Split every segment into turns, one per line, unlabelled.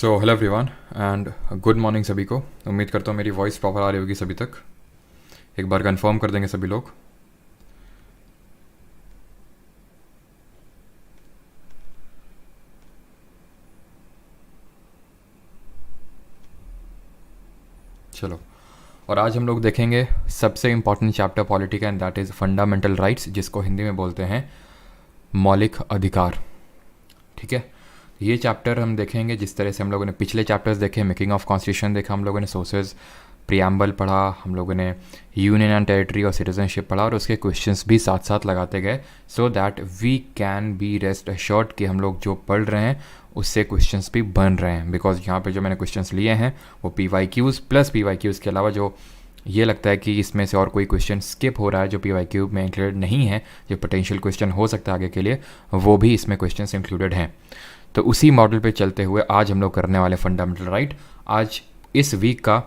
So hello everyone and good morning सभी को। उम्मीद करता हूँ मेरी वॉइस प्रॉपर आ रही होगी सभी तक। एक बार कंफर्म कर देंगे सभी लोग। चलो, और आज हम लोग देखेंगे सबसे इम्पॉर्टेंट चैप्टर पॉलिटी का, and that is fundamental rights, जिसको हिंदी में बोलते हैं मौलिक अधिकार। ठीक है, ये चैप्टर हम देखेंगे जिस तरह से हम लोगों ने पिछले चैप्टर्स देखे, मेकिंग ऑफ कॉन्स्टिट्यूशन देखा, हम लोगों ने सोर्सेज प्रियम्बल पढ़ा, हम लोगों ने यूनियन एंड टेरिटरी और सिटीजनशिप पढ़ा, और उसके क्वेश्चंस भी साथ साथ लगाते गए, so that we can be rest assured कि हम लोग जो पढ़ रहे हैं उससे क्वेश्चंस भी बन रहे हैं। बिकॉज यहाँ पे जो मैंने क्वेश्चंस लिए हैं वो PYQs प्लस PYQs के अलावा जो ये लगता है कि इसमें से और कोई क्वेश्चन स्किप हो रहा है जो PYQ में इंक्लूडेड नहीं है, जो पोटेंशियल क्वेश्चन हो सकता है आगे के लिए, वो भी इसमें क्वेश्चन इंक्लूडेड हैं। तो उसी मॉडल पे चलते हुए आज हम लोग करने वाले फंडामेंटल राइट। आज इस वीक का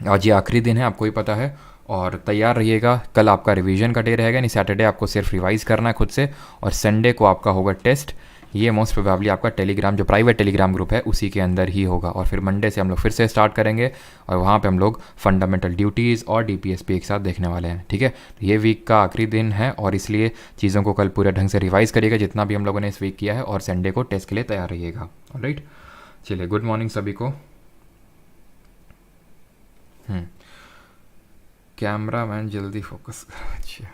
आज ये आखिरी दिन है, आपको ही पता है, और तैयार रहिएगा। कल आपका रिवीजन का डे रहेगा, यानी सैटरडे आपको सिर्फ रिवाइज करना है खुद से, और संडे को आपका होगा टेस्ट। ये मोस्ट प्रोबेबली आपका टेलीग्राम, जो प्राइवेट टेलीग्राम ग्रुप है, उसी के अंदर ही होगा। और फिर मंडे से हम लोग फिर से स्टार्ट करेंगे, और वहाँ पे हम लोग फंडामेंटल ड्यूटीज़ और DPSP एक साथ देखने वाले हैं। ठीक है, तो ये वीक का आखिरी दिन है, और इसलिए चीज़ों को कल पूरे ढंग से रिवाइज करिएगा जितना भी हम लोगों ने इस वीक किया है, और संडे को टेस्ट के लिए तैयार रहिएगा। ऑलराइट, चलिए, गुड मॉर्निंग सभी को। कैमरा मैन जल्दी फोकस करो। अच्छा,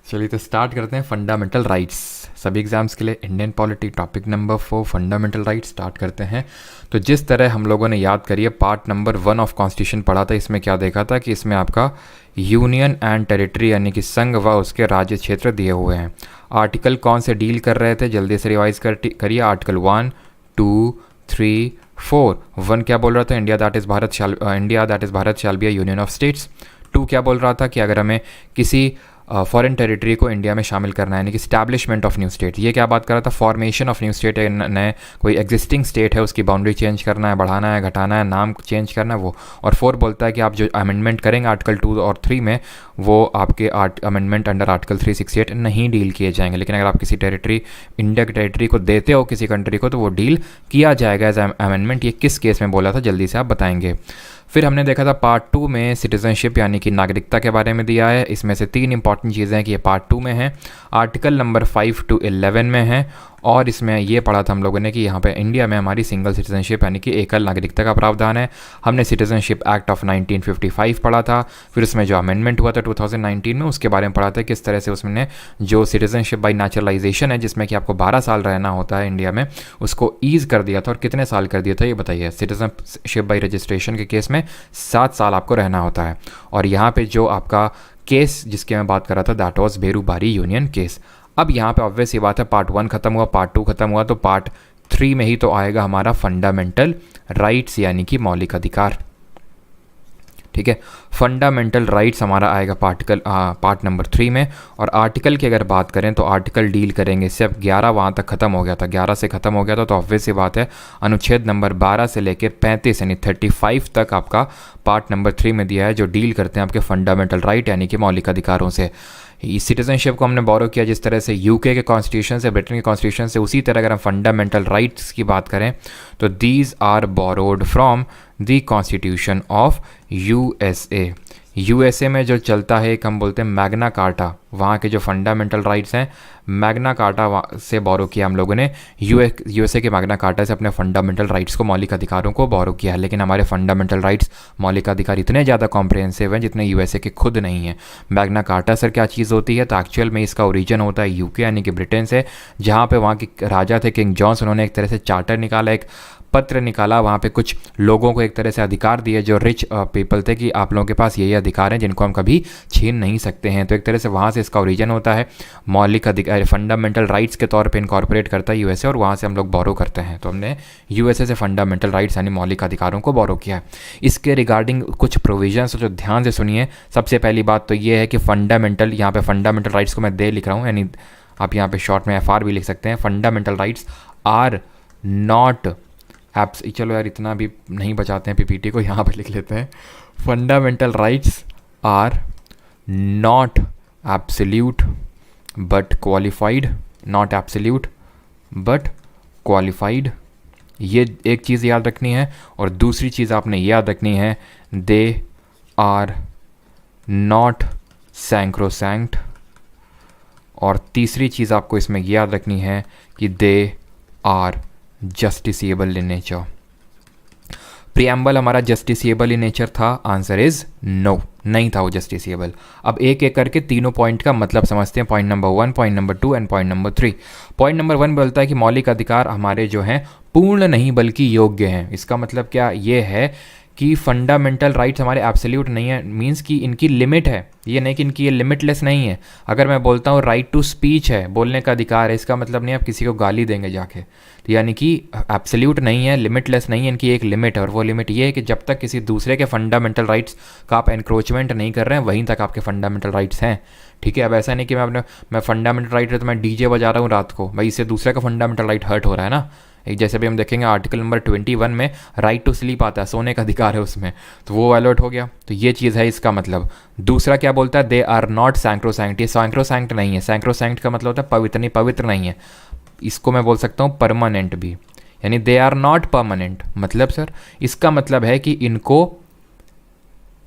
चलिए तो स्टार्ट करते हैं फंडामेंटल राइट्स सभी एग्जाम्स के लिए। Indian polity topic number 4 fundamental rights start करते हैं। तो जिस तरह हम लोगों ने याद करिए पार्ट नंबर 1 ऑफ कॉन्स्टिट्यूशन पढ़ा था, इसमें क्या देखा था कि इसमें आपका यूनियन एंड टेरिटरी यानी कि संघ व उसके राज्य क्षेत्र दिए हुए हैं। आर्टिकल कौन से डील कर रहे थे, जल्दी से रिवाइज करिए। आर्टिकल 1, 2, 3, 4। 1 क्या बोल रहा था, India that is Bharat shall be a union of states. 2 क्या बोल रहा था कि अगर हमें किसी फॉरेन टेरिटरी को इंडिया में शामिल करना है, यानी कि स्टैब्लिशमेंट ऑफ न्यू स्टेट। ये क्या बात कर रहा था, फॉर्मेशन ऑफ न्यू स्टेट, नए कोई एग्जिस्टिंग स्टेट है उसकी बाउंड्री चेंज करना है, बढ़ाना है, घटाना है, नाम चेंज करना है वो। और 4 बोलता है कि आप जो अमेंडमेंट करेंगे आर्टिकल 2 और 3 में, वो आपके अमेंडमेंट अंडर आर्टिकल 368 नहीं डील किए जाएंगे। लेकिन अगर आप किसी टेरिटरी, इंडिया की टेरिटरी को देते हो किसी कंट्री को, तो वो डील किया जाएगा एज अमेंडमेंट। ये किस केस में बोला था, जल्दी से आप बताएंगे। फिर हमने देखा था पार्ट 2 में सिटीजनशिप यानी कि नागरिकता के बारे में दिया है। इसमें से 3 इंपॉर्टेंट चीज़ें हैं कि ये पार्ट 2 में है, आर्टिकल नंबर 5 to 11 में है, और इसमें ये पढ़ा था हम लोगों ने कि यहाँ पे इंडिया में हमारी सिंगल सिटीजनशिप यानी कि एकल नागरिकता का प्रावधान है। हमने सिटीजनशिप एक्ट ऑफ 1955 पढ़ा था। फिर उसमें जो अमेंडमेंट हुआ था 2019 में, उसके बारे में पढ़ा था किस तरह से उसमें जो सिटीजनशिप बाई नेचुरलाइजेशन है, जिसमें कि आपको 12 साल रहना होता है इंडिया में, उसको ईज कर दिया था। और कितने साल कर दिया था ये बताइए। सिटीजनशिप बाई रजिस्ट्रेशन के केस में 7 साल आपको रहना होता है। और यहाँ पे जो आपका केस जिसके मैं बात कर रहा था, that was Berubari union case. अब यहाँ पे ऑब्वियस ये बात है, पार्ट 1 खत्म हुआ, पार्ट 2 खत्म हुआ, तो पार्ट 3 में ही तो आएगा हमारा फंडामेंटल राइट्स यानी कि मौलिक अधिकार। ठीक है, फंडामेंटल राइट्स हमारा आएगा पार्ट नंबर 3 में। और आर्टिकल की अगर बात करें तो आर्टिकल डील करेंगे सिर्फ 11, वहाँ तक खत्म हो गया था, 11 से खत्म हो गया था। तो ऑब्वियस सी बात है, अनुच्छेद नंबर 12 से लेकर 35 यानी 35 तक आपका पार्ट नंबर 3 में दिया है, जो डील करते हैं आपके फंडामेंटल राइट यानी कि मौलिक अधिकारों से। इस सिटीजनशिप को हमने बोरो किया जिस तरह से यूके के कॉन्स्टिट्यूशन से, ब्रिटेन के कॉन्स्टिट्यूशन से, उसी तरह अगर हम फंडामेंटल राइट्स की बात करें तो these are borrowed from the constitution of USA में जो चलता है एक हम बोलते हैं मैग्ना कार्टा, वहाँ के जो फंडामेंटल राइट्स हैं मैग्ना कार्टा से बोरो किया हम लोगों ने। यूएसए के मैग्ना कार्टा से अपने फंडामेंटल राइट्स को, मौलिक अधिकारों को बोरो किया है। लेकिन हमारे फंडामेंटल राइट्स, मौलिक अधिकार इतने ज़्यादा कॉम्प्रिहेंसिव हैं जितने यूएसए के खुद नहीं हैं। मैग्ना कार्टा सर क्या चीज़ होती है, तो एक्चुअल में इसका ओरिजिन होता है यूके यानी कि ब्रिटेन से, जहाँ पे वहाँ के राजा थे किंग जॉन्स, उन्होंने एक तरह से चार्टर निकाला, एक पत्र निकाला, वहाँ पे कुछ लोगों को एक तरह से अधिकार दिए जो रिच पीपल थे कि आप लोगों के पास ये अधिकार हैं जिनको हम कभी छीन नहीं सकते हैं। तो एक तरह से वहाँ से इसका ओरिजिन होता है, मौलिक अधिकार फंडामेंटल राइट्स के तौर पे इनकॉर्पोरेट करता है यूएसए, और वहाँ से हम लोग बोरो करते हैं। तो हमने यूएसए से फंडामेंटल राइट्स यानी मौलिक अधिकारों को बोरो किया है। इसके रिगार्डिंग कुछ प्रोविजंस जो ध्यान से सुनिए। सबसे पहली बात तो ये है कि फंडामेंटल, यहाँ पे फंडामेंटल राइट्स को मैं लिख रहा हूँ, यानी आप यहाँ पे शॉर्ट में FR भी लिख सकते हैं। Fundamental rights are not abs, चलो यार इतना भी नहीं बचाते हैं PPT को, यहाँ पर लिख लेते हैं। Fundamental rights are not absolute but qualified, not absolute but qualified ये एक चीज़ याद रखनी है। और दूसरी चीज़ आपने याद रखनी है, दे आर नॉट सैंक्रोसैंक्ट। और तीसरी चीज़ आपको इसमें याद रखनी है कि they are justiciable in nature. Preamble हमारा जस्टिसिएबल इन नेचर था, आंसर इज नो, नहीं था वो जस्टिसिएबल। अब एक एक करके तीनों पॉइंट का मतलब समझते हैं। Point number 1, point number 2 and point number 3। Point number 1 बोलता है कि मौलिक अधिकार हमारे जो हैं पूर्ण नहीं बल्कि योग्य हैं। इसका मतलब क्या ये है कि फंडामेंटल राइट्स हमारे एब्सोल्यूट नहीं है, मींस कि इनकी लिमिट है, ये नहीं कि इनकी ये लिमिटलेस नहीं है। अगर मैं बोलता हूँ राइट टू स्पीच है, बोलने का अधिकार है, इसका मतलब नहीं आप किसी को गाली देंगे जाके, तो यानी कि एब्सोल्यूट नहीं है, लिमिटलेस नहीं है, इनकी एक लिमिट है। और वो लिमिट ये है कि जब तक किसी दूसरे के फंडामेंटल राइट्स का आप एनक्रोचमेंट नहीं कर रहे हैं, वहीं तक आपके फंडामेंटल राइट्स हैं। ठीक है, अब ऐसा नहीं कि मैं फंडामेंटल राइट है तो मैं डीजे बजा रहा हूँ रात को, भाई इससे दूसरे का फंडामेंटल राइट हर्ट हो रहा है ना। एक जैसे भी हम देखेंगे आर्टिकल नंबर 21 में राइट टू स्लीप आता है, सोने का अधिकार है उसमें, तो वो वायलेट हो गया। तो ये चीज़ है इसका मतलब। दूसरा क्या बोलता है, दे आर नॉट सैंक्रोसैंक्ट। ये सैंक्रोसैंक्ट नहीं है, सैंक्रोसैंक्ट का मतलब होता है पवित्र, नहीं पवित्र नहीं है। इसको मैं बोल सकता हूँ परमानेंट भी, यानी दे आर नॉट परमानेंट। मतलब सर इसका मतलब है कि इनको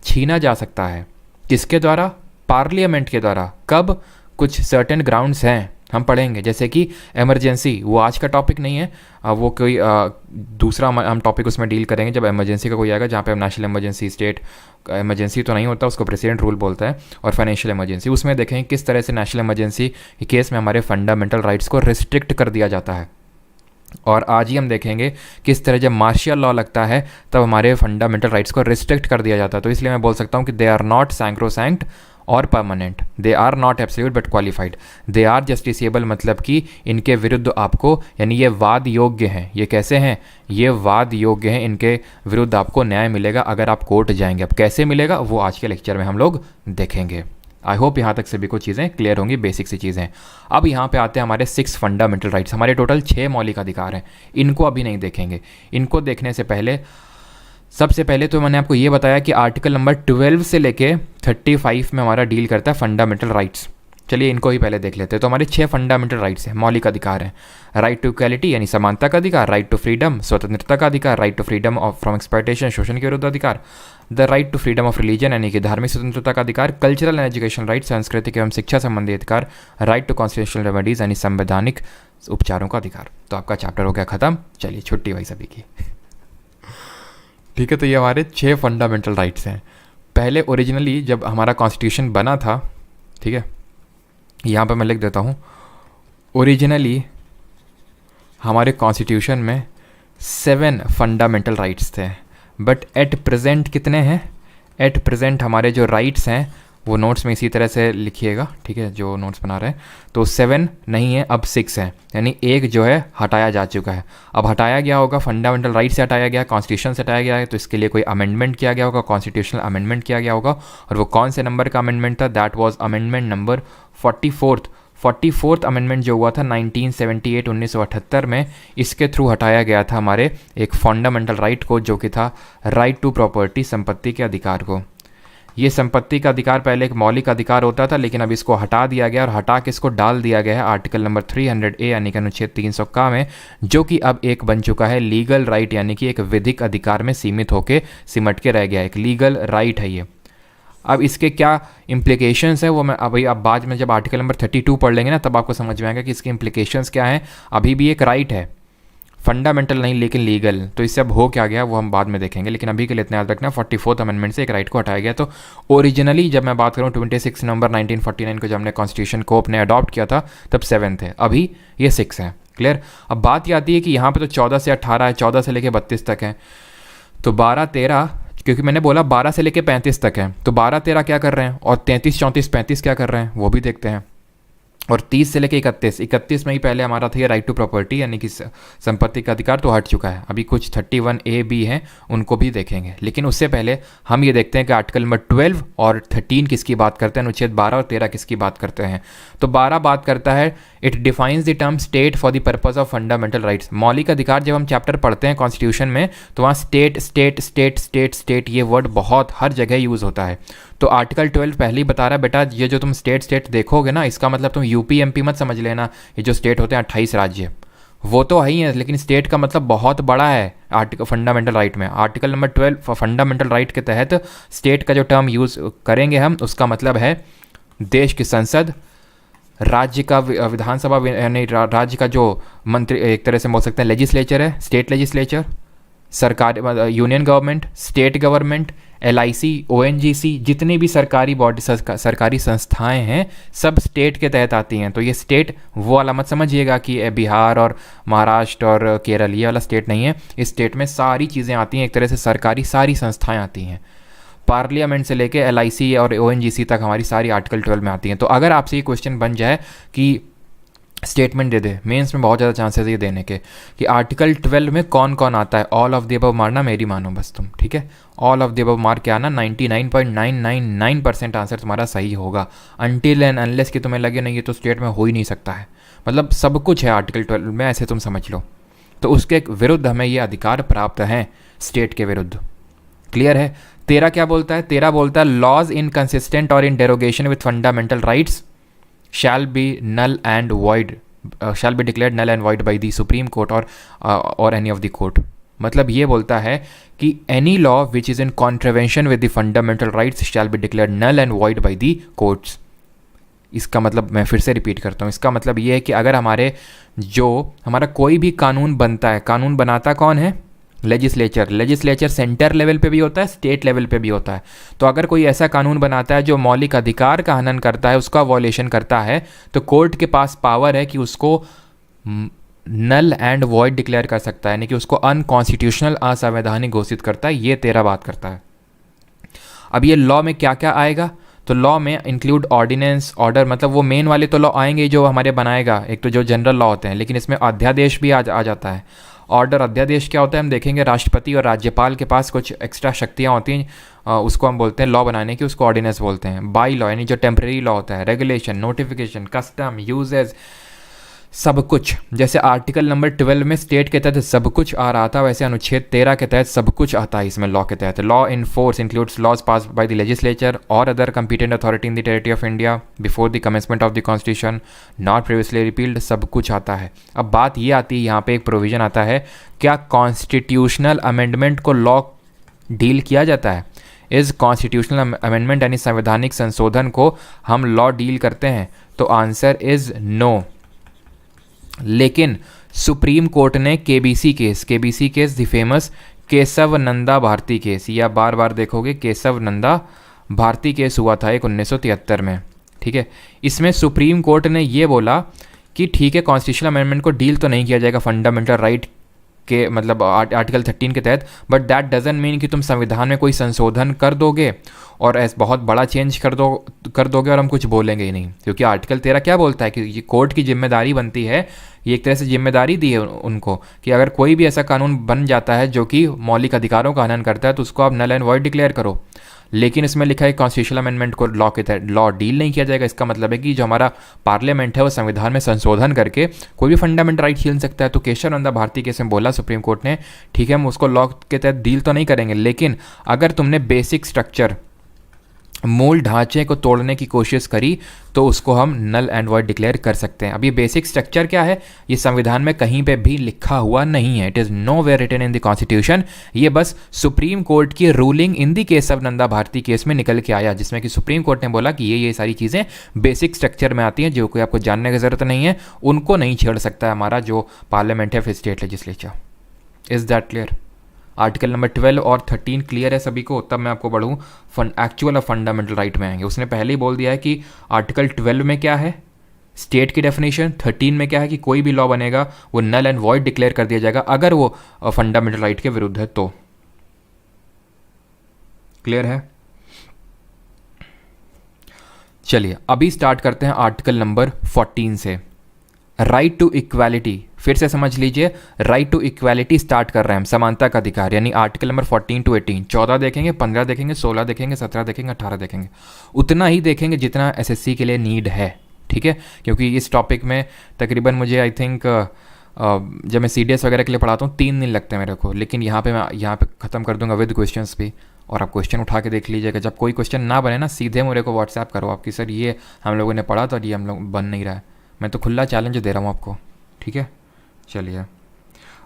छीना जा सकता है, किसके द्वारा, पार्लियामेंट के द्वारा। कब, कुछ सर्टेन ग्राउंड्स हैं, हम पढ़ेंगे, जैसे कि इमरजेंसी, वो आज का टॉपिक नहीं है, वो कोई दूसरा हम टॉपिक उसमें डील करेंगे जब इमरजेंसी का कोई आएगा, जहाँ पे हम नेशनल इमरजेंसी, स्टेट इमरजेंसी तो नहीं होता, उसको प्रेसिडेंट रूल बोलता है, और फाइनेंशियल इमरजेंसी, उसमें देखेंगे किस तरह से नेशनल इमरजेंसी के केस में हमारे फंडामेंटल राइट्स को रिस्ट्रिक्ट कर दिया जाता है। और आज ही हम देखेंगे किस तरह जब मार्शियल लॉ लगता है तब हमारे फंडामेंटल राइट्स को रिस्ट्रिक्ट कर दिया जाता है। तो इसलिए मैं बोल सकता हूँ कि दे आर नॉट सैंक्रोसैंक्ट और permanent, they are not absolute but qualified, they are justiciable, मतलब कि इनके विरुद्ध आपको, यानी ये वाद योग्य हैं। ये कैसे हैं, ये वाद योग्य हैं, इनके विरुद्ध आपको न्याय मिलेगा अगर आप कोर्ट जाएंगे। अब कैसे मिलेगा वो आज के लेक्चर में हम लोग देखेंगे। आई होप यहाँ तक सभी को चीज़ें क्लियर होंगी, बेसिक सी चीज़ें। अब यहाँ पे आते हैं हमारे 6 फंडामेंटल राइट्स। हमारे टोटल 6 मौलिक अधिकार हैं, इनको अभी नहीं देखेंगे। इनको देखने से पहले सबसे पहले तो मैंने आपको ये बताया कि आर्टिकल नंबर 12 से लेके 35 में हमारा डील करता है फंडामेंटल राइट्स। चलिए इनको ही पहले देख लेते हैं। तो हमारे 6 फंडामेंटल राइट्स हैं, मौलिक अधिकार हैं। राइट टू इक्वालिटी यानी समानता का अधिकार, राइट टू फ्रीडम स्वतंत्रता का अधिकार, right to freedom of from exploitation शोषण के विरुद्ध अधिकार, the right to freedom of religion यानी कि धार्मिक स्वतंत्रता का अधिकार, कल्चरल एंड एजुकेशन राइट सांस्कृतिक एवं शिक्षा संबंधी अधिकार, राइट टू कॉन्स्टिट्यूशनल रेमेडीज यानी संवैधानिक उपचारों का अधिकार। तो आपका चैप्टर हो गया खत्म, चलिए छुट्टी भाई सभी की। ठीक है, तो ये हमारे 6 फंडामेंटल राइट्स हैं। पहले ओरिजिनली जब हमारा कॉन्स्टिट्यूशन बना था, ठीक है, यहाँ पर मैं लिख देता हूँ, ओरिजिनली हमारे कॉन्स्टिट्यूशन में 7 फंडामेंटल राइट्स थे, बट एट प्रेजेंट कितने हैं, एट प्रेजेंट हमारे जो राइट्स हैं वो नोट्स में इसी तरह से लिखिएगा, ठीक है, जो नोट्स बना रहे हैं, तो 7 नहीं है, अब 6 है, यानी एक जो है हटाया जा चुका है। अब हटाया गया होगा, फंडामेंटल राइट से हटाया गया, कॉन्स्टिट्यूशन से हटाया गया है, तो इसके लिए कोई अमेंडमेंट किया गया होगा, कॉन्स्टिट्यूशनल अमेंडमेंट किया गया होगा। और वो कौन से नंबर का अमेंडमेंट था, that was amendment number 44th amendment जो हुआ था 1978 में। इसके थ्रू हटाया गया था हमारे एक फंडामेंटल राइट को, जो कि था राइट टू प्रॉपर्टी, संपत्ति के अधिकार को। ये संपत्ति का अधिकार पहले एक मौलिक अधिकार होता था, लेकिन अब इसको हटा दिया गया, और हटा के इसको डाल दिया गया है आर्टिकल नंबर 300A यानी कि अनुच्छेद 300 में, जो कि अब एक बन चुका है लीगल राइट, यानी कि एक विधिक अधिकार में सीमित होकर सिमट के रह गया, एक लीगल राइट है ये। अब इसके क्या इम्प्लीकेशंस है वो मैं अभी अब बाद में जब आर्टिकल नंबर 32 पढ़ लेंगे ना, तब आपको समझ में आएगा कि इसके इम्प्लीकेशंस क्या हैं। अभी भी एक राइट है, फंडामेंटल नहीं लेकिन लीगल, तो इससे अब हो क्या गया वो हम बाद में देखेंगे, लेकिन अभी के लिए इतना याद रखना 44th अमेंडमेंट से एक राइट को हटाया गया। तो ओरिजिनली जब मैं बात करूँ 26 नवंबर 1949 को जब हमने कॉन्स्टिट्यूशन को अपने अडॉप्ट किया था, तब 7 थे, अभी ये 6 है। क्लियर। अब बात ये आती है कि यहाँ पे तो 14 से 18 है, 14 से लेके 32 तक है, तो 12, 13, क्योंकि मैंने बोला 12 से लेके 35 तक है, तो 12, 13 क्या कर रहे हैं, और 33, 34, 35 क्या कर रहे हैं वो भी देखते हैं। और 30 से लेके 31 में ही पहले हमारा था ये राइट टू प्रॉपर्टी यानी कि संपत्ति का अधिकार, तो हट चुका है। अभी कुछ 31A-B हैं, उनको भी देखेंगे, लेकिन उससे पहले हम ये देखते हैं कि आर्टिकल नंबर 12 और 13 किसकी बात करते हैं, अनुच्छेद 12 और 13 किसकी बात करते हैं। तो 12 बात करता है, it defines the term state for the purpose of fundamental rights. मौलिक अधिकार जब हम चैप्टर पढ़ते हैं कॉन्स्टिट्यूशन में, तो वहाँ state state state state state ये वर्ड बहुत हर जगह यूज़ होता है। तो आर्टिकल 12 पहले ही बता रहा है, बेटा ये जो तुम स्टेट स्टेट देखोगे ना, इसका मतलब तुम यूपी एमपी मत समझ लेना, ये जो स्टेट होते हैं 28 राज्य वो तो है ही है, लेकिन स्टेट का मतलब बहुत बड़ा है आर्टिकल फंडामेंटल राइट में। आर्टिकल नंबर 12 फंडामेंटल राइट के तहत स्टेट का जो टर्म यूज़ करेंगे हम, उसका मतलब है देश की संसद, राज्य का विधानसभा, यानी राज्य का जो मंत्री, एक तरह से बोल सकते हैं लेजिस्लेचर है, स्टेट लेजिस्लेचर, सरकार union government, state government, LIC, ONGC, जितनी भी सरकारी बॉडी सरकारी संस्थाएं हैं सब स्टेट के तहत आती हैं। तो ये स्टेट वो वाला मत समझिएगा कि बिहार और महाराष्ट्र और केरल, ये वाला स्टेट नहीं है। इस स्टेट में सारी चीज़ें आती हैं, एक तरह से सरकारी सारी संस्थाएं आती हैं, पार्लियामेंट से लेके LIC और ONGC तक हमारी सारी आर्टिकल 12 में आती हैं। तो अगर आपसे ये क्वेश्चन बन जाए कि स्टेटमेंट दे दे, मेंस में बहुत ज़्यादा चांसेस ये देने के कि आर्टिकल 12 में कौन कौन आता है, ऑल ऑफ द अबव मारना, मेरी मानो बस तुम, ठीक है। ऑल ऑफ द अबव मार के आना, 99.999% आंसर तुम्हारा सही होगा। अनटिल एंड अनलेस कि तुम्हें लगे नहीं ये तो स्टेट में हो ही नहीं सकता है, मतलब सब कुछ है आर्टिकल 12 में, ऐसे तुम समझ लो। तो उसके विरुद्ध हमें ये अधिकार प्राप्त हैं, स्टेट के विरुद्ध। क्लियर है। 13 क्या बोलता है? 13 बोलता है लॉज इनकंसिस्टेंट और in derogation with fundamental rights shall be null and void, shall be declared null and void by the Supreme Court or any of the court। मतलब ये बोलता है कि any law which is in contravention with the fundamental rights shall be declared null and void by the courts। इसका मतलब मैं फिर से रिपीट करता हूँ, इसका मतलब ये है कि अगर हमारा कोई भी कानून बनता है, कानून बनाता कौन है? लेजिस्लेचर सेंटर लेवल पे भी होता है, स्टेट लेवल पे भी होता है। तो अगर कोई ऐसा कानून बनाता है जो मौलिक अधिकार का हनन करता है, उसका वॉलेशन करता है, तो कोर्ट के पास पावर है कि उसको नल एंड वॉइड डिक्लेयर कर सकता है, यानी कि उसको अनकॉन्स्टिट्यूशनल, असंवैधानिक घोषित करता है। ये 13 बात करता है। अब ये लॉ में क्या क्या आएगा? तो लॉ में इंक्लूड ऑर्डिनेंस, ऑर्डर, मतलब वो मेन वाले तो लॉ आएंगे जो हमारे बनाएगा, एक तो जो जनरल लॉ होते हैं, लेकिन इसमें अध्यादेश भी आ जाता है। ऑर्डर, अध्यादेश क्या होता है हम देखेंगे। राष्ट्रपति और राज्यपाल के पास कुछ एक्स्ट्रा शक्तियाँ होती हैं, उसको हम बोलते हैं लॉ बनाने की, उसको ऑर्डिनेंस बोलते हैं। बाई लॉ यानी जो टेम्प्रेरी लॉ होता है, रेगुलेशन, नोटिफिकेशन, कस्टम, यूजेज, सब कुछ। जैसे आर्टिकल नंबर 12 में स्टेट के तहत सब कुछ आ रहा था, वैसे अनुच्छेद 13 के तहत सब कुछ आता है इसमें लॉ के तहत। Law in force includes laws pass by the legislature और other competent authority in the territory of India before the commencement of the constitution, not previously repealed, सब कुछ आता है। अब बात ये आती है, यहाँ पे एक प्रोविजन आता है, क्या कॉन्स्टिट्यूशनल अमेंडमेंट को लॉ डील किया जाता है? इस कॉन्स्टिट्यूशनल अमेंडमेंट यानी संवैधानिक संशोधन को हम लॉ डील करते हैं? तो आंसर इज नो। लेकिन सुप्रीम कोर्ट ने KBC case, the famous Kesavananda Bharati case, या बार बार देखोगे केशव नंदा भारती केस हुआ था 1973 में, ठीक है। इसमें सुप्रीम कोर्ट ने ये बोला कि ठीक है, कॉन्स्टिट्यूशनल अमेंडमेंट को डील तो नहीं किया जाएगा फंडामेंटल राइट के, मतलब आर्टिकल 13 के तहत, बट दैट डजंट मीन कि तुम संविधान में कोई संशोधन कर दोगे और ऐसा बहुत बड़ा चेंज कर दोगे और हम कुछ बोलेंगे ही नहीं। क्योंकि आर्टिकल 13 क्या बोलता है कि ये कोर्ट की जिम्मेदारी बनती है, ये एक तरह से जिम्मेदारी दी है उनको कि अगर कोई भी ऐसा कानून बन जाता है जो कि मौलिक अधिकारों का हनन करता है तो उसको आप नल एंड वॉइड डिक्लेयर करो। लेकिन इसमें लिखा है कॉन्स्टिट्यूशनल अमेंडमेंट को लॉ के तहत लॉ डील नहीं किया जाएगा। इसका मतलब है कि जो हमारा पार्लियामेंट है वो संविधान में संशोधन करके कोई भी फंडामेंटल राइट छीन सकता है। तो केशव नंदा भारती केस में बोला सुप्रीम कोर्ट ने, ठीक है हम उसको लॉ के तहत डील तो नहीं करेंगे, लेकिन अगर तुमने बेसिक स्ट्रक्चर, मूल ढांचे को तोड़ने की कोशिश करी तो उसको हम नल एंड वॉइड डिक्लेयर कर सकते हैं। अब ये बेसिक स्ट्रक्चर क्या है, ये संविधान में कहीं पे भी लिखा हुआ नहीं है, it is nowhere written in the constitution. ये बस सुप्रीम कोर्ट की ruling in the Kesavananda Bharati case में निकल के आया, जिसमें कि सुप्रीम कोर्ट ने बोला कि ये सारी चीज़ें बेसिक स्ट्रक्चर में आती हैं, जो कोई आपको जानने की ज़रूरत नहीं है, उनको नहीं छेड़ सकता है हमारा जो पार्लियामेंट है फिर state legislature. Is that clear? Article number 12 और 13 क्लियर है सभी को? तब मैं आपको बढ़ूँ एक्चुअल और फंडामेंटल राइट में आएंगे। उसने पहले ही बोल दिया है कि आर्टिकल 12 में क्या है, स्टेट की डेफिनेशन, 13 में क्या है कि कोई भी लॉ बनेगा वो नल एंड वॉइड डिक्लेयर कर दिया जाएगा अगर वो फंडामेंटल राइट के विरुद्ध है तो। क्लियर है? चलिए अभी स्टार्ट करते हैं आर्टिकल नंबर 14 से, राइट टू इक्वालिटी। फिर से समझ लीजिए, राइट टू इक्वालिटी स्टार्ट कर रहे हैं हम, समानता का अधिकार, यानी आर्टिकल नंबर 14 to 18, 14 देखेंगे, 15 देखेंगे, 16 देखेंगे, 17 देखेंगे, 18 देखेंगे, उतना ही देखेंगे जितना एसएससी के लिए नीड है, ठीक है। क्योंकि इस टॉपिक में तकरीबन मुझे आई थिंक जब मैं सीडीएस वगैरह के लिए पढ़ाता हूँ 3 दिन लगते हैं मेरे को, लेकिन यहाँ पे ख़त्म कर दूंगा विद क्वेश्चंस भी, और आप क्वेश्चन उठा के देख लीजिएगा। जब कोई क्वेश्चन ना बने ना, सीधे मेरे को व्हाट्सएप करो आपकी सर ये हम लोगों ने पढ़ा था और ये हम लोग बन नहीं रहा है। मैं तो खुला चैलेंज दे रहा हूँ आपको, ठीक है। चलिए,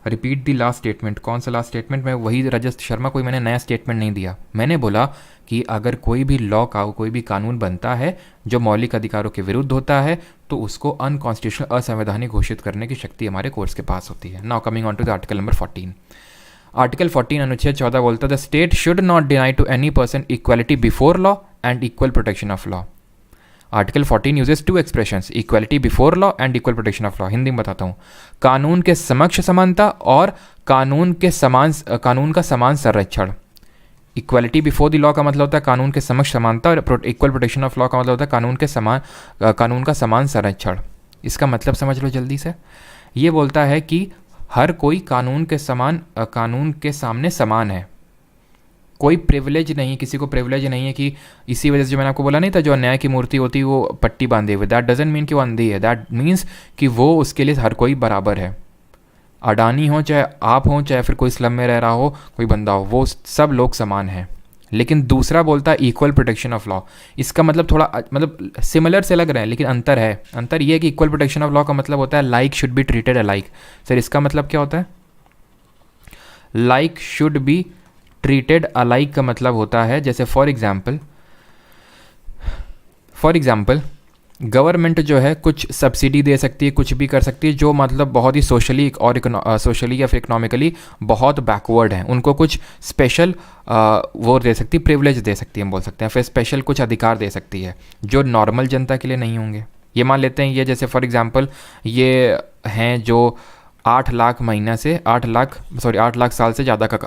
रिपीट द लास्ट स्टेटमेंट। कौन सा लास्ट स्टेटमेंट? मैं वही रजत शर्मा, कोई मैंने नया स्टेटमेंट नहीं दिया। मैंने बोला कि अगर कोई भी लॉ का कोई भी कानून बनता है जो मौलिक अधिकारों के विरुद्ध होता है तो उसको अनकॉन्स्टिट्यूशनल, असंवैधानिक घोषित करने की शक्ति हमारे कोर्ट्स के पास होती है। Now coming on to the article number 14। Article 14 अनुच्छेद 14 बोलता है the state should not deny to any person equality before law and equal protection of law. Article 14 uses two expressions, equality before law and equal protection of law. Hindi में बताता हूँ, कानून के समक्ष समानता और कानून का समान संरक्षण। इक्वालिटी बिफोर द लॉ का मतलब होता है कानून के समक्ष समानता, और इक्वल प्रोटेक्शन ऑफ लॉ का मतलब होता है कानून का समान संरक्षण। इसका मतलब समझ लो जल्दी से। ये बोलता है कि हर कोई कानून के सामने समान है। कोई प्रिविलेज नहीं, किसी को प्रिविलेज नहीं है कि इसी वजह से जो मैंने आपको बोला नहीं था, जो अन्याय की मूर्ति होती है वो पट्टी बांधे हुए, दैट डजंट मीन कि वो अंधी है। दैट मीन्स कि वो उसके लिए हर कोई बराबर है। अडानी हो चाहे आप हो, चाहे फिर कोई स्लम में रह रहा हो कोई बंदा हो, वो सब लोग समान हैं। लेकिन दूसरा बोलता है इक्वल प्रोटेक्शन ऑफ लॉ। इसका मतलब थोड़ा मतलब सिमिलर से लग रहे हैं लेकिन अंतर है। अंतर ये है कि इक्वल प्रोटेक्शन ऑफ लॉ का मतलब होता है like should be treated alike. Sir इसका मतलब क्या होता है? Like should be treated alike का मतलब होता है जैसे फॉर एग्जाम्पल गवर्नमेंट जो है कुछ सब्सिडी दे सकती है, कुछ भी कर सकती है जो मतलब बहुत ही सोशली या फिर इकोनॉमिकली बहुत बैकवर्ड हैं, उनको कुछ स्पेशल वो दे सकती है, प्रिविलेज दे सकती है, हम बोल सकते हैं, फिर स्पेशल कुछ अधिकार दे सकती है जो नॉर्मल जनता के लिए नहीं होंगे। ये मान लेते हैं, ये जैसे फॉर एग्जांपल ये हैं जो 8 लाख महीना से 8 लाख साल से ज़्यादा का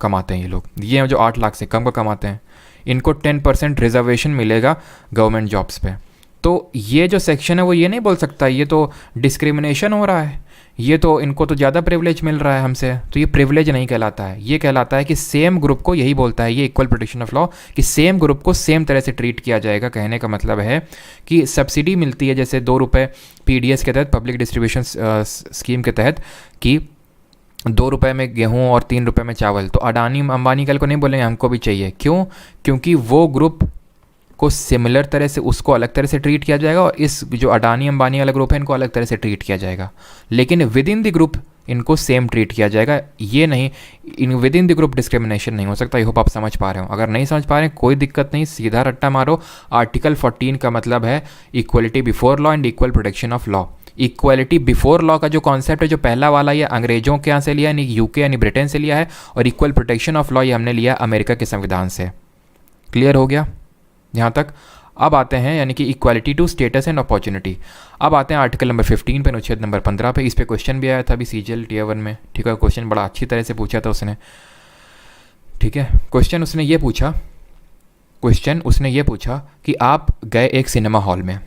कमाते हैं ये लोग, ये जो 8 लाख से कम का कमाते हैं, इनको 10% रिजर्वेशन मिलेगा गवर्नमेंट जॉब्स पे। तो ये जो सेक्शन है वो ये नहीं बोल सकता ये तो डिस्क्रिमिनेशन हो रहा है, ये तो इनको तो ज़्यादा प्रिविलेज मिल रहा है हमसे, तो ये प्रिविलेज नहीं कहलाता है। ये कहलाता है कि सेम ग्रुप को, यही बोलता है ये इक्वल प्रोटेक्शन ऑफ लॉ, कि सेम ग्रुप को सेम तरह से ट्रीट किया जाएगा। कहने का मतलब है कि सब्सिडी मिलती है जैसे 2 रुपये PDS के तहत, पब्लिक डिस्ट्रीब्यूशन स्कीम के तहत, कि 2 रुपये में गेहूँ और 3 रुपये में चावल, तो अडानी अंबानी कल को नहीं बोलेंगे हमको भी चाहिए। क्यों? क्योंकि वो ग्रुप को सिमिलर तरह से उसको अलग तरह से ट्रीट किया जाएगा और इस जो अडानी अंबानी वाला ग्रुप है इनको अलग तरह से ट्रीट किया जाएगा, लेकिन विद इन द ग्रुप इनको सेम ट्रीट किया जाएगा। ये नहीं, in with in the group discrimination नहीं हो सकता। आई होप आप समझ पा रहे हो। अगर नहीं समझ पा रहे हैं कोई दिक्कत नहीं, सीधा रट्टा मारो। आर्टिकल 14 का मतलब है equality before law and equal protection of law. Equality before law का जो कॉन्सेप्ट है, जो पहला वाला, ये अंग्रेजों के यहाँ से लिया है, यानी यूके यानी ब्रिटेन से लिया है, और इक्वल प्रोटेक्शन ऑफ लॉ ये हमने लिया अमेरिका के संविधान से। क्लियर हो गया यहाँ तक? अब आते हैं यानी कि equality to status and opportunity. अब आते हैं आर्टिकल नंबर 15 पे, अनुच्छेद नंबर 15 पे। इस पे क्वेश्चन भी आया था अभी CGL Tier 1 में, ठीक है। क्वेश्चन बड़ा अच्छी तरह से पूछा था उसने, ठीक है। क्वेश्चन उसने ये पूछा कि आप गए एक सिनेमा हॉल में,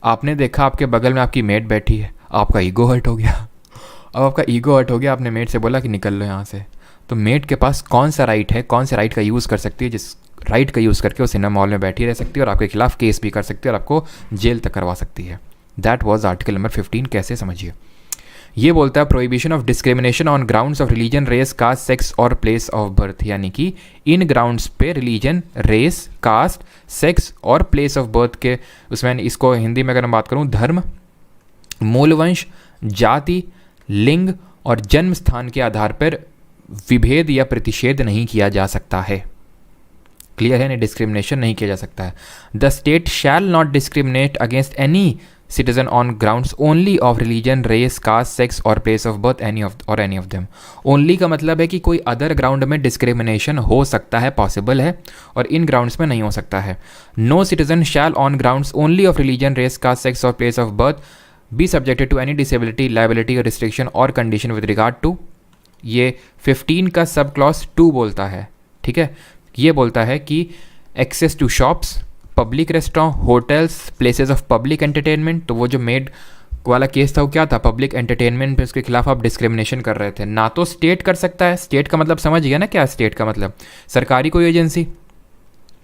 आपने देखा आपके बगल में आपकी मेट बैठी है, आपका ईगो हर्ट हो गया। अब आपका ईगो हर्ट हो गया, आपने मेट से बोला कि निकल लो यहाँ से। तो मेट के पास कौन सा राइट है, कौन से राइट का यूज़ कर सकती है, जिस राइट का यूज़ करके वो सिनेमा हॉल में बैठी रह सकती है और आपके खिलाफ केस भी कर सकती है और आपको जेल तक करवा सकती है। That was article number 15। कैसे? समझिए। ये बोलता है prohibition of discrimination on grounds of religion, race, caste, sex और प्लेस ऑफ बर्थ। यानी कि इन ग्राउंड्स पे रिलीजन, रेस, कास्ट, सेक्स और प्लेस ऑफ बर्थ के, उसमें इसको हिंदी में अगर मैं बात करूँ, धर्म, मूलवंश, जाति, लिंग और जन्म स्थान के आधार पर विभेद या प्रतिषेध नहीं किया जा सकता है। क्लियर है? नहीं, डिस्क्रिमिनेशन नहीं किया जा सकता है। The state shall not discriminate against any citizen on grounds only of religion, race, caste, sex और place of birth any of them. Only का मतलब है कि कोई अदर ग्राउंड में डिस्क्रिमिनेशन हो सकता है, पॉसिबल है, और इन ग्राउंड्स में नहीं हो सकता है। No citizen shall on grounds only of religion, race, caste, sex और place of birth be subjected to any disability, liability और रिस्ट्रिक्शन और कंडीशन विद रिगार्ड टू। ये 15 का सब क्लॉज 2 बोलता है, ठीक है। ये बोलता है कि access to shops, public restaurant, hotels, places of public entertainment. तो वो जो मेड वाला केस था वो क्या था? पब्लिक एंटरटेनमेंट पे उसके खिलाफ आप डिस्क्रिमिनेशन कर रहे थे। ना तो स्टेट कर सकता है, स्टेट का मतलब समझ गया ना क्या? स्टेट का मतलब सरकारी कोई एजेंसी,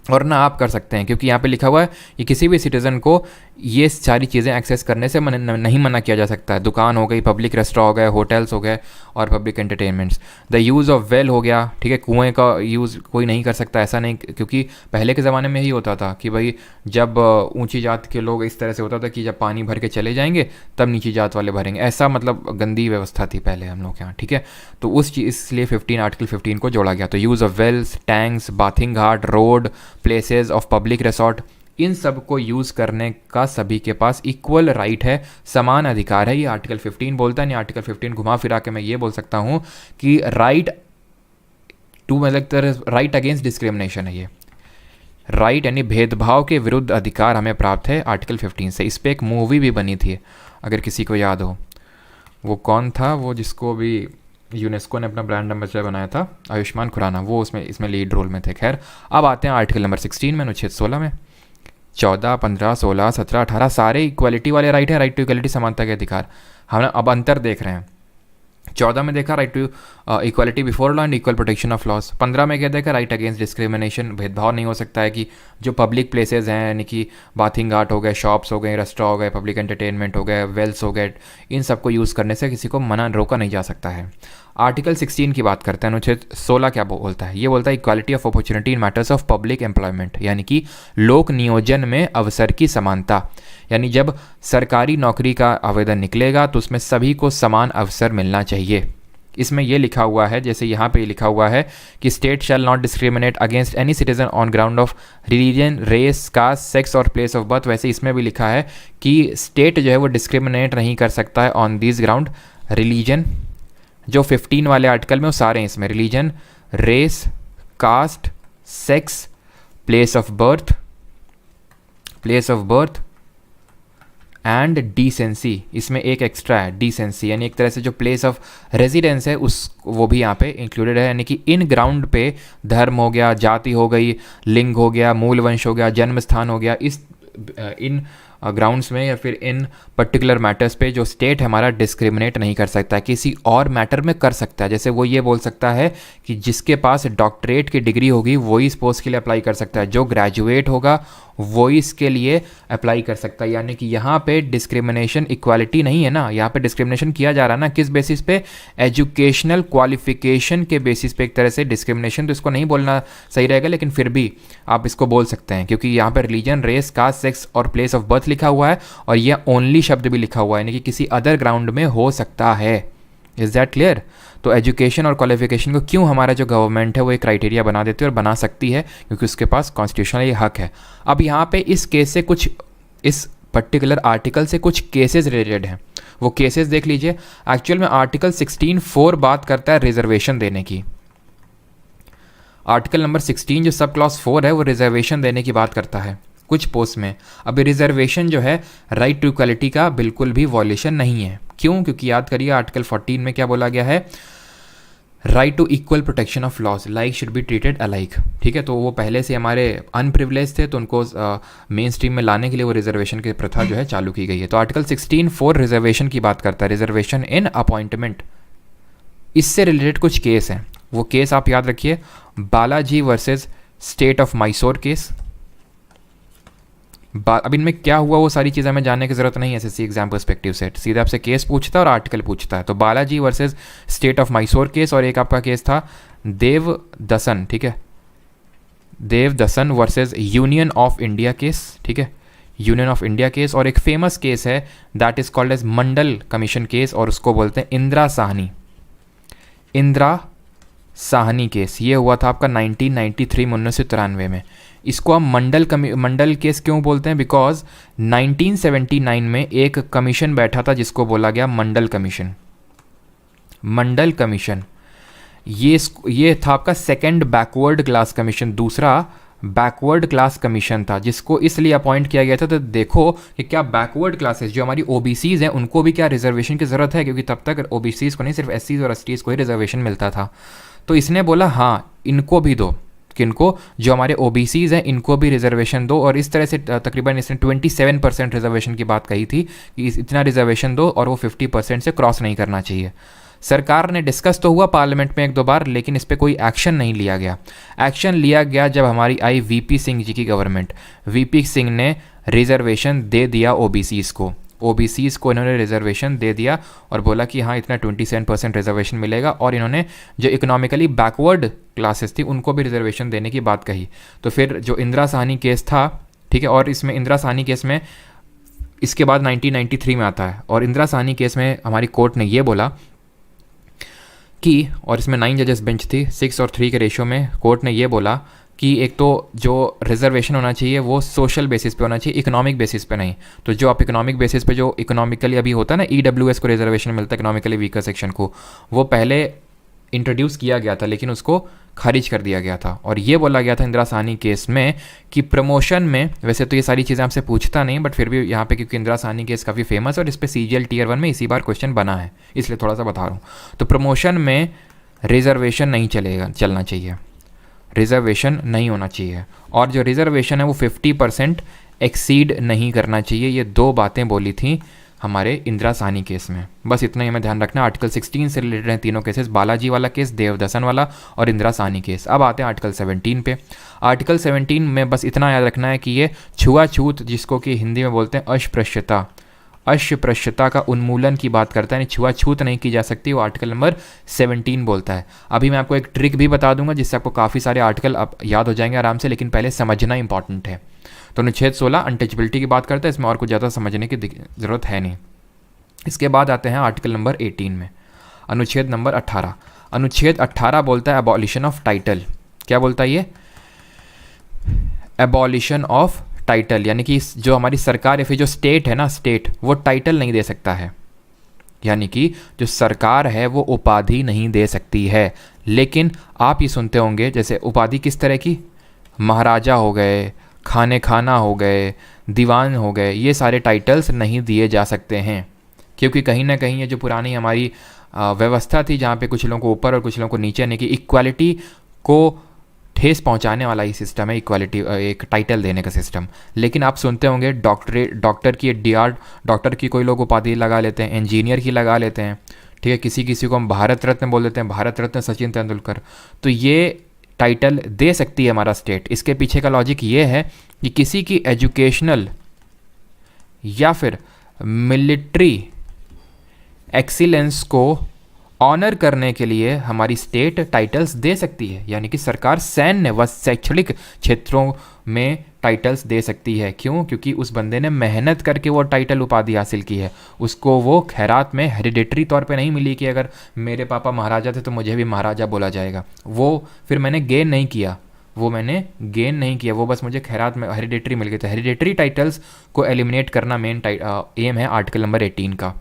और ना आप कर सकते हैं, क्योंकि यहाँ पे लिखा हुआ है कि किसी भी सिटीज़न को ये सारी चीज़ें एक्सेस करने से नहीं मना किया जा सकता है। दुकान हो गई, पब्लिक रेस्टोरेंट हो गए, होटल्स हो गए और public entertainments. The use of well हो गया, ठीक है, कुएं का यूज़ कोई नहीं कर सकता, ऐसा नहीं, क्योंकि पहले के ज़माने में यही होता था कि भाई जब ऊंची जात के लोग, इस तरह से होता था कि जब पानी भर के चले जाएंगे तब नीची जात वाले भरेंगे, ऐसा मतलब गंदी व्यवस्था थी पहले हम लोग के यहाँ, ठीक है। तो उस चीज़, इसलिए 15 आर्टिकल 15 को जोड़ा गया। तो use of wells, tanks, bathing ghat, road, places of public resort, इन सब को यूज़ करने का सभी के पास इक्वल राइट है, समान अधिकार है। ये आर्टिकल 15 बोलता है। नहीं, आर्टिकल 15 घुमा फिरा के मैं ये बोल सकता हूँ कि राइट टू, मतलब राइट अगेंस्ट डिस्क्रिमिनेशन है ये। राइट यानी भेदभाव के विरुद्ध अधिकार हमें प्राप्त है आर्टिकल 15 से। इस पर एक मूवी भी बनी थी, अगर किसी को याद हो। वो कौन था, वो जिसको भी यूनेस्को ने अपना ब्रांड एम्बेसडर बनाया था, आयुष्मान खुराना, वो इसमें लीड रोल में थे। खैर, अब आते हैं आर्टिकल नंबर 16 में, अनुच्छेद 16 में। 14, 15, 16, 17, 18 सारे इक्वालिटी वाले राइट है, राइट टू इक्वालिटी, समानता के अधिकार। हम अब अंतर देख रहे हैं। 14 में देखा right to equality before law and equal protection of laws. 15 में क्या देखा, राइट अगेंस्ट डिस्क्रिमिनेशन, भेदभाव नहीं हो सकता है कि जो पब्लिक प्लेसेस हैं, यानी कि बाथिंग घाट हो गए, शॉप्स हो गए, रेस्टोरेंट हो गए, पब्लिक एंटरटेनमेंट हो गए, वेल्स हो गए, इन सबको यूज़ करने से किसी को मना रोका नहीं जा सकता है। आर्टिकल 16 की बात करते हैं। अनुच्छेद 16 क्या बोलता है? ये बोलता है equality of opportunity in matters of public employment, यानी कि लोक नियोजन में अवसर की समानता। यानी जब सरकारी नौकरी का आवेदन निकलेगा तो उसमें सभी को समान अवसर मिलना चाहिए। इसमें यह लिखा हुआ है, जैसे यहाँ पे लिखा हुआ है कि state shall not discriminate against any citizen on ground of religion, race, caste, sex और प्लेस ऑफ बर्थ। वैसे इसमें भी लिखा है कि स्टेट जो है वो डिस्क्रिमिनेट नहीं कर सकता है ऑन दिस ग्राउंड। रिलीजन, जो 15 वाले आर्टिकल में वो सारे हैं इसमें, religion, race, caste, sex, place of birth and descent. इसमें एक एक्स्ट्रा है, डिसेंसी, यानी एक तरह से जो प्लेस ऑफ रेजिडेंस है उस वो भी यहाँ पे इंक्लूडेड है। यानी कि इन ग्राउंड पे धर्म हो गया, जाति हो गई, लिंग हो गया, मूल वंश हो गया, जन्म स्थान हो गया, इन ग्राउंड्स में या फिर इन पर्टिकुलर मैटर्स पे जो स्टेट हमारा डिस्क्रिमिनेट नहीं कर सकता, किसी और मैटर में कर सकता है। जैसे वो ये बोल सकता है कि जिसके पास डॉक्टरेट की डिग्री होगी वही इस पोस्ट के लिए अप्लाई कर सकता है, जो ग्रेजुएट होगा वो इसके लिए अप्लाई कर सकता है। यानी कि यहाँ पे डिस्क्रिमिनेशन, इक्वालिटी नहीं है ना, यहाँ पे डिस्क्रिमिनेशन किया जा रहा है ना, किस बेसिस पे? एजुकेशनल क्वालिफिकेशन के बेसिस पे एक तरह से डिस्क्रिमिनेशन। तो इसको नहीं बोलना सही रहेगा, लेकिन फिर भी आप इसको बोल सकते हैं, क्योंकि यहाँ पर रिलीजन, रेस, कास्ट, सेक्स और प्लेस ऑफ बर्थ लिखा हुआ है और यह ओनली शब्द भी लिखा हुआ है, यानी कि किसी अदर ग्राउंड में हो सकता है। Is that clear? तो एजुकेशन और क्वालिफिकेशन को क्यों हमारा जो गवर्नमेंट है वो एक क्राइटेरिया बना देती है और बना सकती है, क्योंकि उसके पास कॉन्स्टिट्यूशनल ये हक है। अब यहाँ पे इस केस से कुछ, इस पर्टिकुलर आर्टिकल से कुछ केसेस रिलेटेड हैं, वो केसेस देख लीजिए। एक्चुअल में आर्टिकल 16(4) बात करता है रिजर्वेशन देने की। आर्टिकल नंबर 16 जो सब क्लॉज 4 है वो रिजर्वेशन देने की बात करता है कुछ पोस्ट में। अभी रिजर्वेशन जो है राइट टू इक्वालिटी का बिल्कुल भी वॉल्यूशन नहीं है। क्यों? क्योंकि याद करिए आर्टिकल 14 में क्या बोला गया है, right to equal protection of laws, like should be treated alike. ठीक है, तो वो पहले से हमारे अनप्रिविलेज थे, तो उनको मेन स्ट्रीम में लाने के लिए वो रिजर्वेशन की प्रथा जो है चालू की गई है। तो आर्टिकल 16(4) रिजर्वेशन की बात करता है, रिजर्वेशन इन अपॉइंटमेंट। इससे रिलेटेड कुछ केस हैं, वो केस आप याद रखिए, Balaji versus state of Mysore case. अब इनमें क्या हुआ वो सारी चीज़ें हमें जानने की जरूरत नहीं है एसएससी एग्जाम पर्सपेक्टिव से, सीधा आपसे केस पूछता है और आर्टिकल पूछता है। तो Balaji versus state of Mysore case, और एक आपका केस था देवदसन, ठीक है, Devadasan versus union of India case, ठीक है, यूनियन ऑफ इंडिया केस। और एक फेमस केस है that is called as Mandal commission case, और उसको बोलते हैं इंदिरा साहनी केस। ये हुआ था आपका 1993 में, 1993 में। इसको हम मंडल केस क्यों बोलते हैं? बिकॉज 1979 में एक कमीशन बैठा था जिसको बोला गया मंडल कमीशन। ये था आपका सेकंड बैकवर्ड क्लास कमीशन, दूसरा बैकवर्ड क्लास कमीशन था, जिसको इसलिए अपॉइंट किया गया था तो देखो कि क्या बैकवर्ड क्लासेस जो हमारी ओबीसीज हैं उनको भी क्या रिजर्वेशन की ज़रूरत है, क्योंकि तब तक ओबीसीज को नहीं, सिर्फ एससीज और एसटीज को ही रिजर्वेशन मिलता था। तो इसने बोला हाँ इनको भी दो, किनको? जो हमारे ओबीसीज हैं इनको भी रिजर्वेशन दो। और इस तरह से तकरीबन इसने 27% रिजर्वेशन की बात कही थी कि इतना रिजर्वेशन दो और वो 50% से क्रॉस नहीं करना चाहिए। सरकार ने डिस्कस तो हुआ पार्लियामेंट में एक दो बार, लेकिन इस पर कोई एक्शन नहीं लिया गया। एक्शन लिया गया जब हमारी आई वीपी सिंह जी की गवर्नमेंट। वीपी सिंह ने रिजर्वेशन दे दिया ओबीसीज़ को, ओबीसीज़ को इन्होंने रिजर्वेशन दे दिया और बोला कि हाँ इतना 27% रिजर्वेशन मिलेगा, और इन्होंने जो इकोनॉमिकली बैकवर्ड क्लासेस थी उनको भी रिजर्वेशन देने की बात कही। तो फिर जो इंदिरा साहनी केस था, ठीक है, और इसमें इंदिरा साहनी केस में इसके बाद 1993 में आता है, और इंदिरा साहनी केस में हमारी कोर्ट ने ये बोला कि, और इसमें 9 जजेस बेंच थी, 6 और 3 के रेशियो में कोर्ट ने ये बोला कि एक तो जो रिजर्वेशन होना चाहिए वो सोशल बेसिस पे होना चाहिए, इकोनॉमिक बेसिस पे नहीं। तो जो आप इकोनॉमिक बेसिस पे जो इकोनॉमिकली अभी होता है ना, ईडब्ल्यूएस को रिजर्वेशन मिलता है इकोनॉमिकली वीकर सेक्शन को, वो पहले इंट्रोड्यूस किया गया था लेकिन उसको खारिज कर दिया गया था। और ये बोला गया था इंदिरा साहनी केस में कि प्रमोशन में, वैसे तो ये सारी चीज़ें आपसे पूछता नहीं बट फिर भी यहाँ पे क्योंकि इंदिरा साहनी केस काफ़ी फेमस है और इस पर सीजीएल टीयर 1 में इसी बार क्वेश्चन बना है, इसलिए थोड़ा सा बता रहा हूँ। तो प्रमोशन में रिजर्वेशन नहीं चलना चाहिए, रिजर्वेशन नहीं होना चाहिए, और जो रिजर्वेशन है वो 50% एक्सीड नहीं करना चाहिए। ये 2 बातें बोली थी हमारे इंदिरा साहनी केस में, बस इतना ही हमें ध्यान रखना। आर्टिकल 16 से रिलेटेड हैं तीनों केसेस, बालाजी वाला केस, देवदसन वाला और इंदिरा साहनी केस। अब आते हैं आर्टिकल 17 पे। आर्टिकल 17 में बस इतना याद रखना है कि ये छुआछूत, जिसको कि हिंदी में बोलते हैं अस्पृश्यता, अस्पृश्यता का उन्मूलन की बात करता है, छुआछूत नहीं की जा सकती, वो आर्टिकल नंबर 17 बोलता है। अभी मैं आपको एक ट्रिक भी बता दूंगा जिससे आपको काफ़ी सारे आर्टिकल आप याद हो जाएंगे आराम से, लेकिन पहले समझना इंपॉर्टेंट है। तो अनुच्छेद 16 अनटचबिलिटी की बात करता है, इसमें और कुछ ज़्यादा समझने की ज़रूरत है नहीं। इसके बाद आते हैं आर्टिकल नंबर 18 में, अनुच्छेद नंबर 18। अनुच्छेद 18 बोलता है अबॉलिशन ऑफ टाइटल। क्या बोलता है ये? एबॉलिशन ऑफ टाइटल, यानी कि जो हमारी सरकार या फिर जो स्टेट है ना, स्टेट वो टाइटल नहीं दे सकता है, यानी कि जो सरकार है वो उपाधि नहीं दे सकती है। लेकिन आप ये सुनते होंगे जैसे उपाधि किस तरह की, महाराजा हो गए, खाना हो गए, दीवान हो गए, ये सारे टाइटल्स नहीं दिए जा सकते हैं, क्योंकि कहीं ना कहीं ये जो पुरानी हमारी व्यवस्था थी जहाँ पे कुछ लोगों को ऊपर और कुछ लोगों को नीचे, यानी कि इक्वालिटी को ठेस पहुंचाने वाला ही सिस्टम है इक्वालिटी, एक टाइटल देने का सिस्टम। लेकिन आप सुनते होंगे डॉक्टर की डीआर, डॉक्टर की कोई लोग उपाधि लगा लेते हैं, इंजीनियर की लगा लेते हैं, ठीक है, किसी किसी को हम भारत रत्न बोल देते हैं, भारत रत्न सचिन तेंदुलकर। तो ये टाइटल दे सकती है हमारा स्टेट। इसके पीछे का लॉजिक ये है कि किसी की एजुकेशनल या फिर मिलिट्री एक्सीलेंस को ऑनर करने के लिए हमारी स्टेट टाइटल्स दे सकती है, यानी कि सरकार सैन्य व शैक्षणिक क्षेत्रों में टाइटल्स दे सकती है। क्यों? क्योंकि उस बंदे ने मेहनत करके वो टाइटल उपाधि हासिल की है, उसको वो खैरात में हेरिडेटरी तौर पे नहीं मिली कि अगर मेरे पापा महाराजा थे तो मुझे भी महाराजा बोला जाएगा। वो फिर मैंने गेन नहीं किया, वो बस मुझे खैरात में हेरिडेटरी मिल गई। तो हेरिडेटरी टाइटल्स को एलिमिनेट करना मेन एम है आर्टिकल नंबर 18 का।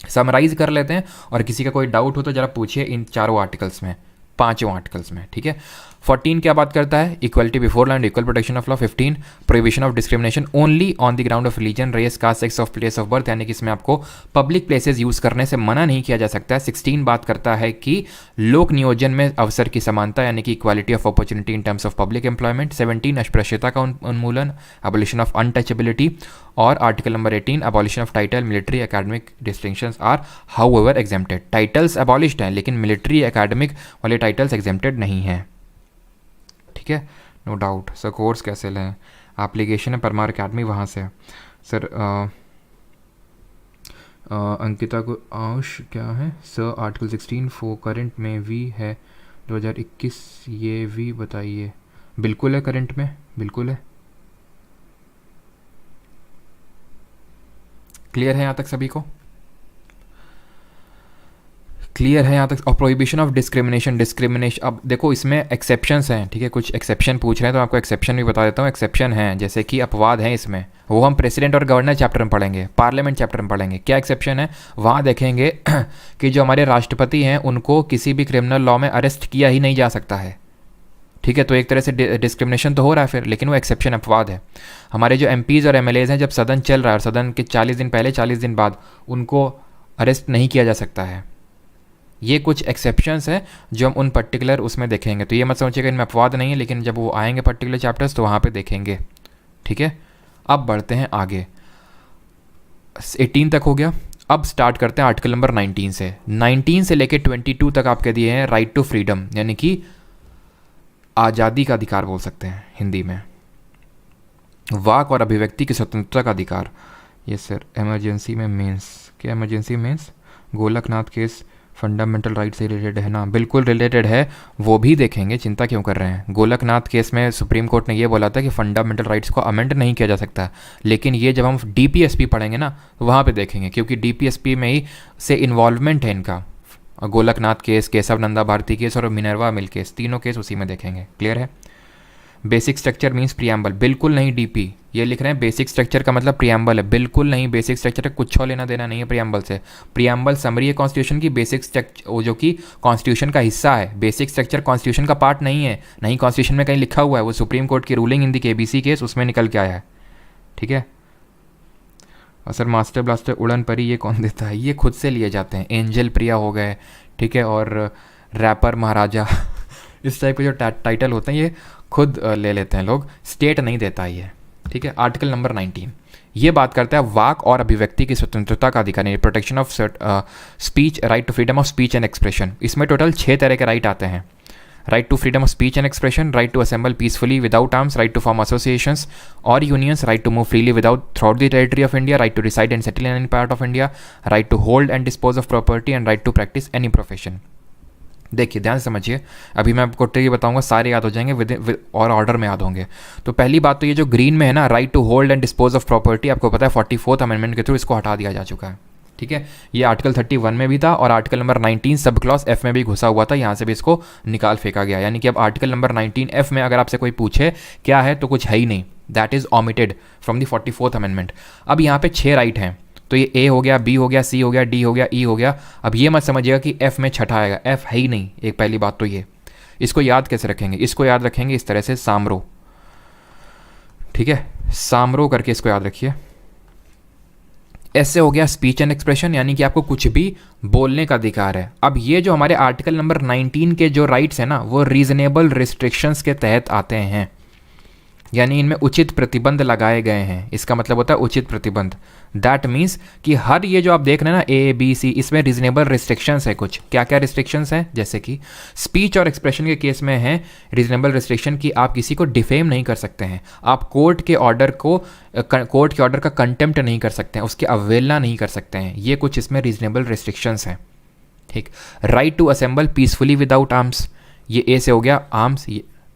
समराइज कर लेते हैं, और किसी का कोई डाउट हो तो ज़रा पूछिए इन 4 आर्टिकल्स में, 5 आर्टिकल्स में, ठीक है। 14 क्या बात करता है? Equality before law and equal protection of law. 15 prohibition of discrimination only on the ground of religion, race, caste, sex of place of birth, यानी कि इसमें आपको पब्लिक प्लेसेस यूज़ करने से मना नहीं किया जा सकता है। 16 बात करता है कि लोक नियोजन में अवसर की समानता, यानी कि equality of opportunity in terms of public employment. 17 अस्पृश्यता का उन्मूलन, एबोलिशन ऑफ अनटचेबिलिटी। और article number 18 abolition of title, military academic distinctions are however exempted. Titles abolished हैं लेकिन मिलिट्री एकेडमिक वाले टाइटल्स एग्जेम्प्टेड नहीं हैं, ठीक है, नो डाउट। सर कोर्स कैसे लें? एप्लीकेशन है परमार अकेडमी, वहाँ से। सर अंकिता को आउश क्या है सर? आर्टिकल 16 फो करंट में वी है 2021, ये भी बताइए। बिल्कुल है, करंट में बिल्कुल है। क्लियर है यहाँ तक सभी को? क्लियर है यहाँ तक? और प्रोहिबिशन ऑफ डिस्क्रिमिनेशन, अब देखो इसमें एक्सेप्शंस हैं, ठीक है, कुछ एक्सेप्शन पूछ रहे हैं तो आपको एक्सेप्शन भी बता देता हूँ। एक्सेप्शन हैं जैसे कि अपवाद हैं इसमें, वो हम प्रेसिडेंट और गवर्नर चैप्टर में पढ़ेंगे, पार्लियामेंट चैप्टर में पढ़ेंगे। क्या एक्सेप्शन है वहाँ देखेंगे कि जो हमारे राष्ट्रपति हैं उनको किसी भी क्रिमिनल लॉ में अरेस्ट किया ही नहीं जा सकता है, ठीक है, तो एक तरह से डिस्क्रिमिनेशन तो हो रहा है फिर, लेकिन वो एक्सेप्शन अपवाद है। हमारे जो एमपीज़ और एमएलएज़ हैं, जब सदन चल रहा है और सदन के 40 दिन पहले 40 दिन बाद उनको अरेस्ट नहीं किया जा सकता है। ये कुछ एक्सेप्शंस हैं जो हम उन पर्टिकुलर उसमें देखेंगे। तो ये मत सोचिएगा इनमें अपवाद नहीं है, लेकिन जब वो आएंगे पर्टिकुलर चैप्टर्स तो वहाँ पे देखेंगे, ठीक है। अब बढ़ते हैं आगे, 18 तक हो गया। अब स्टार्ट करते हैं आर्टिकल नंबर 19 से। 19 से लेके 22 तक आपके दिए हैं राइट टू फ्रीडम, यानी कि आज़ादी का अधिकार बोल सकते हैं हिंदी में। वाक और अभिव्यक्ति की स्वतंत्रता का अधिकार। ये सर इमरजेंसी में मेंस, क्या emergency mains Golaknath case fundamental right से रिलेटेड है ना? बिल्कुल रिलेटेड है, वो भी देखेंगे, चिंता क्यों कर रहे हैं। गोलकनाथ केस में सुप्रीम कोर्ट ने ये बोला था कि फंडामेंटल राइट्स को अमेंड नहीं किया जा सकता, लेकिन ये जब हम डीपीएसपी पढ़ेंगे ना तो वहाँ पे देखेंगे, क्योंकि डीपीएसपी में ही से इन्वॉल्वमेंट है इनका। गोलकनाथ केस, केशव नंदा भारती केस और मिनर्वा मिल केस, तीनों केस उसी में देखेंगे। क्लियर है? बेसिक स्ट्रक्चर मीन्स प्रियम्बल, बिल्कुल नहीं डीपी, ये लिख रहे हैं बेसिक स्ट्रक्चर का मतलब प्रियम्बल है, बिल्कुल नहीं। बेसिक स्ट्रक्चर का कुछ लेना देना नहीं है प्रियम्बल से। प्रियम्बल समरी है कॉन्स्टिट्यूशन की, बेसिक स्ट्रक्चर जो कि कॉन्स्टिट्यूशन का हिस्सा है, बेसिक स्ट्रक्चर कॉन्स्टिट्यूशन का पार्ट नहीं है, नहीं कॉन्स्टिट्यूशन में कहीं लिखा हुआ है, वो सुप्रीम कोर्ट की रूलिंग इन दी केबीसी केस उसमें निकल के आया है। ठीक है? और सर मास्टर ब्लास्टर उड़न परी ये कौन देता है? ये खुद से लिए जाते हैं, एंजल प्रिया हो गए, ठीक है, और रैपर महाराजा इस टाइप के जो टाइटल होते हैं ये खुद ले लेते हैं लोग, स्टेट नहीं देता ये। ठीक है? आर्टिकल नंबर 19 ये बात करता है वाक और अभिव्यक्ति की स्वतंत्रता का अधिकार, protection of speech, right to freedom of speech and expression. इसमें टोटल 6 तरह के राइट आते हैं। Right to freedom of speech and expression, right to assemble peacefully without arms, right to form associations और unions, right to move freely without through the territory of India, right to reside and settle in any part of India, right to hold and dispose of property and right to practise any profession. देखिए ध्यान से समझिए, अभी मैं आपको ये बताऊंगा, सारे याद हो जाएंगे और ऑर्डर में याद होंगे। तो पहली बात तो ये जो ग्रीन में है ना, right to hold and dispose of property, आपको पता है 44th अमेंडमेंट के थ्रू इसको हटा दिया जा चुका है। ठीक है? ये आर्टिकल 31 में भी था और article number 19 sub clause F में भी घुसा हुआ था, यहाँ से भी इसको निकाल फेंका गया। यानी कि अब आर्टिकल नंबर 19F में अगर आपसे कोई पूछे क्या है तो कुछ है ही नहीं, that is omitted from the 44th amendment. अब यहाँ पे 6 राइट हैं, तो ये ए हो गया, बी हो गया, सी हो गया, डी हो गया, ई हो गया। अब ये मत समझिएगा कि एफ में छठा आएगा, एफ है ही नहीं। एक पहली बात तो ये, इसको याद कैसे रखेंगे? इसको याद रखेंगे इस तरह से, सामरो। ठीक है? सामरो करके इसको याद रखिए। ऐसे हो गया स्पीच एंड एक्सप्रेशन, यानी कि आपको कुछ भी बोलने का अधिकार है। अब ये जो हमारे आर्टिकल नंबर 19 के जो राइट्स हैं ना, वो रीजनेबल रिस्ट्रिक्शंस के तहत आते हैं, यानी इनमें उचित प्रतिबंध लगाए गए हैं। इसका मतलब होता है उचित प्रतिबंध। दैट मीन्स कि हर ये जो आप देख रहे हैं ना ए बी सी, इसमें रीजनेबल रिस्ट्रिक्शंस है। कुछ क्या क्या रिस्ट्रिक्शंस हैं? जैसे कि स्पीच और एक्सप्रेशन के केस में है रीजनेबल रिस्ट्रिक्शन कि आप किसी को डिफेम नहीं कर सकते हैं, आप कोर्ट के ऑर्डर का कंटेम्प्ट नहीं कर सकते हैं, उसकी अवहेलना नहीं कर सकते हैं। ये कुछ इसमें रीजनेबल रिस्ट्रिक्शंस हैं। ठीक? Right to assemble peacefully without arms, ये ए से हो गया, आर्म्स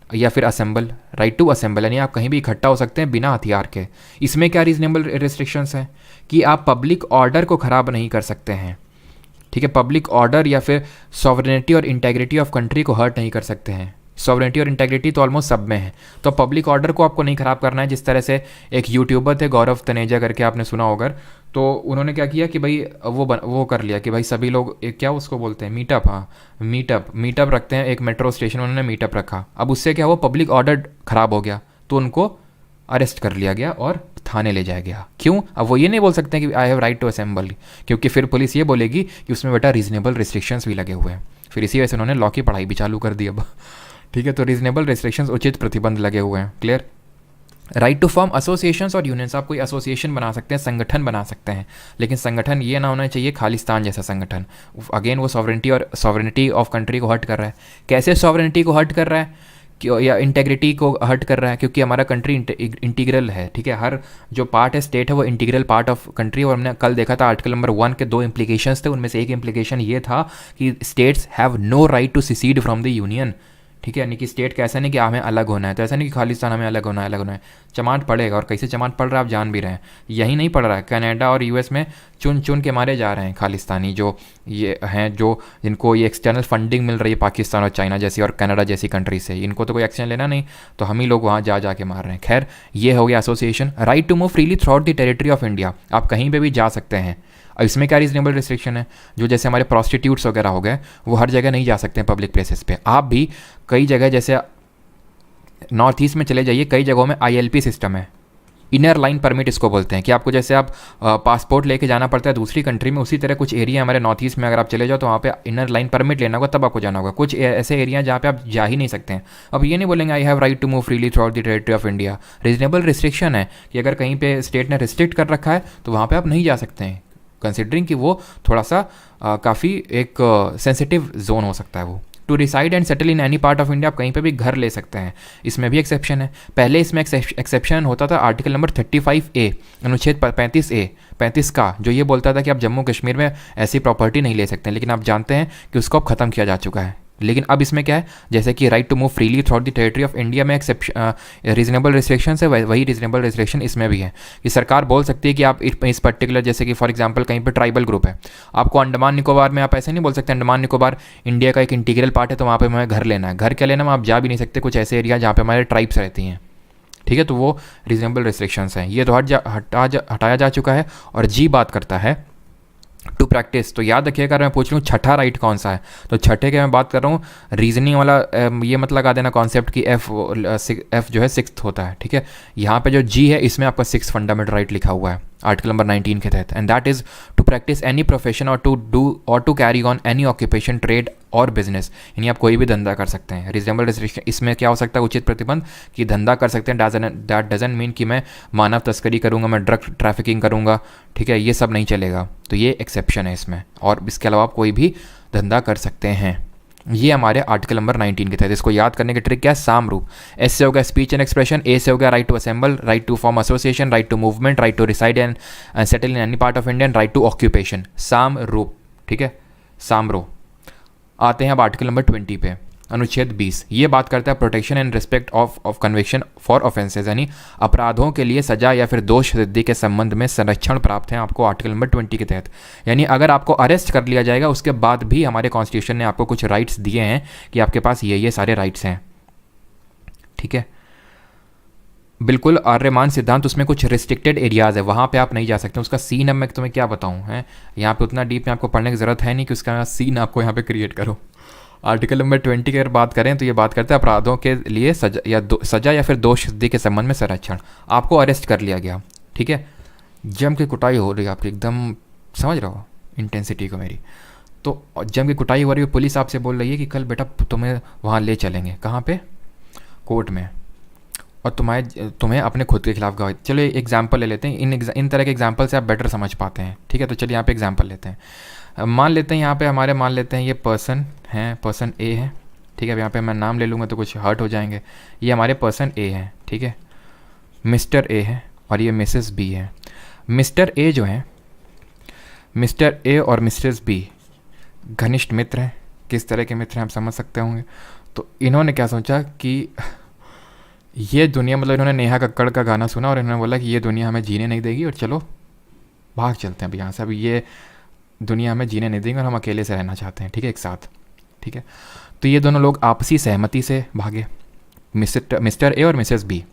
या फिर असेंबल, राइट टू असेंबल यानी आप कहीं भी इकट्ठा हो सकते हैं बिना हथियार के। इसमें क्या रीजनेबल रिस्ट्रिक्शंस हैं कि आप पब्लिक ऑर्डर को ख़राब नहीं कर सकते हैं। ठीक है? पब्लिक ऑर्डर या फिर सॉवरेनिटी और इंटेग्रिटी ऑफ कंट्री को हर्ट नहीं कर सकते हैं। सॉवरेनिटी और इंटेग्रिटी तो ऑलमोस्ट सब में है, तो पब्लिक ऑर्डर को आपको नहीं ख़राब करना है। जिस तरह से एक यूट्यूबर थे गौरव तनेजा करके, आपने सुना होगा, तो उन्होंने क्या किया कि भाई वो कर लिया कि भाई सभी लोग एक क्या उसको बोलते हैं, मीटअप, हाँ मीटअप रखते हैं एक मेट्रो स्टेशन, उन्होंने मीटअप रखा। अब उससे क्या हुआ, पब्लिक ऑर्डर ख़राब हो गया, तो उनको अरेस्ट कर लिया गया और थाने ले जाया गया। क्यों? अब वो ये नहीं बोल सकते कि I have right to assemble, क्योंकि फिर पुलिस ये बोलेगी कि उसमें बेटा रीजनेबल रिस्ट्रिक्शंस भी लगे हुए हैं। फिर इसी वजह से उन्होंने लॉ की पढ़ाई भी चालू कर दी अब। ठीक है? तो रीजनेबल रिस्ट्रिक्शंस, उचित प्रतिबंध लगे हुए हैं। Clear? Right to form associations और यूनियंस, आप कोई एसोसिएशन बना सकते हैं, संगठन बना सकते हैं, लेकिन संगठन ये ना होना चाहिए खालिस्तान जैसा संगठन। अगेन वो सॉवरेनिटी ऑफ कंट्री को हर्ट कर रहा है। कैसे सॉवरेनिटी को हर्ट कर रहा है या इंटेग्रिटी को हर्ट कर रहा है? क्योंकि हमारा कंट्री इंटीग्रल है। ठीक है? हर जो पार्ट है स्टेट है वो इंटीग्रल पार्ट ऑफ कंट्री। और हमने कल देखा था आर्टिकल नंबर 1 के 2 इम्प्लीकेशंस थे, उनमें से एक इम्प्लीकेशन ये था कि states have no right to secede from the union. ठीक है? यानी कि स्टेट का ऐसा नहीं कि हमें अलग होना है, तो ऐसा नहीं कि खालिस्तान हमें अलग होना है। चमाट पड़ेगा, और कैसे चमाट पड़ रहा है आप जान भी रहे हैं। यही नहीं पड़ रहा है, कनाडा और यूएस में चुन के मारे जा रहे हैं खालिस्तानी जो ये हैं, जो जिनको ये एक्सटर्नल फंडिंग मिल रही है पाकिस्तान और चाइना जैसी और कनाडा जैसी कंट्री से। इनको तो कोई एक्शन लेना नहीं, तो हम ही लोग वहाँ जा के मार रहे हैं। खैर, ये हो गया association. Right to move freely throughout the territory of India, आप कहीं पर भी जा सकते हैं। अब इसमें क्या रीजनेबल रिस्ट्रिक्शन है? जो जैसे हमारे प्रोस्टिट्यूट्स वगैरह हो गए, वो हर जगह नहीं जा सकते हैं पब्लिक प्लेसेस पे। आप भी कई जगह, जैसे नॉर्थ ईस्ट में चले जाइए, कई जगहों में ILP सिस्टम है, इनर लाइन परमिट इसको बोलते हैं, कि आपको जैसे आप पासपोर्ट लेके जाना पड़ता है दूसरी कंट्री में, उसी तरह कुछ एरिया हमारे नॉर्थ ईस्ट में अगर आप चले जाओ तो वहाँ पे इनर लाइन परमिट लेना होगा, तब आपको जाना होगा। कुछ ऐसे एरिया जहाँ पे आप जा ही नहीं सकते हैं। अब ये नहीं बोलेंगे I have right to move freely throughout the territory of India. Reasonable restriction है कि अगर कहीं पे स्टेट ने रिस्ट्रिक्ट कर रखा है तो वहाँ पर आप नहीं जा सकते हैं, कंसिडरिंग कि वो थोड़ा सा काफ़ी एक सेंसिटिव जोन हो सकता है वो। To reside and settle in any part of India, आप कहीं पे भी घर ले सकते हैं, इसमें भी एक्सेप्शन है। पहले इसमें एक्सेप्शन होता था आर्टिकल नंबर 35A, अनुच्छेद 35 का, जो ये बोलता था कि आप जम्मू कश्मीर में ऐसी प्रॉपर्टी नहीं ले सकते हैं, लेकिन आप जानते हैं कि उसको अब ख़त्म किया जा चुका है। लेकिन अब इसमें क्या है, जैसे कि right to move freely throughout the territory of India में एक्सेप्शन रीजनेबल रिस्ट्रिक्शन है, वही रीजनेबल रिस्ट्रिक्शन इसमें भी है कि सरकार बोल सकती है कि आप इस पर्टिकुलर, जैसे कि फॉर एग्जांपल कहीं पे ट्राइबल ग्रुप है, आपको अंडमान निकोबार में आप ऐसे नहीं बोल सकते अंडमान निकोबार इंडिया का एक इंटीग्रल पार्ट है तो वहाँ पर हमें घर लेना है। घर क्या लेना, आप जा भी नहीं सकते, कुछ ऐसे एरिया जहाँ पे हमारे ट्राइब्स रहती हैं, ठीक है, तो वो रीजनेबल रिस्ट्रिक्शंस हैं, ये तो हटाया जा चुका है। और जी बात करता है टू प्रैक्टिस, तो याद रखिएगा, अगर मैं पूछ लूँ छठा राइट कौन सा है, तो छठे के मैं बात कर रहा हूँ रीजनिंग वाला, ये मत लगा देना कॉन्सेप्ट कि एफ जो है सिक्स्थ होता है, ठीक है। यहाँ पे जो जी है इसमें आपका 6 फंडामेंटल राइट लिखा हुआ है आर्टिकल नंबर 19 के तहत, and that is to practise any profession और टू डू और to carry on any occupation, trade और बिजनेस, यानी आप कोई भी धंधा कर सकते हैं। रीजनेबल रिस्ट्रिक्शन इसमें क्या हो सकता है, उचित प्रतिबंध कि धंधा कर सकते हैं, दैट डजंट मीन कि मैं मानव तस्करी करूँगा, मैं ड्रग ट्रैफिकिंग करूँगा, ठीक है, ये सब नहीं चलेगा, तो ये एक्सेप्शन है इसमें। और इसके अलावा आप कोई भी धंधा कर सकते हैं, ये हमारे आर्टिकल नंबर 19 के तहत। इसको याद करने की ट्रिक क्या है, साम रूप। एस से हो गया स्पीच एंड एक्सप्रेशन, ए से हो गया right to assemble, right to form association, right to movement, right to reside and settle in any part of India, right to occupation, साम रूप, ठीक है, सामरो। आते हैं अब आर्टिकल नंबर 20 पे, अनुच्छेद 20, ये बात करता है protection and respect of conviction for offences, यानी अपराधों के लिए सजा या फिर दोष सिद्धि के संबंध में संरक्षण प्राप्त है आपको आर्टिकल नंबर 20 के तहत। यानी अगर आपको अरेस्ट कर लिया जाएगा उसके बाद भी हमारे कॉन्स्टिट्यूशन ने आपको कुछ राइट्स दिए हैं कि आपके पास ये सारे राइट्स हैं, ठीक है। बिल्कुल आर्यमान सिद्धांत, उसमें कुछ रिस्ट्रिक्टेड एरियाज़ है, वहाँ पे आप नहीं जा सकते, उसका सीन अब मैं तुम्हें क्या बताऊँ, है यहाँ पे उतना डीप में आपको पढ़ने की ज़रूरत है नहीं कि उसका सीन आपको यहाँ पे क्रिएट करो। आर्टिकल नंबर 20 की अगर बात करें तो ये बात करते हैं अपराधों के लिए सजा या फिर दोष सिद्धि के संबंध में संरक्षण। आपको अरेस्ट कर लिया गया, ठीक है, जम की कुटाई हो रही है आपकी, एकदम समझ रहे हो इंटेंसिटी को मेरी, तो जम की कुटाई हो रही है, पुलिस आपसे बोल रही है कि कल बेटा तुम्हें वहाँ ले चलेंगे, कहाँ पे, कोर्ट में, और तुम्हें अपने खुद के खिलाफ गवाही। चलो एग्जाम्पल ले लेते हैं, इन तरह के एग्जाम्पल से आप बेटर समझ पाते हैं, ठीक है। तो चलिए यहाँ पे एग्जाम्पल लेते हैं, मान लेते हैं यहाँ पे हमारे, मान लेते हैं ये पर्सन है, पर्सन ए है, ठीक है। अब यहाँ पे मैं नाम ले लूँगा तो कुछ हर्ट हो जाएंगे, ये हमारे पर्सन ए है, ठीक है, मिस्टर ए है और ये मिसेस बी है। मिस्टर ए जो है, मिस्टर ए और मिसेस बी घनिष्ठ मित्र हैं। किस तरह के मित्र हैं आप समझ सकते होंगे। तो इन्होंने क्या सोचा कि ये दुनिया, मतलब इन्होंने नेहा कक्कड़ का गाना सुना और इन्होंने बोला कि ये दुनिया हमें जीने नहीं देगी और चलो भाग चलते हैं अब यहाँ से, अब ये दुनिया हमें जीने नहीं देंगे और हम अकेले से रहना चाहते हैं, ठीक है, एक साथ, ठीक है। तो ये दोनों लोग आपसी सहमति से भागे, मिस्टर ए और मिसेस बी।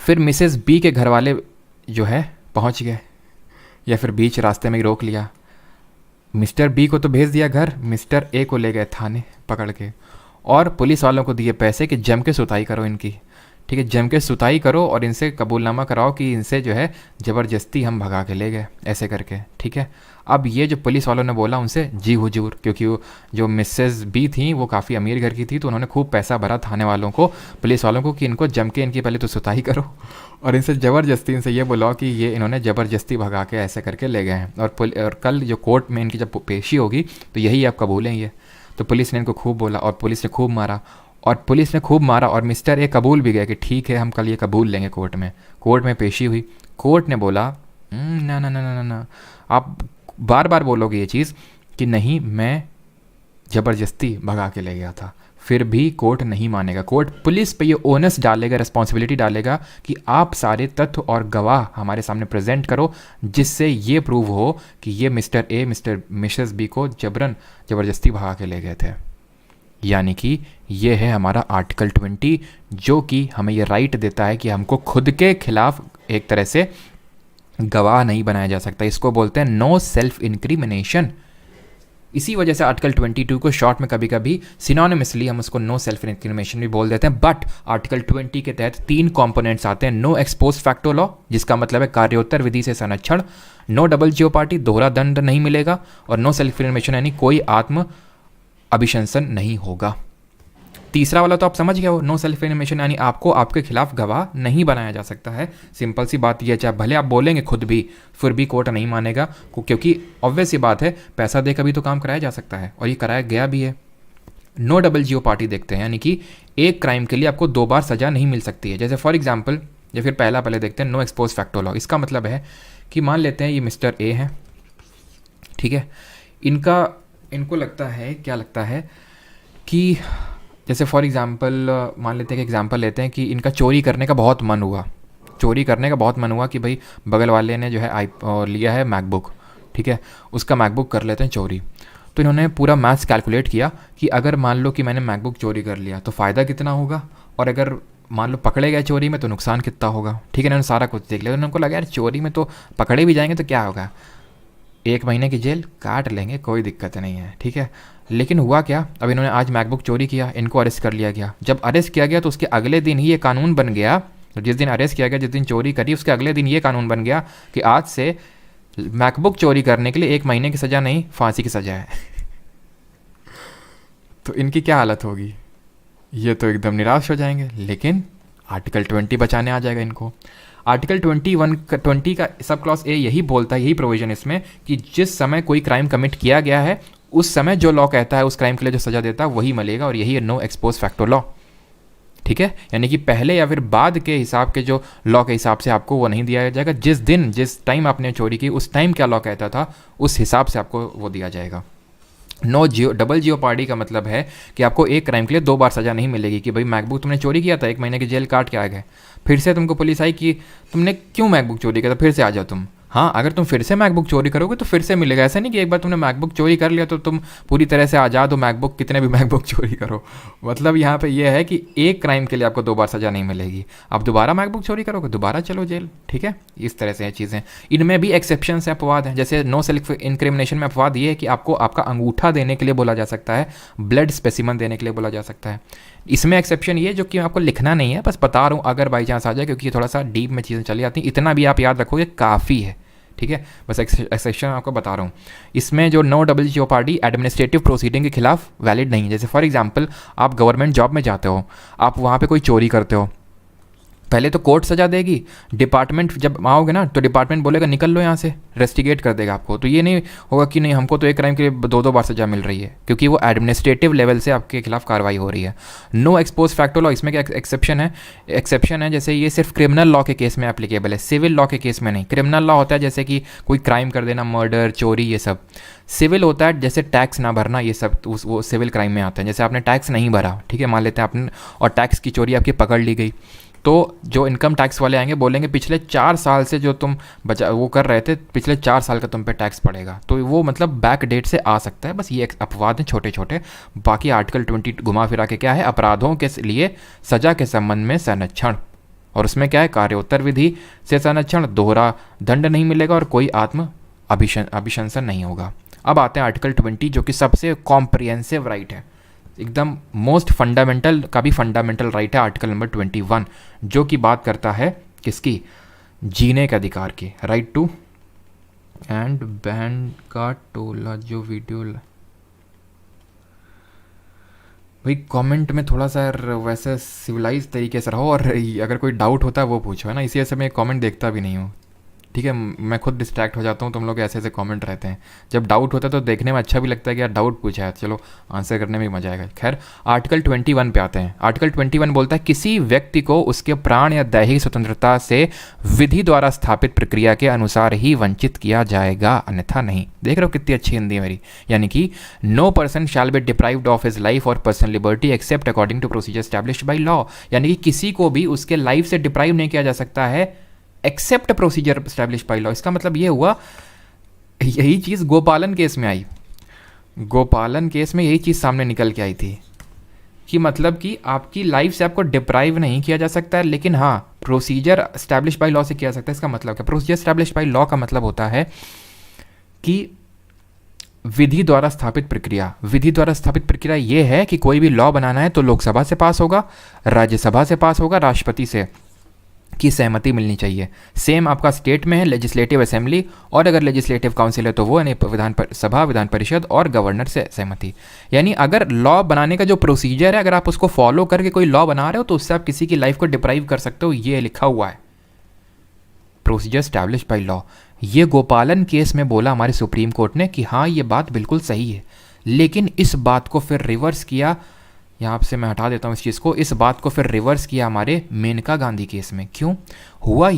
फिर मिसेस बी के घर वाले जो है पहुँच गए या फिर बीच रास्ते में ही रोक लिया। मिस्टर बी को तो भेज दिया घर, मिस्टर ए को ले गए थाने पकड़ के और पुलिस वालों को दिए पैसे कि जम के सुताई करो इनकी, ठीक है, जम के सुताई करो और इनसे कबूलनामा कराओ कि इनसे जो है ज़बरदस्ती हम भगा के ले गए, ऐसे करके, ठीक है। अब ये जो पुलिस वालों ने बोला उनसे जी हुजूर, क्योंकि वो जो मिसेस बी थी वो काफ़ी अमीर घर की थी, तो उन्होंने खूब पैसा भरा थाने वालों को, पुलिस वालों को, कि इनको जम के इनकी पहले तो सुताई करो और इनसे ज़बरदस्ती, इनसे ये बुलाओ कि ये इन्होंने ज़बरदस्ती भगा के ऐसे करके ले गए हैं, और कल जो कोर्ट में इनकी जब पेशी होगी तो यही आप कबूलेंगे। तो पुलिस ने इनको खूब बोला और पुलिस ने खूब मारा और मिस्टर ए कबूल भी गया कि ठीक है हम कल ये कबूल लेंगे कोर्ट में पेशी हुई। कोर्ट ने बोला ना ना ना ना ना, आप बार बार बोलोगे ये चीज़ कि नहीं मैं ज़बरदस्ती भगा के ले गया था, फिर भी कोर्ट नहीं मानेगा। कोर्ट पुलिस पे ये ओनस डालेगा, रिस्पॉन्सिबिलिटी डालेगा कि आप सारे तथ्य और गवाह हमारे सामने प्रेजेंट करो जिससे ये प्रूव हो कि ये मिस्टर ए मिसेस बी को ज़बरदस्ती भगा के ले गए थे। यानी कि ये है हमारा आर्टिकल 20 जो कि हमें ये राइट देता है कि हमको खुद के खिलाफ एक तरह से गवाह नहीं बनाया जा सकता। इसको बोलते हैं नो सेल्फ इंक्रिमिनेशन। इसी वजह से आर्टिकल 22 को शॉर्ट में कभी कभी सिनोनिमसली हम उसको नो सेल्फ इंक्रिमिनेशन भी बोल देते हैं। बट आर्टिकल 20 के तहत 3 कंपोनेंट्स आते हैं। नो एक्सपोस्ट फैक्टो लॉ, जिसका मतलब है कार्योत्तर विधि से संरक्षण, नो डबल जियोपार्टी, दोहरा दंड नहीं मिलेगा, और नो सेल्फ इंक्रिमिनेशन यानी कोई आत्म अभिशंसन नहीं होगा। तीसरा वाला तो आप समझ गए हो, नो सेल्फ इंक्रिमिनेशन यानी आपको आपके खिलाफ गवाह नहीं बनाया जा सकता है। सिंपल सी बात यह, चाहे भले आप बोलेंगे खुद भी, फिर भी कोर्ट नहीं मानेगा, क्योंकि ऑब्वियस सी बात है पैसा दे कभी तो काम कराया जा सकता है और ये कराया गया भी है। नो डबल जीओ पार्टी देखते हैं, यानी कि एक क्राइम के लिए आपको 2 बार सज़ा नहीं मिल सकती है। जैसे फॉर एग्जांपल, या फिर पहले देखते हैं नो एक्सपोज फैक्टो लॉ। इसका मतलब है कि मान लेते हैं ये मिस्टर ए हैं, ठीक है, इनको लगता है, क्या लगता है कि जैसे फॉर एग्जांपल मान लेते हैं कि एग्जांपल लेते हैं कि इनका चोरी करने का बहुत मन हुआ, कि भाई बगल वाले ने जो है लिया है मैकबुक, ठीक है, उसका मैकबुक कर लेते हैं चोरी। तो इन्होंने पूरा मैथ्स कैलकुलेट किया कि अगर मान लो कि मैंने मैकबुक चोरी कर लिया तो फ़ायदा कितना होगा, और अगर मान लो पकड़े गए चोरी में तो नुकसान कितना होगा, ठीक है। इन्होंने सारा कुछ देख लिया, उनको लगा यार चोरी में तो पकड़े भी जाएंगे तो क्या होगा, 1 महीने की जेल काट लेंगे, कोई दिक्कत नहीं है, ठीक है। लेकिन हुआ क्या, अब इन्होंने आज मैकबुक चोरी किया, इनको अरेस्ट कर लिया गया। जब अरेस्ट किया गया तो उसके अगले दिन ही ये कानून बन गया, तो जिस दिन अरेस्ट किया गया, जिस दिन चोरी करी, उसके अगले दिन ये कानून बन गया कि आज से मैकबुक चोरी करने के लिए 1 महीने की सज़ा नहीं, फांसी की सज़ा है। तो इनकी क्या हालत होगी, ये तो एकदम निराश हो जाएंगे। लेकिन आर्टिकल 20 बचाने आ जाएगा इनको। आर्टिकल 20 का सब क्लॉज ए यही बोलता है, यही प्रोविजन इसमें, कि जिस समय कोई क्राइम कमिट किया गया है उस समय जो लॉ कहता है उस क्राइम के लिए जो सज़ा देता है वही मिलेगा, और यही है नो एक्सपोज फैक्टो लॉ, ठीक है। यानी कि पहले या फिर बाद के हिसाब के जो लॉ के हिसाब से आपको वो नहीं दिया जाएगा, जिस टाइम आपने चोरी की उस टाइम क्या लॉ कहता था उस हिसाब से आपको वो दिया जाएगा। डबल जीओ पार्टी का मतलब है कि आपको एक क्राइम के लिए 2 बार सज़ा नहीं मिलेगी, कि भाई मैकबुक तुमने चोरी किया था, 1 महीने की जेल काट के आ गए, फिर से तुमको पुलिस आई कि तुमने क्यों मैकबुक चोरी किया था, फिर से आ जाओ तुम। हाँ, अगर तुम फिर से मैकबुक चोरी करोगे तो फिर से मिलेगा, ऐसा नहीं कि एक बार तुमने मैकबुक चोरी कर लिया तो तुम पूरी तरह से आज़ाद हो, मैकबुक कितने भी मैकबुक चोरी करो। मतलब यहाँ पे ये है कि एक क्राइम के लिए आपको 2 बार सज़ा नहीं मिलेगी, आप दोबारा मैकबुक चोरी करोगे दोबारा चलो जेल, ठीक है। इस तरह से ये चीज़ें, इनमें भी एक्सेप्शंस हैं, अपवाद हैं। जैसे नो सेल्फ इंक्रिमिनेशन में अपवाद ये है कि आपको आपका अंगूठा देने के लिए बोला जा सकता है, ब्लड स्पेसिमन देने के लिए बोला जा सकता है। इसमें एक्सेप्शन ये जो कि आपको लिखना नहीं है, बस बता रहा हूँ अगर बाई चांस आ जाए, क्योंकि ये थोड़ा सा डीप में चीज़ें चली जाती हैं, इतना भी आप याद रखोगे काफ़ी है, ठीक है। बस एक्सेप्शन आपको बता रहा हूँ। इसमें जो नो डबल जीओ पार्टी एडमिनिस्ट्रेटिव प्रोसीडिंग के खिलाफ वैलिड नहीं है। जैसे फॉर एग्जांपल आप गवर्नमेंट जॉब में जाते हो, आप वहाँ पे कोई चोरी करते हो, पहले तो कोर्ट सजा देगी, डिपार्टमेंट जब आओगे ना तो डिपार्टमेंट बोलेगा निकल लो यहाँ से, रेस्टिगेट कर देगा आपको। तो ये नहीं होगा कि नहीं हमको तो एक क्राइम के लिए 2 बार सजा मिल रही है, क्योंकि वो एडमिनिस्ट्रेटिव लेवल से आपके खिलाफ कार्रवाई हो रही है। नो एक्सपोज फैक्टो लॉ, इसमें क्या एक्सेप्शन है, जैसे ये सिर्फ क्रिमिनल लॉ के केस में एप्लीकेबल है, सिविल लॉ के केस में नहीं। क्रिमिनल लॉ होता है जैसे कि कोई क्राइम कर देना, मर्डर, चोरी, ये सब। सिविल होता है जैसे टैक्स ना भरना, ये सब वो सिविल क्राइम में आता है। जैसे आपने टैक्स नहीं भरा, ठीक है, मान लेते हैं आपने, और टैक्स की चोरी आपकी पकड़ ली गई, तो जो इनकम टैक्स वाले आएंगे बोलेंगे पिछले 4 साल से जो तुम वो कर रहे थे, पिछले 4 साल का तुम पे टैक्स पड़ेगा। तो वो मतलब बैक डेट से आ सकता है। बस ये अपवाद हैं छोटे छोटे। बाकी आर्टिकल 20 घुमा फिरा के क्या है, अपराधों के लिए सजा के संबंध में संरक्षण, और उसमें क्या है, कार्योत्तर विधि से संरक्षण, दोहरा दंड नहीं मिलेगा और कोई आत्म अभिशंसन नहीं होगा। अब आते हैं आर्टिकल 20 जो कि सबसे कॉम्प्रिहेंसिव राइट है, एकदम मोस्ट फंडामेंटल का भी फंडामेंटल राइट है, आर्टिकल नंबर 21, जो कि बात करता है किसकी, जीने के अधिकार की, राइट टू एंड बैंड का टोला। जो वीडियो भाई कमेंट में थोड़ा सा वैसे सिविलाइज तरीके से रहो, और अगर कोई डाउट होता है वो पूछो, है ना। इसी वजह से मैं कमेंट देखता भी नहीं हूँ, ठीक है, मैं खुद डिस्ट्रैक्ट हो जाता हूँ, तुम लोग ऐसे ऐसे कमेंट रहते हैं। जब डाउट होता है तो देखने में अच्छा भी लगता है कि यार डाउट पूछा है, चलो आंसर करने में भी मजा आएगा। खैर आर्टिकल 21 पे आते हैं। आर्टिकल 21 बोलता है किसी व्यक्ति को उसके प्राण या दैहिक स्वतंत्रता से विधि द्वारा स्थापित प्रक्रिया के अनुसार ही वंचित किया जाएगा, अन्यथा नहीं। देख रहे हो कितनी अच्छी हिंदी है मेरी। यानी कि no person shall be deprived of his life और personal liberty except according to procedure established by law. यानी कि किसी को भी उसके लाइफ से डिप्राइव नहीं किया जा सकता है except procedure establish by law. इसका मतलब ये हुआ, यही चीज़ गोपालन केस में आई, गोपालन केस में यही चीज़ सामने निकल के आई थी कि मतलब कि आपकी लाइफ से आपको डिप्राइव नहीं किया जा सकता है, लेकिन हाँ प्रोसीजर एस्टैब्लिश बाई लॉ से किया जा सकता है। इसका मतलब क्या, प्रोसीजर एस्टैब्लिश बाई लॉ का मतलब होता है कि विधि द्वारा स्थापित प्रक्रिया। विधि द्वारा स्थापित प्रक्रिया ये है कि कोई भी लॉ बनाना है तो लोकसभा से पास होगा, राज्यसभा से पास होगा, राष्ट्रपति से की सहमति मिलनी चाहिए। सेम आपका स्टेट में है लेजिस्लेटिव असेंबली, और अगर लेजिस्लेटिव काउंसिल है तो वो यानी विधान परिषद और गवर्नर से सहमति। यानी अगर लॉ बनाने का जो प्रोसीजर है, अगर आप उसको फॉलो करके कोई लॉ बना रहे हो तो उससे आप किसी की लाइफ को डिप्राइव कर सकते हो, ये लिखा हुआ है प्रोसीजर एस्टैब्लिश बाई लॉ। ये गोपालन केस में बोला हमारे सुप्रीम कोर्ट ने कि हाँ ये बात बिल्कुल सही है, लेकिन इस बात को फिर रिवर्स किया, यहाँ से मैं हटा देता हूँ इस चीज़ को, इस बात को फिर रिवर्स किया हमारे मेनका गांधी केस में। क्यों हुआ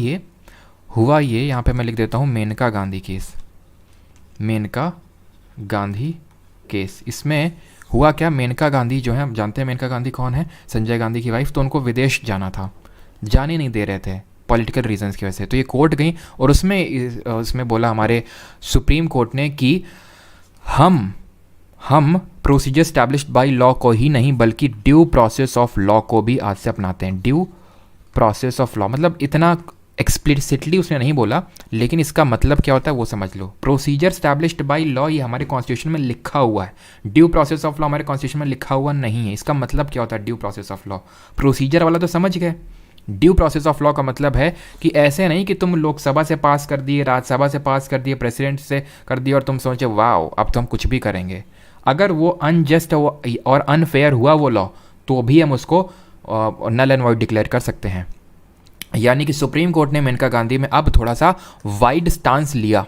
ये यहाँ पे मैं लिख देता हूँ मेनका गांधी केस, मेनका गांधी केस। इसमें हुआ क्या, मेनका गांधी जो है, हम जानते हैं मेनका गांधी कौन है, संजय गांधी की वाइफ, तो उनको विदेश जाना था, जाने नहीं दे रहे थे पॉलिटिकल रीजंस की वजह से। तो ये कोर्ट गई और उसमें बोला हमारे सुप्रीम कोर्ट ने कि हम प्रोसीजर स्टैब्लिश्ड बाय लॉ को ही नहीं बल्कि ड्यू प्रोसेस ऑफ लॉ को भी आज से अपनाते हैं। ड्यू प्रोसेस ऑफ लॉ मतलब इतना एक्सप्लिसिटली उसने नहीं बोला, लेकिन इसका मतलब क्या होता है वो समझ लो। प्रोसीजर स्टैब्लिश्ड बाय लॉ ये हमारे कॉन्स्टिट्यूशन में लिखा हुआ है, ड्यू प्रोसेस ऑफ लॉ हमारे कॉन्स्टिट्यूशन में लिखा हुआ नहीं है। इसका मतलब क्या होता है due process of law, procedure वाला तो समझ गए। ड्यू प्रोसेस ऑफ लॉ का मतलब है कि ऐसे नहीं कि तुम लोकसभा से पास कर दिए, राज्यसभा से पास कर दिए, प्रेसिडेंट से कर दिए और तुम सोचे वाओ अब तो हम कुछ भी करेंगे। अगर वो अनजस्ट और अनफेयर हुआ वो लॉ, तो भी हम उसको नल एंड वॉइड डिक्लेयर कर सकते हैं। यानी कि सुप्रीम कोर्ट ने मेनका गांधी में अब थोड़ा सा वाइड स्टांस लिया,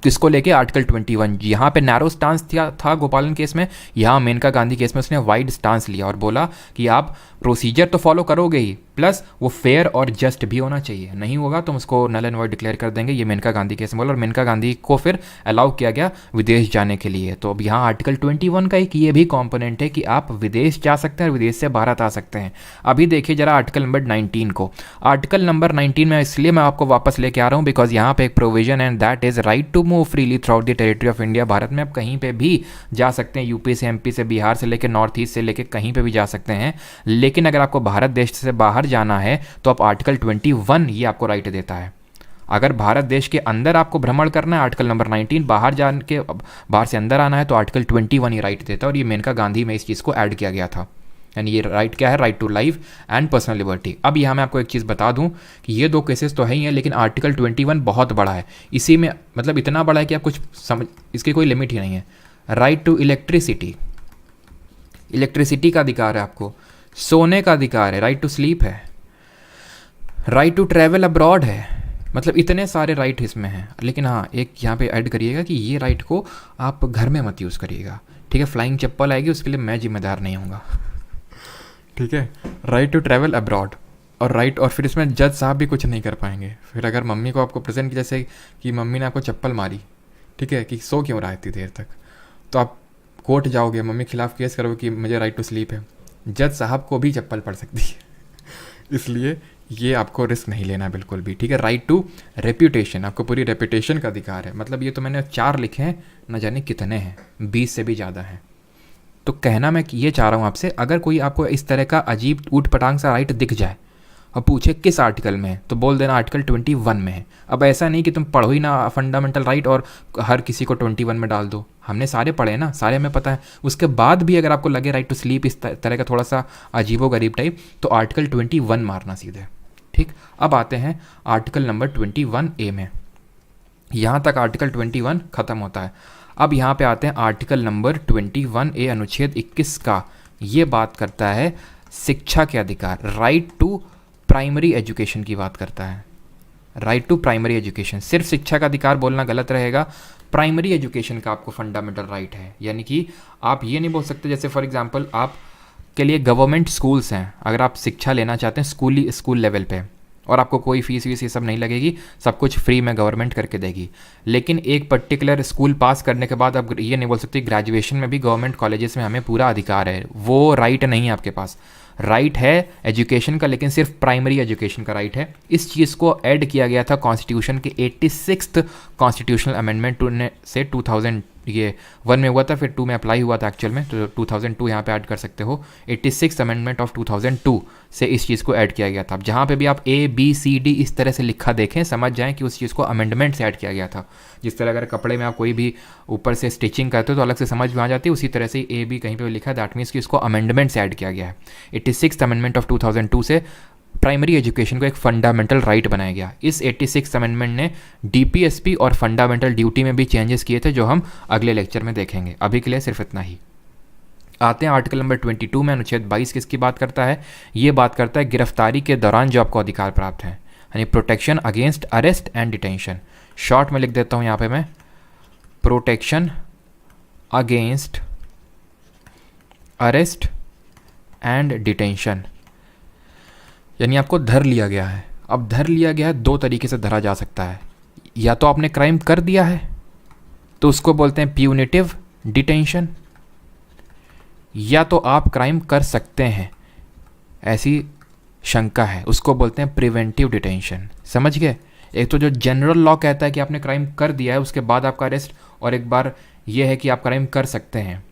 किसको लेके, आर्टिकल 21। यहाँ पे नैरो स्टांस था गोपालन केस में, यहाँ मेनका गांधी केस में उसने वाइड स्टांस लिया और बोला कि आप प्रोसीजर तो फॉलो करोगे ही, प्लस वो फेयर और जस्ट भी होना चाहिए, नहीं होगा तो हम उसको नल एंड वॉइड डिक्लेयर कर देंगे। ये मेनका गांधी केस में बोला और मेनका गांधी को फिर अलाउ किया गया विदेश जाने के लिए। तो अब यहाँ आर्टिकल 21 का एक ये भी कॉम्पोनेंट है कि आप विदेश जा सकते हैं और विदेश से भारत आ सकते हैं। अभी देखिए जरा आर्टिकल नंबर 19 को। आर्टिकल नंबर 19 में इसलिए मैं आपको वापस लेके आ रहा हूँ बिकॉज यहाँ पे एक provision and that is right to move freely throughout the territory of India. Bharat में आप कहीं पे भी जा सकते हैं, यूपी से, एमपी से, बिहार से लेकर नॉर्थ ईस्ट से लेकर कहीं पे भी जा सकते हैं। लेकिन अगर आपको भारत देश से बाहर जाना है तो आप आर्टिकल 21 ये आपको राइट देता है। अगर भारत देश के अंदर आपको भ्रमण करना है आर्टिकल नंबर 19, बाहर से अंदर आना है तो आर्टिकल 21 ये राइट देता है। और ये मेनका गांधी में इस चीज़ को ऐड किया गया था। यानी ये राइट क्या है, right to life and personal liberty. अब यहाँ मैं आपको एक चीज़ बता दूँ कि ये दो केसेस तो है ही हैं, लेकिन आर्टिकल 21 बहुत बड़ा है। इसी में मतलब इतना बड़ा है कि आप कुछ समझ, इसकी कोई लिमिट ही नहीं है। राइट टू इलेक्ट्रिसिटी, इलेक्ट्रिसिटी का अधिकार है आपको, सोने का अधिकार है, राइट टू स्लीप है, राइट टू ट्रैवल अब्रॉड है, मतलब इतने सारे राइट इसमें हैं। लेकिन हाँ एक यहाँ पे ऐड करिएगा कि ये राइट को आप घर में मत यूज़ करिएगा, ठीक है। फ्लाइंग चप्पल आएगी उसके लिए मैं जिम्मेदार नहीं हूँगा, ठीक है। राइट टू ट्रैवल अब्रॉड और राइट, और फिर इसमें जज साहब भी कुछ नहीं कर पाएंगे। फिर अगर मम्मी को आपको प्रेजेंट किया, जैसे कि मम्मी ने आपको चप्पल मारी, ठीक है, कि सो क्यों रहा है इतनी देर तक, तो आप कोर्ट जाओगे, मम्मी के खिलाफ केस करोगे कि मुझे राइट टू स्लीप है, जज साहब को भी चप्पल पड़ सकती है। इसलिए ये आपको रिस्क नहीं लेना बिल्कुल भी, ठीक है। राइट टू रेप्यूटेशन, आपको पूरी रेप्यूटेशन का अधिकार है। मतलब ये तो मैंने 4 लिखे हैं, न जाने कितने हैं, 20 से भी ज़्यादा हैं। तो कहना मैं ये चाह रहा हूँ आपसे, अगर कोई आपको इस तरह का अजीब ऊट पटांग सा राइट दिख जाए और पूछे किस आर्टिकल में है, तो बोल देना आर्टिकल 21 में है। अब ऐसा नहीं कि तुम पढ़ो ही ना फंडामेंटल राइट और हर किसी को 21 में डाल दो। हमने सारे पढ़े हैं ना, सारे हमें पता है। उसके बाद भी अगर आपको लगे राइट टू स्लीप इस तरह का थोड़ा सा अजीबोगरीब टाइप, तो आर्टिकल 21 मारना सीधे, ठीक। अब आते हैं आर्टिकल नंबर 21A में। यहाँ तक आर्टिकल 21 ख़त्म होता है। अब यहाँ पे आते हैं आर्टिकल नंबर 21A अनुच्छेद 21 का। ये बात करता है शिक्षा के अधिकार, राइट टू प्राइमरी एजुकेशन की बात करता है। राइट टू प्राइमरी एजुकेशन, सिर्फ शिक्षा का अधिकार बोलना गलत रहेगा, प्राइमरी एजुकेशन का आपको फंडामेंटल राइट है। यानी कि आप ये नहीं बोल सकते, जैसे फॉर एग्जांपल आप के लिए गवर्नमेंट स्कूल्स हैं, अगर आप शिक्षा लेना चाहते हैं स्कूल लेवल पे, और आपको कोई फीस वीस ये सब नहीं लगेगी, सब कुछ फ्री में गवर्नमेंट करके देगी। लेकिन एक पर्टिकुलर स्कूल पास करने के बाद आप ये नहीं बोल सकते ग्रेजुएशन में भी गवर्नमेंट कॉलेजेस में हमें पूरा अधिकार है, वो राइट नहीं है आपके पास। राइट है एजुकेशन का, लेकिन सिर्फ प्राइमरी एजुकेशन का राइट है। इस चीज़ को ऐड किया गया था कॉन्स्टिट्यूशन के 86th कॉन्स्टिट्यूशनल अमेंडमेंट से 2001 में हुआ था, फिर 2 में अप्लाई हुआ था एक्चुअल में, तो 2002 यहाँ पे ऐड कर सकते हो। 86th अमेंडमेंट ऑफ 2002 से इस चीज़ को ऐड किया गया था। जहाँ पे भी आप ABCD इस तरह से लिखा देखें, समझ जाएं कि उस चीज़ को अमेंडमेंट से ऐड किया गया था। जिस तरह अगर कपड़े में आप कोई भी ऊपर से स्टिचिंग करते हो तो अलग से समझ में आ जाती है, उसी तरह से AB कहीं पर लिखा है, दैट मीन्स कि इसको अमेंडमेंट से ऐड किया गया है। 86th अमेंडमेंट ऑफ 2002 से प्राइमरी एजुकेशन को एक फंडामेंटल राइट बनाया गया। इस 86th अमेंडमेंट ने DPSP और फंडामेंटल ड्यूटी में भी चेंजेस किए थे, जो हम अगले लेक्चर में देखेंगे। अभी के लिए सिर्फ इतना ही। आते हैं आर्टिकल नंबर 22 में। अनुच्छेद 22 किसकी बात करता है? ये बात करता है गिरफ्तारी के दौरान जो आपको अधिकार प्राप्त है, यानी protection against arrest and detention. Short में लिख देता हूँ यहाँ पे मैं, protection against arrest and detention, यानी आपको धर लिया गया है। अब धर लिया गया है, दो तरीके से धरा जा सकता है। या तो आपने क्राइम कर दिया है तो उसको बोलते हैं प्यूनिटिव डिटेंशन, या तो आप क्राइम कर सकते हैं ऐसी शंका है, उसको बोलते हैं प्रिवेंटिव डिटेंशन। समझ गए? एक तो जो जनरल लॉ कहता है कि आपने क्राइम कर दिया है उसके बाद आपका अरेस्ट, और एक बार ये है कि आप क्राइम कर सकते हैं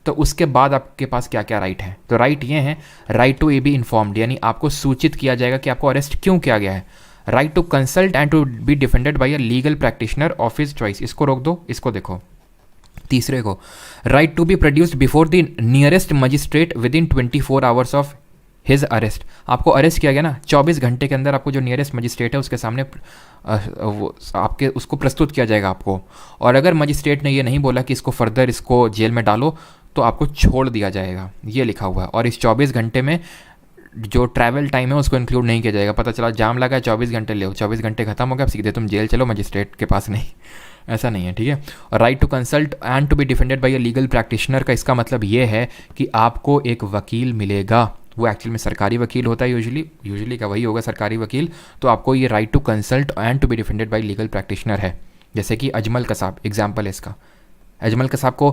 तो उसके बाद आपके पास क्या क्या राइट है। तो राइट ये है, राइट टू बी इन्फॉर्म्ड, यानी आपको सूचित किया जाएगा कि आपको अरेस्ट क्यों किया गया है। Right to consult and to be defended by a legal practitioner of his choice, इसको रोक दो, इसको देखो। तीसरे को right to be produced before the nearest magistrate within 24 hours of his arrest. आपको अरेस्ट किया गया ना, 24 घंटे के अंदर आपको जो नियरेस्ट मजिस्ट्रेट है उसके सामने वो आपके उसको प्रस्तुत किया जाएगा आपको। और अगर मजिस्ट्रेट ने ये नहीं बोला कि इसको फर्दर इसको जेल में डालो तो आपको छोड़ दिया जाएगा, ये लिखा हुआ है। और इस 24 घंटे में जो ट्रैवल टाइम है उसको इंक्लूड नहीं किया जाएगा। पता चला जाम लगा है 24 घंटे, ले 24 घंटे खत्म हो गया, अब सीधे तुम जेल चलो, मजिस्ट्रेट के पास नहीं, ऐसा नहीं है, ठीक है। और right to consult and to be defended by a legal practitioner का इसका मतलब ये है कि आपको एक वकील मिलेगा, वो एक्चुअल में सरकारी वकील होता है, यूजुअली का वही होगा सरकारी वकील। तो आपको ये right to consult and to be defended by legal practitioner है। जैसे कि अजमल कसाब एग्जाम्पल है इसका। अजमल कसाब को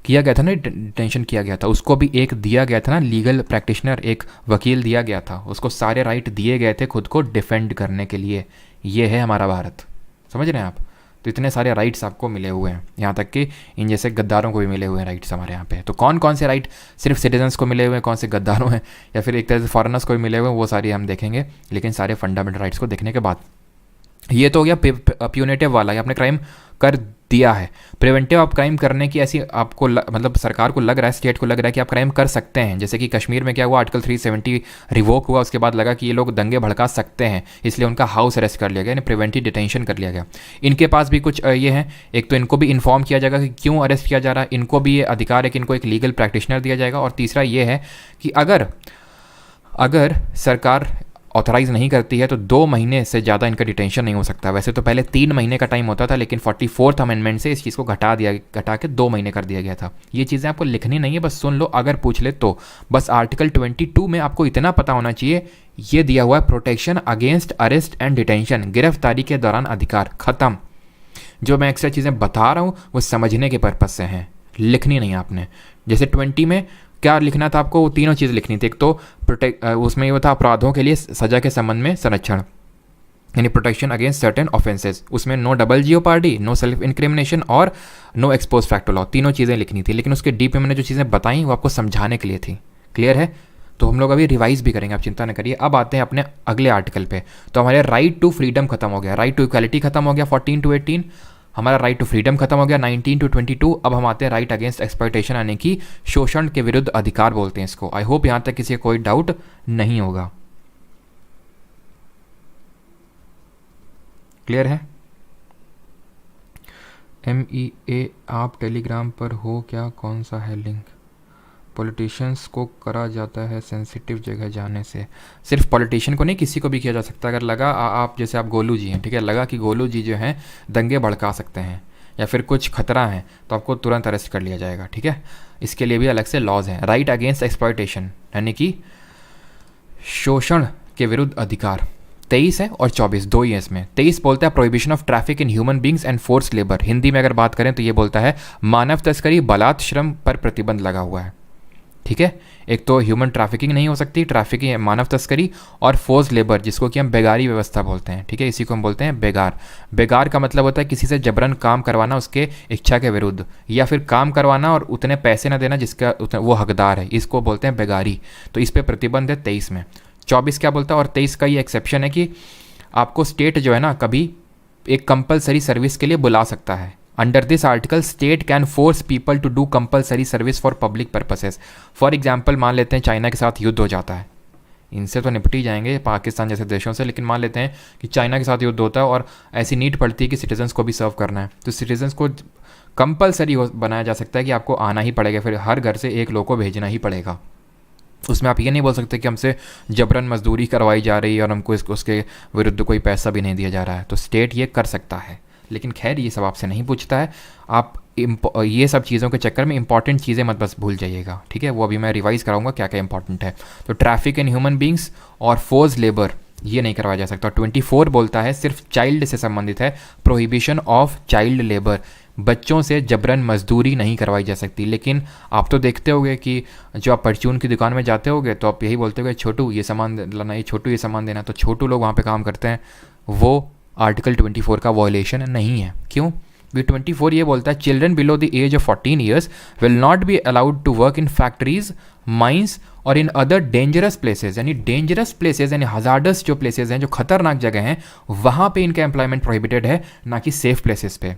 किया गया था ना, डिटेंशन किया गया था, उसको भी एक दिया गया था ना लीगल प्रैक्टिशनर, एक वकील दिया गया था, उसको सारे राइट दिए गए थे खुद को डिफेंड करने के लिए। ये है हमारा भारत, समझ रहे हैं आप? तो इतने सारे राइट्स आपको मिले हुए हैं, यहाँ तक कि इन जैसे गद्दारों को भी मिले हुए हैं राइट्स हमारे यहाँ पे। तो कौन कौन से राइट सिर्फ सिटीजन्स को मिले हुए हैं, कौन से गद्दारों हैं, या फिर एक तरह से फॉरेनर्स को भी मिले हुए हैं, वो सारी हम देखेंगे। लेकिन सारे फंडामेंटल राइट्स को देखने के बाद, ये तो हो गया प्यूनेटिव वाला, आपने क्राइम कर दिया है। प्रिवेंटिव आप क्राइम करने की ऐसी आपको मतलब सरकार को लग रहा है, स्टेट को लग रहा है कि आप क्राइम कर सकते हैं। जैसे कि कश्मीर में क्या हुआ, आर्टिकल 370 रिवोक हुआ, उसके बाद लगा कि ये लोग दंगे भड़का सकते हैं, इसलिए उनका हाउस अरेस्ट कर लिया गया, यानी प्रिवेंटिव डिटेंशन कर लिया गया। इनके पास भी कुछ ये है, एक तो इनको भी इन्फॉर्म किया जाएगा कि क्यों अरेस्ट किया जा रहा है, इनको भी ये अधिकार है कि इनको एक लीगल प्रैक्टिशनर दिया जाएगा। और तीसरा ये है कि अगर सरकार ऑथराइज़ नहीं करती है तो 2 महीने से ज़्यादा इनका डिटेंशन नहीं हो सकता। वैसे तो पहले 3 महीने का टाइम होता था, लेकिन 44th अमेंडमेंट से इस चीज़ को घटा के 2 महीने कर दिया गया था। ये चीज़ें आपको लिखनी नहीं है, बस सुन लो, अगर पूछ ले तो। बस आर्टिकल 22 में आपको इतना पता होना चाहिए, ये दिया हुआ है protection against arrest and detention, गिरफ्तारी के दौरान अधिकार, ख़त्म। जो मैं एक्स्ट्रा चीज़ें बता रहा हूँ वो समझने के पर्पज़ से हैं, लिखनी नहीं आपने। जैसे 20 में क्या लिखना था आपको, वो तीनों चीज़ लिखनी थी। एक तो उसमें ये था अपराधों के लिए सज़ा के संबंध में संरक्षण, यानी प्रोटेक्शन अगेंस्ट सर्टेन ऑफेंसेस, उसमें no double jeopardy, no self incrimination और नो एक्सपोज फैक्टो लॉ, तीनों चीज़ें लिखनी थी। लेकिन उसके डीप में मैंने जो चीज़ें बताई वो आपको समझाने के लिए थी। क्लियर है? तो हम लोग अभी रिवाइज भी करेंगे, आप चिंता न करिए। अब आते हैं अपने अगले आर्टिकल पे। तो हमारे राइट टू फ्रीडम खत्म हो गया, राइट टू इक्वालिटी खत्म हो गया 14 to 18, हमारा राइट टू फ्रीडम खत्म हो गया 19 to 22। अब हम आते हैं राइट अगेंस्ट एक्सप्लॉयटेशन, यानी कि शोषण के विरुद्ध अधिकार बोलते हैं इसको। आई होप यहाँ तक किसी को कोई डाउट नहीं होगा। क्लियर है? MEA आप टेलीग्राम पर हो क्या? कौन सा है लिंक? पॉलिटिशियंस को करा जाता है सेंसिटिव जगह जाने से। सिर्फ पॉलिटिशियन को नहीं, किसी को भी किया जा सकता है। अगर लगा आप जैसे आप गोलू जी हैं, ठीक है, लगा कि गोलू जी जो हैं दंगे भड़का सकते हैं या फिर कुछ खतरा है तो आपको तुरंत अरेस्ट कर लिया जाएगा, ठीक है। इसके लिए भी अलग से लॉज हैं। राइट अगेंस्ट एक्सप्लॉयटेशन यानी कि शोषण के विरुद्ध अधिकार 23 है और 24 दो ही है इसमें। 23 बोलता है prohibition of traffic in human beings and force labour. Hindi में अगर बात करें तो ये बोलता है मानव तस्करी, बलात् श्रम पर प्रतिबंध लगा हुआ है, ठीक है। एक तो ह्यूमन ट्रैफिकिंग नहीं हो सकती, ट्रैफिकिंग मानव तस्करी, और फोर्स लेबर जिसको कि हम बेगारी व्यवस्था बोलते हैं, ठीक है, इसी को हम बोलते हैं बेगार। बेगार का मतलब होता है किसी से जबरन काम करवाना उसके इच्छा के विरुद्ध, या फिर काम करवाना और उतने पैसे ना देना जिसका वो हकदार है, इसको बोलते हैं बेगारी। तो इस पर प्रतिबंध है 23 में। 24 क्या बोलता है, और 23 का ये एक्सेप्शन है कि आपको स्टेट जो है ना कभी एक कंपलसरी सर्विस के लिए बुला सकता है। Under this article state can force people to do compulsory service for public purposes. For example मान लेते हैं चाइना के साथ युद्ध हो जाता है, इनसे तो निपट ही जाएंगे पाकिस्तान जैसे देशों से, लेकिन मान लेते हैं कि चाइना के साथ युद्ध होता है और ऐसी नीड पड़ती है कि सिटीजन्स को भी सर्व करना है, तो सिटीजन्स को कंपलसरी बनाया जा सकता है कि आपको आना ही पड़ेगा, फिर हर घर से एक लोग को भेजना ही पड़ेगा। उसमें आप ये नहीं बोल सकते कि हमसे जबरन मजदूरी करवाई जा रही है और हमको उसके विरुद्ध कोई पैसा भी नहीं दिया जा रहा है। तो स्टेट ये कर सकता है, लेकिन खैर ये सब आपसे नहीं पूछता है। आप ये सब चीज़ों के चक्कर में इंपॉर्टेंट चीज़ें मत बस भूल जाइएगा, ठीक है। वो अभी मैं रिवाइज कराऊंगा क्या क्या इंपॉर्टेंट है। तो ट्रैफिक इन ह्यूमन बींग्स और फोर्स लेबर ये नहीं करवाया जा सकता। 24 बोलता है सिर्फ चाइल्ड से संबंधित है, प्रोहिबिशन ऑफ चाइल्ड लेबर, बच्चों से जबरन मजदूरी नहीं करवाई जा सकती। लेकिन आप तो देखते होगे कि जो आप परचून की दुकान में जाते होगे तो आप यही बोलते होगे छोटू ये सामान लाना, ये छोटू ये सामान देना, तो छोटू लोग वहाँ पे काम करते हैं। वो आर्टिकल 24 का वॉयलेशन नहीं है। क्यों? 24 ये बोलता है children below the age of 14 years will not be allowed to work in factories, mines और इन अदर डेंजरस प्लेसेस। यानी डेंजरस प्लेसेस यानी हजार्डस जो प्लेसेस हैं, जो खतरनाक जगह हैं, वहाँ पे इनका एम्प्लॉयमेंट प्रोहिबिटेड है, ना कि सेफ प्लेसेस पे।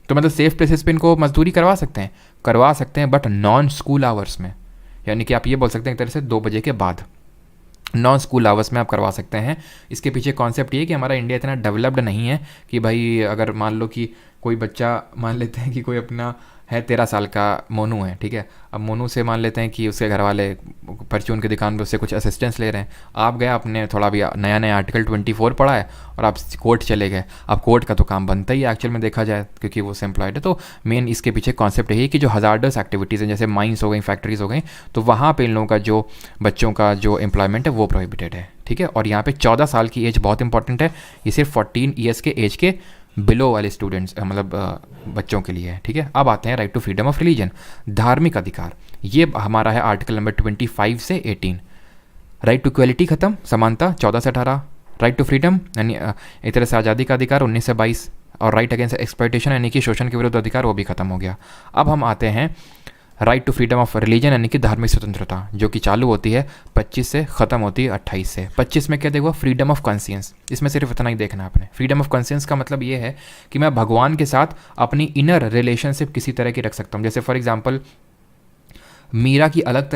तो मतलब सेफ प्लेसेस पे इनको मजदूरी करवा सकते हैं बट नॉन स्कूल आवर्स में। यानी कि आप ये बोल सकते हैं एक तरह से 2 बजे के बाद नॉन स्कूल आवर्स में आप करवा सकते हैं। इसके पीछे कॉन्सेप्ट ये है कि हमारा इंडिया इतना डेवलप्ड नहीं है कि भाई अगर मान लो कि कोई बच्चा, मान लेते हैं कि कोई अपना है 13 साल का मोनू है, ठीक है। अब मोनू से मान लेते हैं कि उसके घर वाले परचून की दुकान पे उससे कुछ असिस्टेंस ले रहे हैं। आप गए, आपने थोड़ा भी नया नया आर्टिकल 24 पढ़ा है और आप कोर्ट चले गए। अब कोर्ट का तो काम बनता ही है एक्चुअल में देखा जाए, क्योंकि वो एम्प्लॉयड है। तो मेन इसके पीछे कॉन्सेप्ट यही है कि जो हजार्डस एक्टिविटीज़ हैं जैसे माइंस हो गई, फैक्ट्रीज हो गई, तो वहाँ पे इन लोगों का जो बच्चों का जो एम्प्लॉयमेंट है वो प्रोहिबिटेड है, ठीक है। और यहाँ पे 14 साल की एज बहुत इंपॉर्टेंट है। ये सिर्फ 14 ईयर्स के एज के बिलो वाले स्टूडेंट्स मतलब बच्चों के लिए है, ठीक है। अब आते हैं right to freedom of religion, धार्मिक अधिकार। ये हमारा है आर्टिकल नंबर 25 से 18। राइट टू इक्वलिटी खत्म, समानता 14 से 18। राइट टू फ्रीडम यानी एक तरह से आज़ादी का अधिकार 19 से 22। और राइट अगेंस्ट एक्सप्लॉयटेशन यानी कि शोषण के विरुद्ध अधिकार वो भी खत्म हो गया। अब हम आते हैं right to freedom of religion यानी कि धार्मिक स्वतंत्रता, जो कि चालू होती है 25 से, ख़त्म होती है 28 से। 25 में क्या देखो, फ्रीडम ऑफ कॉन्शियंस। इसमें सिर्फ इतना ही देखना आपने। फ्रीडम ऑफ कॉन्शियंस का मतलब ये है कि मैं भगवान के साथ अपनी इनर रिलेशनशिप किसी तरह की रख सकता हूँ। जैसे फॉर एग्जांपल मीरा की अलग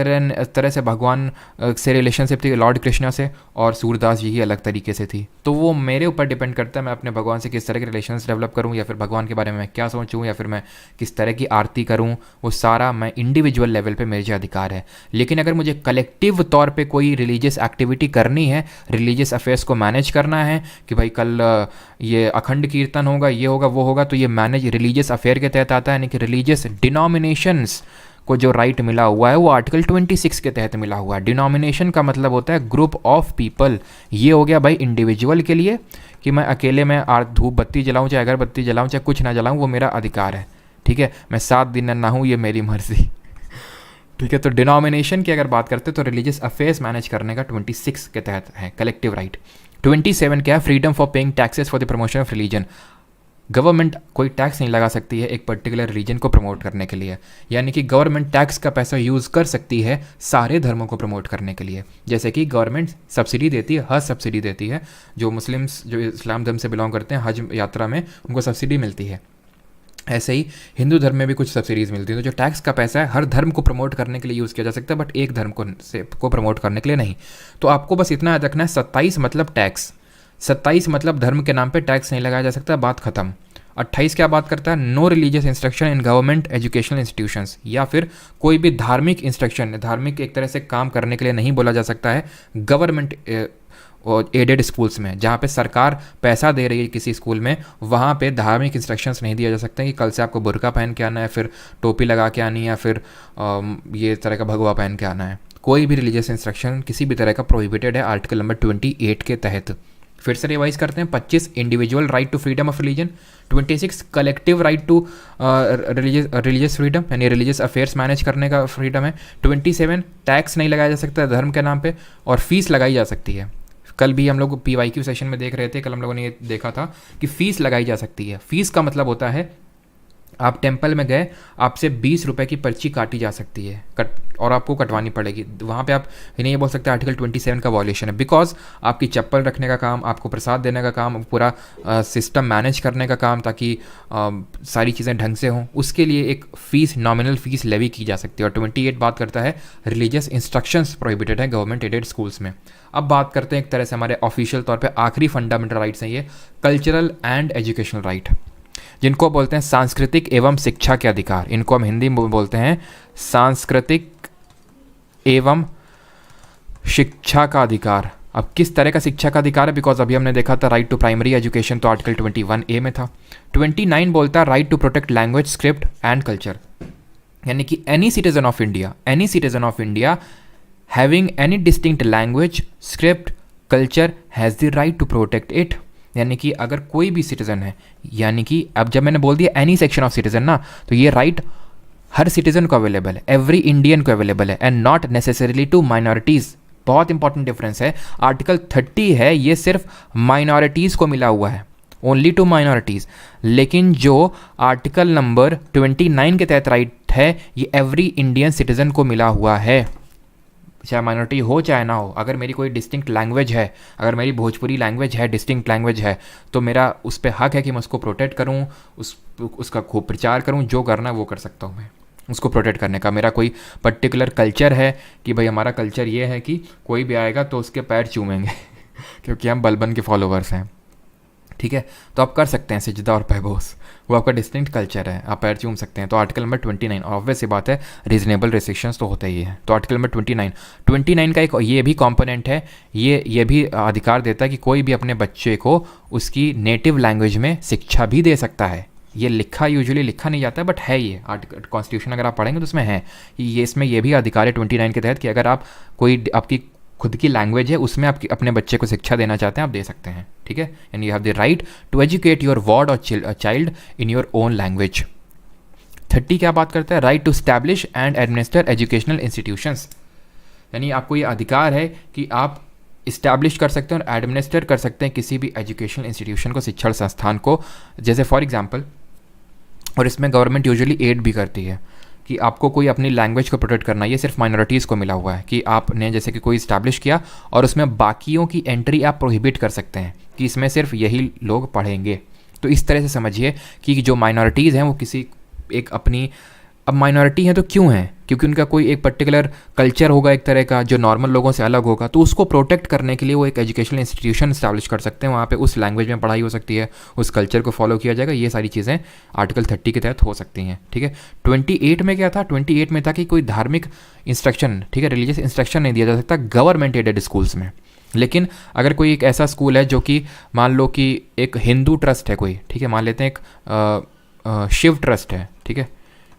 तरह से भगवान से रिलेशनशिप थी लॉर्ड कृष्णा से, और सूरदास जी की अलग तरीके से थी। तो वो मेरे ऊपर डिपेंड करता है मैं अपने भगवान से किस तरह के रिलेशंस डेवलप करूँ, या फिर भगवान के बारे में मैं क्या सोचूँ, या फिर मैं किस तरह की आरती करूँ। वो सारा मैं इंडिविजुअल लेवल पे मेरे अधिकार है। लेकिन अगर मुझे कलेक्टिव तौर पे कोई रिलीजियस एक्टिविटी करनी है, रिलीजियस अफेयर्स को मैनेज करना है कि भाई कल ये अखंड कीर्तन होगा, ये होगा, वो होगा, तो ये मैनेज रिलीजियस अफेयर के तहत आता है। यानी कि रिलीजियस डिनोमिनेशंस को जो राइट मिला हुआ है वो आर्टिकल 26 के तहत मिला हुआ है। डिनोमिनेशन का मतलब होता है ग्रुप ऑफ पीपल। ये हो गया भाई इंडिविजुअल के लिए कि मैं अकेले में धूप बत्ती जलाऊं, चाहे अगरबत्ती जलाऊं, चाहे कुछ ना जलाऊं, वो मेरा अधिकार है, ठीक है। मैं 7 दिन ना हूँ, ये मेरी मर्जी, ठीक है। तो डिनोमिनेशन की अगर बात करते हैं तो रिलीजियस अफेयर्स मैनेज करने का 26 के तहत है कलेक्टिव राइट। 27 क्या है, freedom for paying taxes for the promotion of religion. Government कोई टैक्स नहीं लगा सकती है एक पर्टिकुलर रीजन को प्रमोट करने के लिए। यानी कि गवर्नमेंट टैक्स का पैसा यूज़ कर सकती है सारे धर्मों को प्रमोट करने के लिए। जैसे कि गवर्नमेंट सब्सिडी देती है, हज सब्सिडी देती है। जो मुस्लिम्स जो इस्लाम धर्म से बिलोंग करते हैं, हज यात्रा में उनको सब्सिडी मिलती है। ऐसे ही हिंदू धर्म में भी कुछ सब्सिडीज़ मिलती हैं। तो जो टैक्स का पैसा है हर धर्म को प्रमोट करने के लिए यूज़ किया जा सकता है, बट एक धर्म को प्रमोट करने के लिए नहीं। तो आपको बस इतना याद रखना है, 27 मतलब टैक्स, 27 मतलब धर्म के नाम पे टैक्स नहीं लगाया जा सकता, बात खत्म। 28 क्या बात करता है, no religious instruction in government educational institutions, या फिर कोई भी धार्मिक इंस्ट्रक्शन, धार्मिक एक तरह से काम करने के लिए नहीं बोला जा सकता है गवर्नमेंट और एडेड स्कूल्स में। जहाँ पे सरकार पैसा दे रही है किसी स्कूल में, वहाँ पे धार्मिक इंस्ट्रक्शंस नहीं दिया जा सकते कि कल से आपको बुर्का पहन के आना है, फिर टोपी लगा के आनी है, या फिर ये तरह का भगवा पहन के आना है। कोई भी रिलीजियस इंस्ट्रक्शन किसी भी तरह का प्रोहिबिटेड है आर्टिकल नंबर 28 के तहत। फिर से रिवाइज करते हैं, 25 individual right to freedom of religion, 26 collective right to religious freedom यानी रिलीजियस अफेयर्स मैनेज करने का फ्रीडम है, 27 टैक्स नहीं लगाया जा सकता धर्म के नाम पे, और फीस लगाई जा सकती है। कल भी हम लोग PYQ सेशन में देख रहे थे, कल हम लोगों ने ये देखा था कि फ़ीस लगाई जा सकती है। फ़ीस का मतलब होता है आप टेंपल में गए, आपसे 20 रुपये की पर्ची काटी जा सकती है और आपको कटवानी पड़ेगी। वहाँ पे आप नहीं ये बोल सकते आर्टिकल 27 का वॉल्यूशन है, बिकॉज आपकी चप्पल रखने का काम, आपको प्रसाद देने का काम, पूरा सिस्टम मैनेज करने का काम, ताकि सारी चीज़ें ढंग से हों, उसके लिए एक फ़ीस, नॉमिनल फ़ीस लेवी की जा सकती है। और 28 बात करता है रिलीजियस इंस्ट्रक्शंस प्रोहिबिटेड है गवर्नमेंट एडेड स्कूल्स में। अब बात करते हैं एक तरह से हमारे ऑफिशियल तौर पर आखिरी फंडामेंटल राइट्स हैं ये, कल्चरल एंड एजुकेशनल राइट, जिनको बोलते हैं सांस्कृतिक एवं शिक्षा के अधिकार। इनको हम हिंदी में बोलते हैं सांस्कृतिक एवं शिक्षा का अधिकार। अब किस तरह का शिक्षा का अधिकार है, बिकॉज अभी हमने देखा था राइट टू प्राइमरी एजुकेशन तो आर्टिकल 21A में था। 29 बोलता है right to protect language, script and culture, यानी कि any citizen of India having any distinct language, script, culture has the right to protect it. यानी कि अगर कोई भी सिटीजन है, यानी कि अब जब मैंने बोल दिया एनी सेक्शन ऑफ सिटीजन ना, तो ये राइट हर सिटीजन को अवेलेबल है, एवरी इंडियन को अवेलेबल है, and not necessarily to minorities. बहुत इंपॉर्टेंट डिफरेंस है। आर्टिकल 30 है ये सिर्फ माइनॉरिटीज़ को मिला हुआ है, ओनली टू माइनॉरिटीज़, लेकिन जो आर्टिकल नंबर 29 के तहत राइट है ये एवरी इंडियन सिटीजन को मिला हुआ है, चाहे माइनॉरिटी हो चाहे ना हो। अगर मेरी कोई डिस्टिंक्ट लैंग्वेज है, अगर मेरी भोजपुरी लैंग्वेज है, डिस्टिंक्ट लैंग्वेज है, तो मेरा उस पर हक है कि मैं उसको प्रोटेक्ट करूँ, उसका खूब प्रचार करूँ, जो करना है वो कर सकता हूँ मैं, उसको प्रोटेक्ट करने का। मेरा कोई पर्टिकुलर कल्चर है कि भाई हमारा कल्चर ये है कि कोई भी आएगा तो उसके पैर चूमेंगे क्योंकि हम बलबन के फॉलोवर्स हैं, ठीक है, तो आप कर सकते हैं सिजदा और पैबोस, वो आपका डिस्टिंक्ट कल्चर है, आप पैर चूम सकते हैं। तो आर्टिकल नंबर 29, ऑब्वियस सी बात है, रीजनेबल रिस्ट्रिक्शंस तो होते ही है। तो आर्टिकल नंबर 29 का एक ये भी कंपोनेंट है, ये भी अधिकार देता है कि कोई भी अपने बच्चे को उसकी नेटिव लैंग्वेज में शिक्षा भी दे सकता है। ये यूजुअली लिखा नहीं जाता है, बट है ये आर्टिकल, कॉन्स्टिट्यूशन अगर आप पढ़ेंगे तो उसमें है ये, इसमें ये भी अधिकार है 29 के तहत कि अगर आप कोई आपकी खुद की लैंग्वेज है उसमें आप अपने बच्चे को शिक्षा देना चाहते हैं, आप दे सकते हैं, ठीक है। And you have the right to educate your ward और child in your own language. 30 क्या बात करता है, right to establish and administer educational institutions, यानी आपको ये अधिकार है कि आप इस्टेब्लिश कर सकते हैं और एडमिनिस्टर कर सकते हैं किसी भी एजुकेशनल इंस्टीट्यूशन को, शिक्षण संस्थान को। जैसे फॉर एग्जाम्पल, और इसमें गवर्नमेंट यूजुअली एड भी करती है कि आपको कोई अपनी लैंग्वेज को प्रोटेक्ट करना, ये सिर्फ माइनॉरिटीज़ को मिला हुआ है कि आपने जैसे कि कोई इस्टेब्लिश किया और उसमें बाकियों की एंट्री आप प्रोहिबिट कर सकते हैं कि इसमें सिर्फ यही लोग पढ़ेंगे। तो इस तरह से समझिए कि जो माइनॉरिटीज़ हैं वो किसी एक अपनी, अब माइनॉरिटी हैं तो क्यों हैं, क्योंकि उनका कोई एक पर्टिकुलर कल्चर होगा एक तरह का जो नॉर्मल लोगों से अलग होगा, तो उसको प्रोटेक्ट करने के लिए वो एक एजुकेशनल इंस्टीट्यूशन इस्टेब्लिश कर सकते हैं, वहाँ पे उस लैंग्वेज में पढ़ाई हो सकती है, उस कल्चर को फॉलो किया जाएगा। ये सारी चीज़ें आर्टिकल 30 के तहत हो सकती हैं, ठीक है। 28 में क्या था, 28 में था कि कोई धार्मिक इंस्ट्रक्शन, ठीक है, रिलीजियस इंस्ट्रक्शन नहीं दिया जा सकता गवर्नमेंट एडेड स्कूल्स में। लेकिन अगर कोई एक ऐसा स्कूल है जो कि मान लो कि एक हिंदू ट्रस्ट है कोई, ठीक है, मान लेते हैं एक शिव ट्रस्ट है, ठीक है,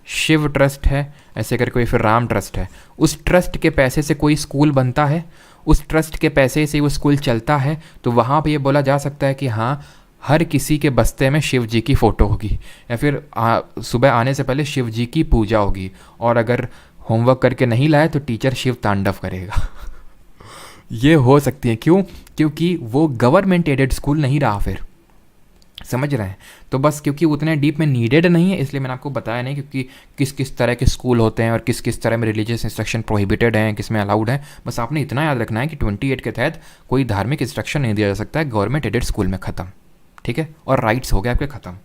शिव ट्रस्ट है, ऐसे करके कोई फिर राम ट्रस्ट है, उस ट्रस्ट के पैसे से कोई स्कूल बनता है, उस ट्रस्ट के पैसे से वो स्कूल चलता है, तो वहाँ पे ये बोला जा सकता है कि हाँ हर किसी के बस्ते में शिव जी की फ़ोटो होगी, या फिर सुबह आने से पहले शिव जी की पूजा होगी, और अगर होमवर्क करके नहीं लाए तो टीचर शिव तांडव करेगा ये हो सकती है, क्यों, क्योंकि वो गवर्नमेंट एडेड स्कूल नहीं रहा, फिर समझ रहे हैं। तो बस क्योंकि उतने डीप में नीडेड नहीं है इसलिए मैंने आपको बताया नहीं, क्योंकि किस किस तरह के स्कूल होते हैं और किस किस तरह में रिलीजियस इंस्ट्रक्शन प्रोहिबिटेड हैं, किस में अलाउड है। बस आपने इतना याद रखना है कि 28 के तहत कोई धार्मिक इंस्ट्रक्शन नहीं दिया जा सकता है गवर्नमेंट एडेड स्कूल में, ख़त्म, ठीक है। और राइट्स हो गए आपके ख़त्म,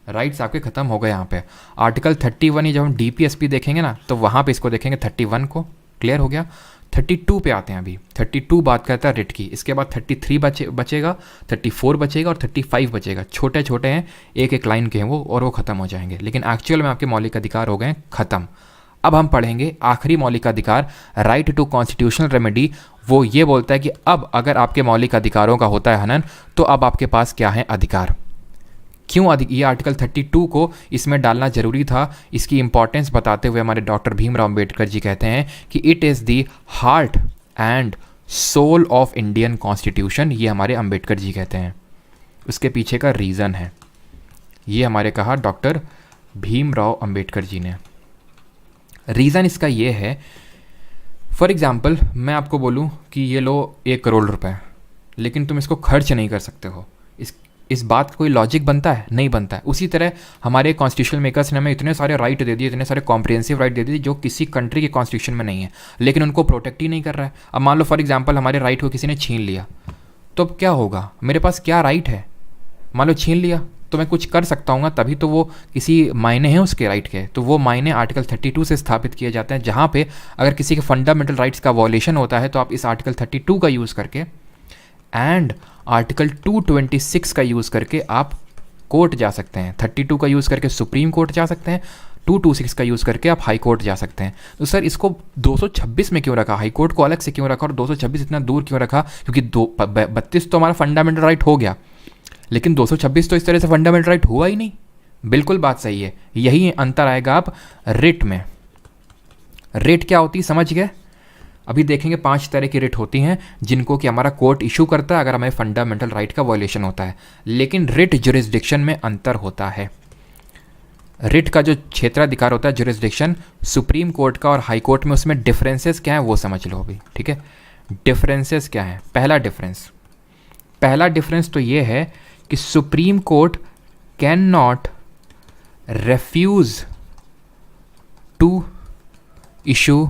राइट्स आपके ख़त्म हो गए यहाँ पे। आर्टिकल 31 ही जब हम DPSP देखेंगे ना तो वहाँ पे इसको देखेंगे, 31 को क्लियर हो गया। 32 पे आते हैं अभी, 32 बात करता है रिट की, इसके बाद 33 बचेगा, 34 बचेगा और 35 बचेगा, छोटे छोटे हैं, एक एक लाइन के हैं वो, और वो ख़त्म हो जाएंगे, लेकिन एक्चुअल में आपके मौलिक अधिकार हो गए ख़त्म। अब हम पढ़ेंगे आखिरी मौलिक अधिकार, राइट टू कॉन्स्टिट्यूशनल रेमेडी। वो ये बोलता है कि अब अगर आपके मौलिक अधिकारों का होता है हनन, तो अब आपके पास क्या है अधिकार। क्यों ये आर्टिकल 32 को इसमें डालना ज़रूरी था, इसकी इंपॉर्टेंस बताते हुए हमारे डॉक्टर भीमराव अंबेडकर जी कहते हैं कि it is the heart and soul of Indian constitution. ये हमारे अंबेडकर जी कहते हैं, उसके पीछे का रीज़न है, ये हमारे कहा डॉक्टर भीमराव अंबेडकर जी ने। रीज़न इसका ये है, फॉर एग्ज़ाम्पल मैं आपको बोलूँ कि ये लो 1 करोड़ रुपए, लेकिन तुम इसको खर्च नहीं कर सकते हो, इस बात का कोई लॉजिक बनता है, नहीं बनता है। उसी तरह हमारे कॉन्स्टिट्यूशनल मेकर्स ने हमें इतने सारे राइट दे दिए, इतने सारे कॉम्प्रिहेंसिव राइट दे दिए जो किसी कंट्री के कॉन्स्टिट्यूशन में नहीं है, लेकिन उनको प्रोटेक्ट ही नहीं कर रहा है। अब मान लो फॉर एग्जांपल हमारे राइट को किसी ने छीन लिया, तो अब क्या होगा, मेरे पास क्या राइट है, मान लो छीन लिया तो मैं कुछ कर सकता हूँ, तभी तो वो किसी मायने हैं उसके राइट के, तो वो मायने आर्टिकल 32 से स्थापित किए जाते हैं, जहाँ पे अगर किसी के फंडामेंटल राइट्स का वॉलेशन होता है तो आप इस आर्टिकल 32 का यूज़ करके एंड आर्टिकल 226 का यूज़ करके आप कोर्ट जा सकते हैं। 32 का यूज़ करके सुप्रीम कोर्ट जा सकते हैं, 226 का यूज़ करके आप हाई कोर्ट जा सकते हैं। तो सर इसको 226 में क्यों रखा, हाई कोर्ट को अलग से क्यों रखा और 226 इतना दूर क्यों रखा? क्योंकि 32 तो हमारा फंडामेंटल राइट हो गया, लेकिन 226 तो इस तरह से फंडामेंटल राइट हुआ ही नहीं। बिल्कुल बात सही है, यही अंतर आएगा आप रिट में। रिट क्या होती है समझ गए? अभी देखेंगे 5 तरह की रिट होती हैं जिनको कि हमारा कोर्ट इशू करता है अगर हमें फंडामेंटल राइट का वायलेशन होता है, लेकिन रिट जुरिस्डिक्शन में अंतर होता है। रिट का जो क्षेत्राधिकार होता है जुरिस्डिक्शन, सुप्रीम कोर्ट का और हाई कोर्ट में, उसमें डिफरेंसेस क्या है वो समझ लो अभी, ठीक है? डिफरेंसेस क्या है? पहला डिफरेंस तो ये है कि supreme court cannot refuse to issue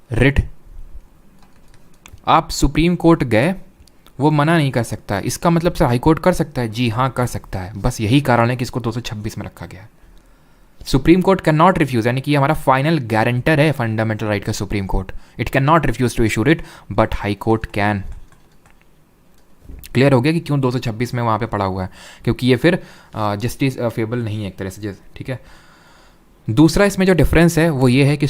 writ. आप सुप्रीम कोर्ट गए, वो मना नहीं कर सकता है। इसका मतलब सर हाई कोर्ट कर सकता है? जी हाँ कर सकता है, बस यही कारण है कि इसको 226 में रखा गया है। Supreme court cannot refuse, यानी कि हमारा फाइनल गारंटर है फंडामेंटल राइट का supreme court. It cannot refuse to issue it but high court can. Clear हो गया कि क्यों 226 में वहाँ पे पड़ा हुआ है? क्योंकि ये फिर जस्टिस फेबल नहीं है एक तरह से, ठीक है। दूसरा इसमें जो डिफरेंस है वो ये है कि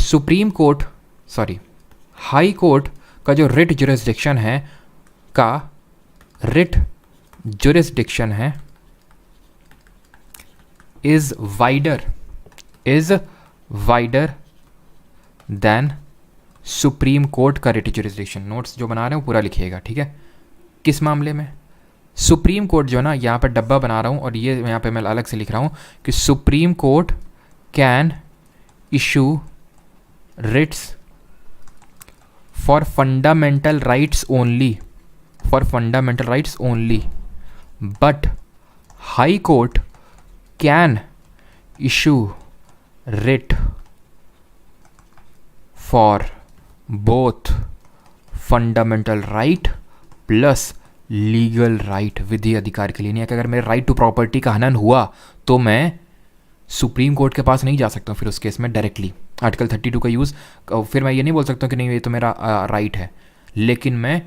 हाई कोर्ट का जो रिट जुरिस्डिक्शन है is wider than supreme court का रिट जुरिस्डिक्शन। नोट्स जो बना रहे हो पूरा लिखिएगा, ठीक है? किस मामले में? सुप्रीम कोर्ट जो ना, यहाँ पर डब्बा बना रहा हूँ और ये यहाँ पे मैं अलग से लिख रहा हूँ कि supreme court can issue writs for fundamental rights only, but high court can issue writ for both fundamental right plus legal right, विधि अधिकार के लिए। नहीं है कि अगर मेरे राइट टू प्रॉपर्टी का हनन हुआ तो मैं सुप्रीम कोर्ट के पास नहीं जा सकता हूँ फिर उस केस में डायरेक्टली आर्टिकल 32 का यूज़। फिर मैं ये नहीं बोल सकता कि नहीं ये तो मेरा राइट है, लेकिन मैं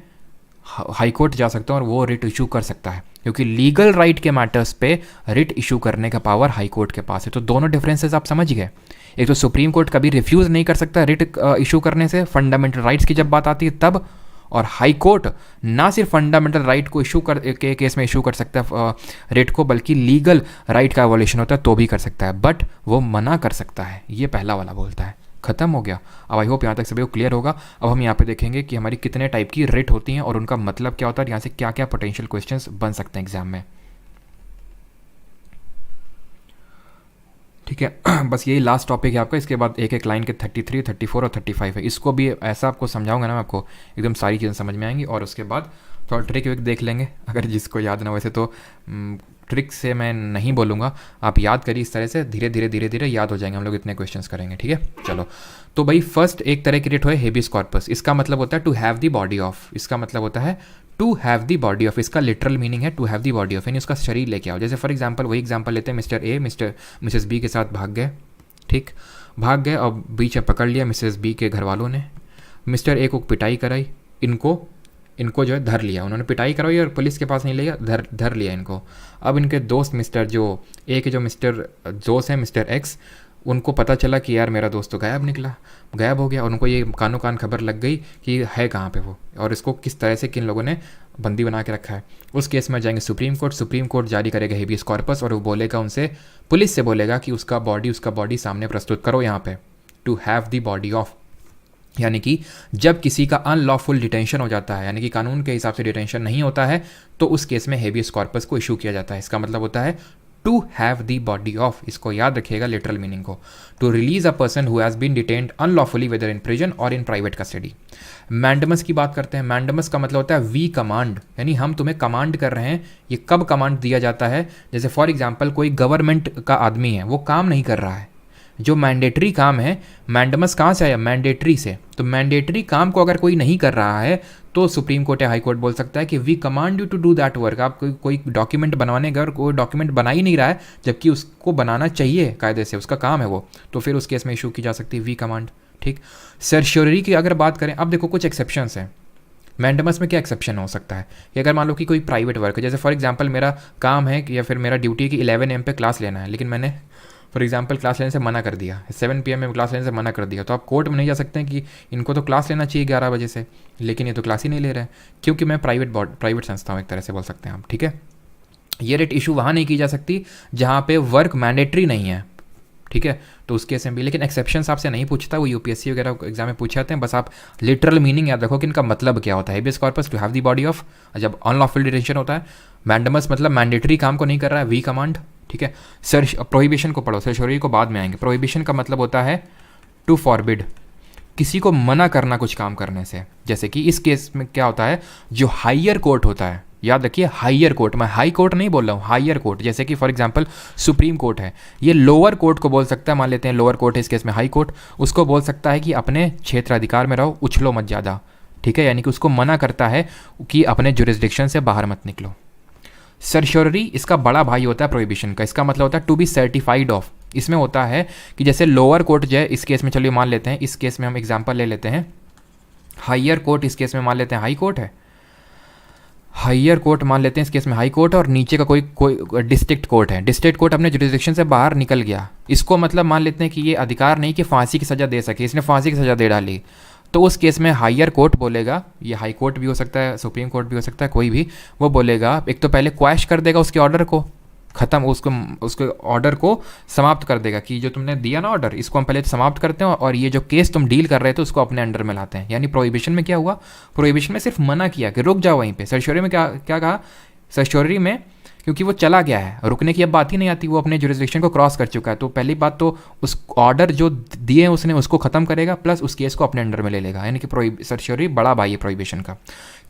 हाई कोर्ट जा सकता हूँ और वो रिट इशू कर सकता है, क्योंकि लीगल राइट के मैटर्स पे रिट इशू करने का पावर हाई कोर्ट के पास है। तो दोनों डिफरेंसेस आप समझ गए। एक तो सुप्रीम कोर्ट कभी रिफ्यूज़ नहीं कर सकता रिट इशू करने से फंडामेंटल राइट्स की जब बात आती है तब, और हाई कोर्ट ना सिर्फ फंडामेंटल राइट को इशू के केस में इशू कर सकता है रिट को, बल्कि लीगल राइट का वायलेशन होता है तो भी कर सकता है, बट वो मना कर सकता है। ये पहला वाला बोलता है। खत्म हो गया। अब आई होप यहाँ तक सभी को क्लियर होगा। अब हम यहाँ पे देखेंगे कि हमारी कितने टाइप की रिट होती हैं और उनका मतलब क्या होता है, यहाँ से क्या क्या पोटेंशियल क्वेश्चंस बन सकते हैं एग्जाम में, ठीक है। बस यही लास्ट टॉपिक है आपका। इसके बाद एक एक लाइन के 33, 34 और 35 है। इसको भी ऐसा आपको समझाऊंगा ना मैं, आपको एकदम सारी चीज़ें समझ में आएंगी। और उसके बाद थोड़ा ट्रिक विक देख लेंगे, अगर जिसको याद ना। वैसे तो ट्रिक से मैं नहीं बोलूँगा, आप याद करिए इस तरह से, धीरे धीरे याद हो जाएंगे। हम लोग इतने क्वेश्चंस करेंगे, ठीक है। चलो, तो भाई फर्स्ट एक तरह की रिट है हेबियस कॉर्पस। इसका मतलब होता है to have the body of. इसका मतलब होता है to have the body of. इसका लिटरल मीनिंग है to have the body of, यानी उसका शरीर लेके आओ। जैसे फॉर एग्जांपल वही एग्जांपल लेते हैं, मिस्टर ए मिसेस बी के साथ भाग गए, ठीक, भाग गए और बीच में पकड़ लिया मिसेस बी के घर वालों ने। मिस्टर ए को पिटाई कराई, इनको जो है धर लिया, उन्होंने पिटाई करवाई और पुलिस के पास नहीं लिया, धर लिया इनको। अब इनके दोस्त मिस्टर जो ए के जो मिस्टर दोस्त हैं मिस्टर एक्स, उनको पता चला कि यार मेरा दोस्त तो गायब हो गया, और उनको ये कानो कान खबर लग गई कि है कहाँ पे वो, और इसको किस तरह से किन लोगों ने बंदी बना के रखा है। उस केस में जाएंगे सुप्रीम कोर्ट जारी करेगा हेबियस कॉर्पस, और वो बोलेगा उनसे, पुलिस से बोलेगा कि उसका बॉडी सामने प्रस्तुत करो यहाँ पे, to have the body of. यानी कि जब किसी का अनलॉफुल डिटेंशन हो जाता है, यानी कि कानून के हिसाब से डिटेंशन नहीं होता है, तो उस केस में हेबियस कॉर्पस को इशू किया जाता है। इसका मतलब होता है to have the body of. इसको याद रखिएगा लिटरल मीनिंग को, to release a person who has been detained unlawfully whether in prison और इन प्राइवेट कस्टडी। मैंडमस की बात करते हैं। मैंडमस का मतलब होता है वी कमांड, यानी हम तुम्हें कमांड कर रहे हैं। ये कब कमांड दिया जाता है, जैसे फॉर एग्जाम्पल कोई गवर्नमेंट का आदमी है, वो काम नहीं कर रहा है, जो मैंडेटरी काम है, मैंडमस कहाँ से आया, मैंडेटरी से। तो मैंडेटरी काम को अगर कोई नहीं कर रहा है तो सुप्रीम कोर्ट या हाई कोर्ट बोल सकता है कि we command you to do that work. आप कोई डॉक्यूमेंट बनवाने गए और कोई डॉक्यूमेंट बना ही नहीं रहा है, जबकि उसको बनाना चाहिए कायदे से, उसका काम है वो, तो फिर उस केस में इशू की जा सकती है वी कमांड, ठीक। सर्श्योरी की अगर बात करें, अब देखो कुछ एक्सेप्शंस हैं। मैंडमस में क्या एक्सेप्शन हो सकता है कि अगर मान लो कि कोई प्राइवेट वर्क है, जैसे फॉर एग्जांपल मेरा काम है कि या फिर मेरा ड्यूटी है कि 11 AM पे क्लास लेना है, लेकिन मैंने फॉर एग्जांपल क्लास लेने से मना कर दिया, 7 PM में क्लास लेने से मना कर दिया, तो आप कोर्ट में नहीं जा सकते हैं कि इनको तो क्लास लेना चाहिए 11 बजे से, लेकिन ये तो क्लास ही नहीं ले रहे हैं, क्योंकि मैं प्राइवेट संस्था हूँ, एक तरह से बोल सकते हैं आप, ठीक है। ये रेट इशू वहाँ नहीं की जा सकती जहाँ पे वर्क मैंडेटरी नहीं है, ठीक है, तो उस केस में भी। लेकिन एक्सेप्शंस आपसे नहीं पूछता, वो यूपीएससी वगैरह एग्जाम में पूछे जाते हैं, बस आप लिटरल मीनिंग याद रखो कि इनका मतलब क्या होता है। Habeas corpus to have the body of, जब अनलॉफुल डिटेंशन होता है। मैंडमस मतलब मैंडेटरी काम को नहीं कर रहा है, वी कमांड, ठीक है। सर प्रोहिबिशन को पढ़ो, सर्शोरी को बाद में आएंगे। प्रोहिबिशन का मतलब होता है टू फॉरबिड, किसी को मना करना कुछ काम करने से। जैसे कि इस केस में क्या होता है, जो हायर कोर्ट होता है, याद रखिए हायर कोर्ट, मैं हाई कोर्ट नहीं बोल रहा हूँ, हायर कोर्ट। जैसे कि फॉर एग्जांपल सुप्रीम कोर्ट है, ये लोअर कोर्ट को बोल सकता है, मान लेते हैं लोअर कोर्ट है, इस केस में हाई कोर्ट, उसको बोल सकता है कि अपने क्षेत्र अधिकार में रहो, उछलो मत ज़्यादा, ठीक है, यानी कि उसको मना करता है कि अपने जुरिस्डिक्शन से बाहर मत निकलो। सर्शोरी इसका बड़ा भाई होता है प्रोहिबिशन का, इसका मतलब होता है टू बी सर्टिफाइड ऑफ। इसमें होता है कि जैसे लोअर कोर्ट जो है, इस केस में चलिए मान लेते हैं, इस केस में हम एग्जांपल ले लेते हैं, हायर कोर्ट इस केस में मान लेते हैं हाई कोर्ट है, हायर कोर्ट मान लेते हैं इस केस में हाई कोर्ट, और नीचे का कोई डिस्ट्रिक्ट कोर्ट है। डिस्ट्रिक्ट कोर्ट अपने जुरिस्डिक्शन से बाहर निकल गया, इसको मतलब मान लेते हैं कि ये अधिकार नहीं कि फांसी की सज़ा दे सके, इसने फांसी की सज़ा दे डाली, तो उस केस में हायर कोर्ट बोलेगा, ये हाई कोर्ट भी हो सकता है, सुप्रीम कोर्ट भी हो सकता है, कोई भी, वो बोलेगा एक तो पहले क्वैश कर देगा उसके ऑर्डर को, ख़त्म, उसको ऑर्डर को समाप्त कर देगा कि जो तुमने दिया ना ऑर्डर, इसको हम पहले समाप्त करते हैं और ये जो केस तुम डील कर रहे थे उसको अपने अंडर में लाते हैं। यानी प्रोहिबिशन में क्या हुआ, प्रोहिबिशन में सिर्फ मना किया कि रुक जाओ वहीं पे। सर्शोरी में क्या क्या कहा, सर्शोरी में क्योंकि वो चला गया है, रुकने की अब बात ही नहीं आती, वो अपने जुरिस्डिक्शन को क्रॉस कर चुका है, तो पहली बात तो उस ऑर्डर जो दिए हैं उसने उसको ख़त्म करेगा, प्लस उस केस को अपने अंडर में ले लेगा, यानी कि सर्शोरी बड़ा भाई है प्रोहिबिशन का।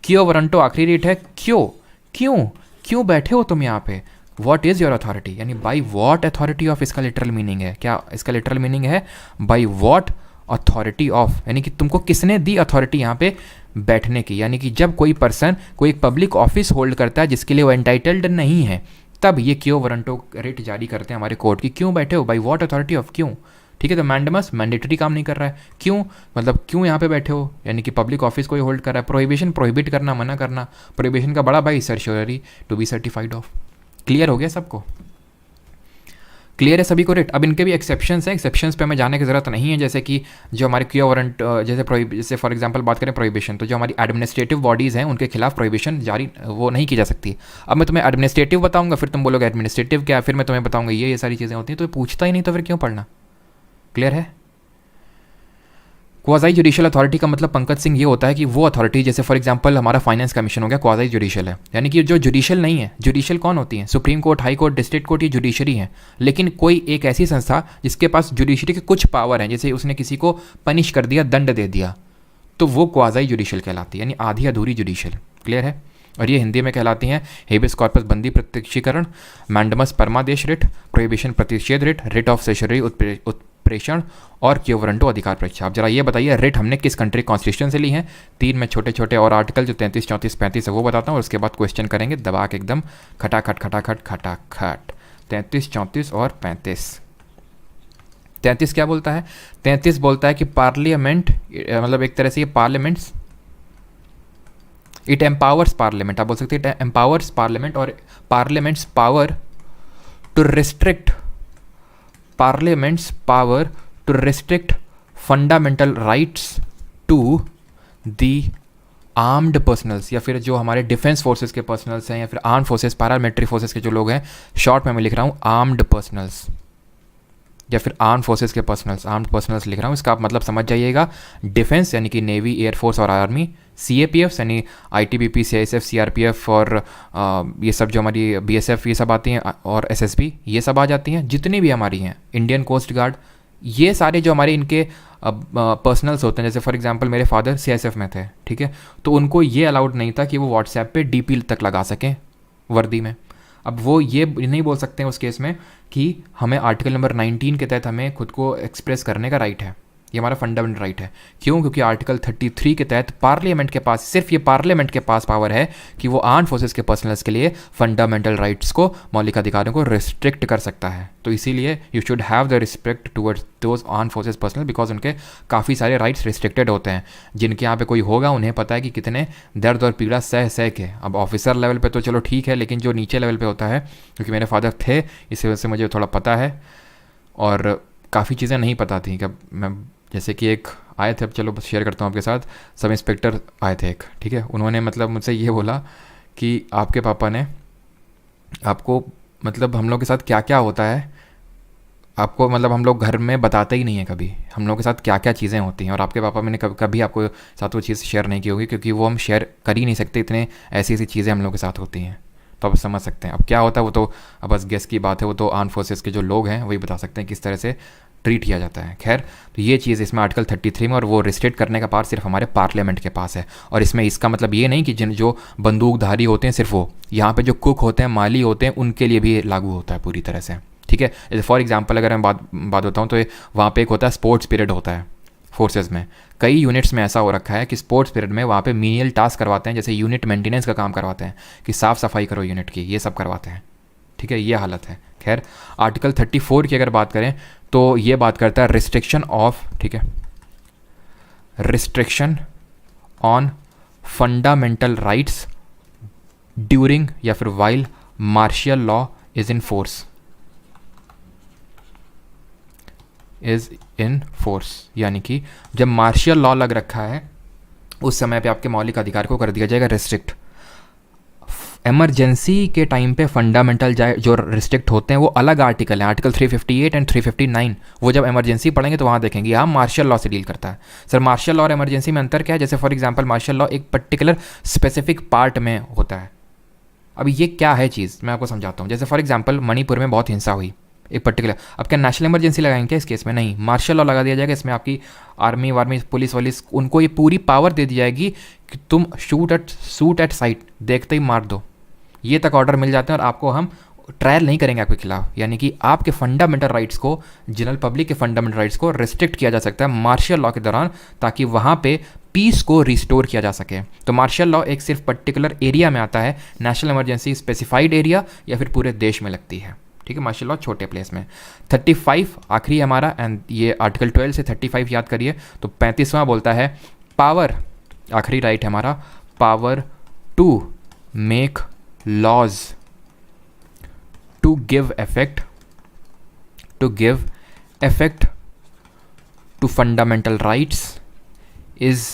क्यों वारंटो आखिरी रेट है, क्यों क्यों क्यों बैठे हो तुम यहाँ पे, वॉट इज़ योर अथॉरिटी, यानी बाई वॉट अथॉरिटी ऑफ, इसका लिटरल मीनिंग है क्या, इसका लिटरल मीनिंग है बाई वॉट अथॉरिटी ऑफ, यानी कि तुमको किसने दी अथॉरिटी यहाँ पे बैठने की। यानी कि जब कोई पर्सन कोई पब्लिक ऑफिस होल्ड करता है जिसके लिए वो एंटाइटल्ड नहीं है, तब ये क्यों वारंटो रेट जारी करते हैं हमारे कोर्ट की, क्यों बैठे हो, बाई वॉट अथॉरिटी ऑफ, क्यों, ठीक है। तो मैंडमस मैंडेटरी काम नहीं कर रहा है, क्यों मतलब क्यों यहाँ पे बैठे हो, यानी कि पब्लिक ऑफिस कोई होल्ड कर रहा है। प्रोहिबिशन प्रोहिबिट करना, मना करना, प्रोहिबिशन का बड़ा भाई certiorari to be certified of. Clear हो गया सबको, क्लियर है सभी को रेट। अब इनके भी एक्सेप्शंस हैं, एक्सेप्शंस पे हमें जाने की ज़रूरत नहीं है। जैसे कि जो हमारे क्योर वारंट, जैसे फॉर एग्जांपल बात करें प्रोहिबिशन, तो जो हमारी एडमिनिस्ट्रेटिव बॉडीज़ हैं उनके खिलाफ प्रोहिबिशन जारी वो नहीं की जा सकती। अब मैं तुम्हें एडमिनिस्ट्रेटिव बताऊंगा, फिर तुम बोलोगे एडमिनिस्ट्रेटिव क्या, फिर मैं तुम्हें बताऊंगा ये सारी चीज़ें होती हैं, तो पूछता ही नहीं तो फिर क्यों पढ़ना। क्लियर है। क्वाज़ाई जुडिशियल अथॉरिटी का मतलब पंकज सिंह ये होता है कि वो अथॉरिटी, जैसे फॉर एग्जांपल हमारा फाइनेंस कमीशन हो गया, क्वाज़ाई जुडिशियल है, यानी कि जो जुडिशियल नहीं है। जुडिशियल कौन होती है, supreme court, high court, district court, ये जुडिशरी है। लेकिन कोई एक ऐसी संस्था जिसके पास जुडिशरी के कुछ पावर हैं, जैसे उसने किसी को पनिश कर दिया, दंड दे दिया, तो वो क्वाज़ाई जुडिशियल कहलाती है, यानी आधी अधूरी जुडिशियल। क्लियर है। और ये हिंदी में कहलाती हैं हेबियस कॉर्पस बंदी प्रत्यक्षीकरण, मैंडमस परमादेश रिट, प्रोहिबिशन प्रतिषेध रिट, रिट ऑफ सेशरी उत्प्रेषण और क्यों वारंटो अधिकार परीक्षा। अब जरा ये बताइए रेट हमने किस कंट्री कॉन्स्टिट्यूशन से ली है। 3 में छोटे छोटे और आर्टिकल जो 33, 34, 35 है वो बताता हूँ, और उसके बाद क्वेश्चन करेंगे दबा के एकदम खटाखट खटाखट खटाखट। 33, 34 और 35। 33 क्या बोलता है, 33 बोलता है कि पार्लियामेंट, मतलब एक तरह से ये पार्लियामेंट्स, इट एम्पावर्स पार्लियामेंट, आप बोल सकते हैं इट एम्पावर्स पार्लियामेंट, और parliament's power to restrict, parliament's power to restrict fundamental rights to the armed personnels, या फिर जो हमारे डिफेंस फोर्सेस के पर्सनल्स हैं, या फिर आर्म फोर्सेस, पैरामिलिट्री फोर्सेस के जो लोग हैं, शॉर्ट में मैं लिख रहा हूँ आर्म्ड पर्सनल्स, या फिर आर्म फोर्सेस के पर्सनल्स, आर्म्ड पर्सनल्स लिख रहा हूँ। इसका आप मतलब समझ जाइएगा, डिफेंस यानी कि नेवी, एयरफोर्स और आर्मी, CAPF यानी ITBP, CISF, CRPF और ये सब जो हमारी BSF ये सब आती हैं, और SSB ये सब आ जाती हैं, जितनी भी हमारी हैं, इंडियन कोस्ट गार्ड, ये सारे जो हमारे इनके पर्सनल्स होते हैं। जैसे फॉर एग्जांपल मेरे फादर CISF में थे, ठीक है, तो उनको ये अलाउड नहीं था कि वो व्हाट्सएप पे DP तक लगा सकें वर्दी में। अब वो ये नहीं बोल सकते हैं उस केस में कि हमें आर्टिकल नंबर 19 के तहत हमें खुद को एक्सप्रेस करने का राइट है, ये हमारा फंडामेंटल राइट है। क्यों, क्योंकि आर्टिकल 33 के तहत पार्लियामेंट के पास, सिर्फ ये पार्लियामेंट के पास पावर है कि वो आर्म फोर्सेस के पर्सनल्स के लिए फंडामेंटल राइट्स को, मौलिक अधिकारों को रिस्ट्रिक्ट कर सकता है। तो इसीलिए you should have the respect towards those arm forces personal, because उनके काफ़ी सारे राइट्स रिस्ट्रिक्टेड होते हैं। जिनके यहाँ पे कोई होगा उन्हें पता है कि कितने दर्द और पीड़ा सह सह के, अब ऑफिसर लेवल पे तो चलो ठीक है, लेकिन जो नीचे लेवल पे होता है, क्योंकि मेरे फादर थे इस वजह से मुझे थोड़ा पता है, और काफ़ी चीज़ें नहीं पता थी कि मैं, जैसे कि एक आए थे, अब चलो बस शेयर करता हूँ आपके साथ। सब इंस्पेक्टर आए थे एक, ठीक है, उन्होंने मतलब मुझसे ये बोला कि आपके पापा ने आपको, मतलब हम लोग के साथ क्या क्या होता है आपको, मतलब हम लोग घर में बताते ही नहीं है कभी हम लोग के साथ क्या क्या चीज़ें होती हैं, और आपके पापा मैंने कभी आपको साथ वो चीज़ शेयर नहीं की होगी, क्योंकि वो हम शेयर कर ही नहीं सकते, इतने ऐसी ऐसी चीज़ें हम लोग के साथ होती हैं। तो आप समझ सकते हैं अब क्या होता है, वो तो अब बस गेस की बात है, वो तो आर्म फोर्सेस के जो लोग हैं वही बता सकते हैं किस तरह से ट्रीट किया जाता है। खैर, तो ये चीज़ इसमें आर्टिकल 33 में, और वो रिस्ट्रिक्ट करने का पावर सिर्फ हमारे पार्लियामेंट के पास है। और इसमें इसका मतलब ये नहीं कि जिन जो बंदूकधारी होते हैं सिर्फ वो, यहाँ पे जो कुक होते हैं, माली होते हैं, उनके लिए भी लागू होता है पूरी तरह से, ठीक है। जैसे फॉर एग्जांपल अगर मैं बात बताऊँ तो वहाँ पे एक होता है स्पोर्ट्स पीरियड होता है फोर्सेज में। कई यूनिट्स में ऐसा हो रखा है कि स्पोर्ट्स पीरियड में वहाँ पे मीनियल टास्क करवाते हैं, जैसे यूनिट मेंटेनेंस का काम करवाते हैं, कि साफ़ सफाई करो यूनिट की, ये सब करवाते हैं, ठीक है, ये हालत है। खैर, आर्टिकल 34 की अगर बात करें तो ये बात करता है रिस्ट्रिक्शन ऑफ, ठीक है, restriction on fundamental rights during या फिर while martial law is in force, is in force, यानी कि जब मार्शियल लॉ लग रखा है उस समय पे आपके मौलिक अधिकार को कर दिया जाएगा रिस्ट्रिक्ट। इमरजेंसी के टाइम पे फंडामेंटल जो रिस्ट्रिक्ट होते हैं वो अलग आर्टिकल है, आर्टिकल 358 एंड 359। वो जब इमरजेंसी पढ़ेंगे तो वहाँ देखेंगे यहाँ मार्शियल लॉ से डील करता है। सर मार्शियल लॉ और इमरजेंसी में अंतर क्या है? जैसे फॉर एग्जांपल मार्शियल लॉ एक पर्टिकुलर स्पेसिफिक पार्ट में होता है। अभी ये क्या है चीज़, मैं आपको समझाता हूँ। जैसे फॉर एग्जांपल मणिपुर में बहुत हिंसा हुई एक पर्टिकुलर, अब क्या नेशनल इमरजेंसी लगाएंगे क्या इस केस में? नहीं, मार्शल लॉ लगा दिया जाएगा। इसमें आपकी आर्मी वार्मी पुलिस वलिस उनको ये पूरी पावर दे दी जाएगी कि तुम शूट एट साइट, देखते ही मार दो, ये तक ऑर्डर मिल जाते हैं, और आपको हम ट्रायल नहीं करेंगे आपके खिलाफ। यानी कि आपके फंडामेंटल राइट्स को, जनरल पब्लिक के फंडामेंटल राइट्स को रिस्ट्रिक्ट किया जा सकता है मार्शल लॉ के दौरान, ताकि वहाँ पे पीस को रिस्टोर किया जा सके। तो मार्शल लॉ एक सिर्फ पर्टिकुलर एरिया में आता है, नेशनल इमरजेंसी स्पेसिफाइड एरिया या फिर पूरे देश में लगती है, ठीक है। मार्शल लॉ छोटे प्लेस में। 35 आखिरी हमारा, एंड ये आर्टिकल 12 से 35 याद करिए। तो 35वां बोलता है पावर, आखिरी राइट है हमारा, power to make laws to give effect to fundamental rights is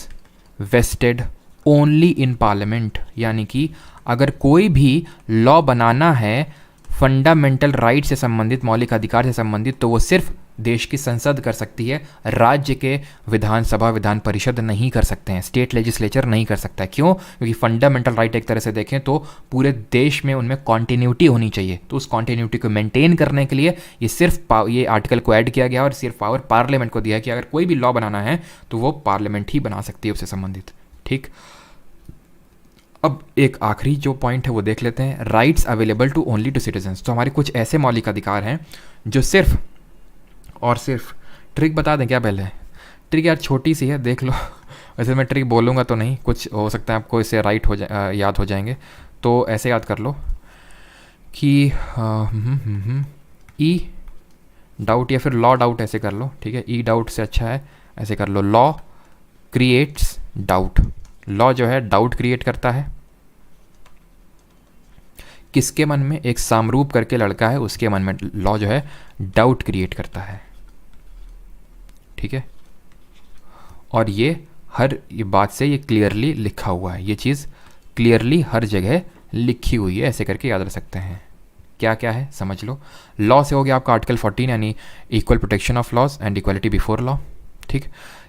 vested only in parliament. यानी कि अगर कोई भी लॉ बनाना है फंडामेंटल राइट से संबंधित, मौलिक अधिकार से संबंधित, तो वो सिर्फ देश की संसद कर सकती है, राज्य के विधानसभा विधान परिषद नहीं कर सकते हैं, स्टेट लेजिस्लेचर नहीं कर सकता है। क्यों? क्योंकि फंडामेंटल राइट एक तरह से देखें तो पूरे देश में उनमें कॉन्टिन्यूटी होनी चाहिए। तो उस कॉन्टिन्यूटी को मेंटेन करने के लिए ये सिर्फ ये आर्टिकल को ऐड किया गया और सिर्फ पावर पार्लियामेंट को दिया है कि अगर कोई भी लॉ बनाना है तो वो पार्लियामेंट ही बना सकती है उससे संबंधित, ठीक। अब एक आखिरी जो पॉइंट है वो देख लेते हैं, rights available to only to citizens. तो हमारे कुछ ऐसे मौलिक अधिकार हैं जो सिर्फ और सिर्फ, ट्रिक बता दें क्या पहले? ट्रिक यार छोटी सी है, देख लो। वैसे मैं ट्रिक बोलूँगा तो नहीं, कुछ हो सकता है आपको इससे राइट हो याद हो जाएंगे। तो ऐसे याद कर लो कि ई डाउट या फिर लॉ डाउट, ऐसे कर लो, ठीक है। ई डाउट से अच्छा है, ऐसे कर लो, लॉ क्रिएट्स डाउट। लॉ जो है डाउट क्रिएट करता है किसके मन में? एक सामरूप करके लड़का है, उसके मन में लॉ जो है डाउट क्रिएट करता है, ठीक है। और ये हर ये बात से ये क्लियरली लिखा हुआ है, ये चीज़ क्लियरली हर जगह लिखी हुई है, ऐसे करके याद रख सकते हैं। क्या क्या है समझ लो। लॉ से हो गया आपका आर्टिकल 14 यानी equal protection of laws and equality before law, ठीक।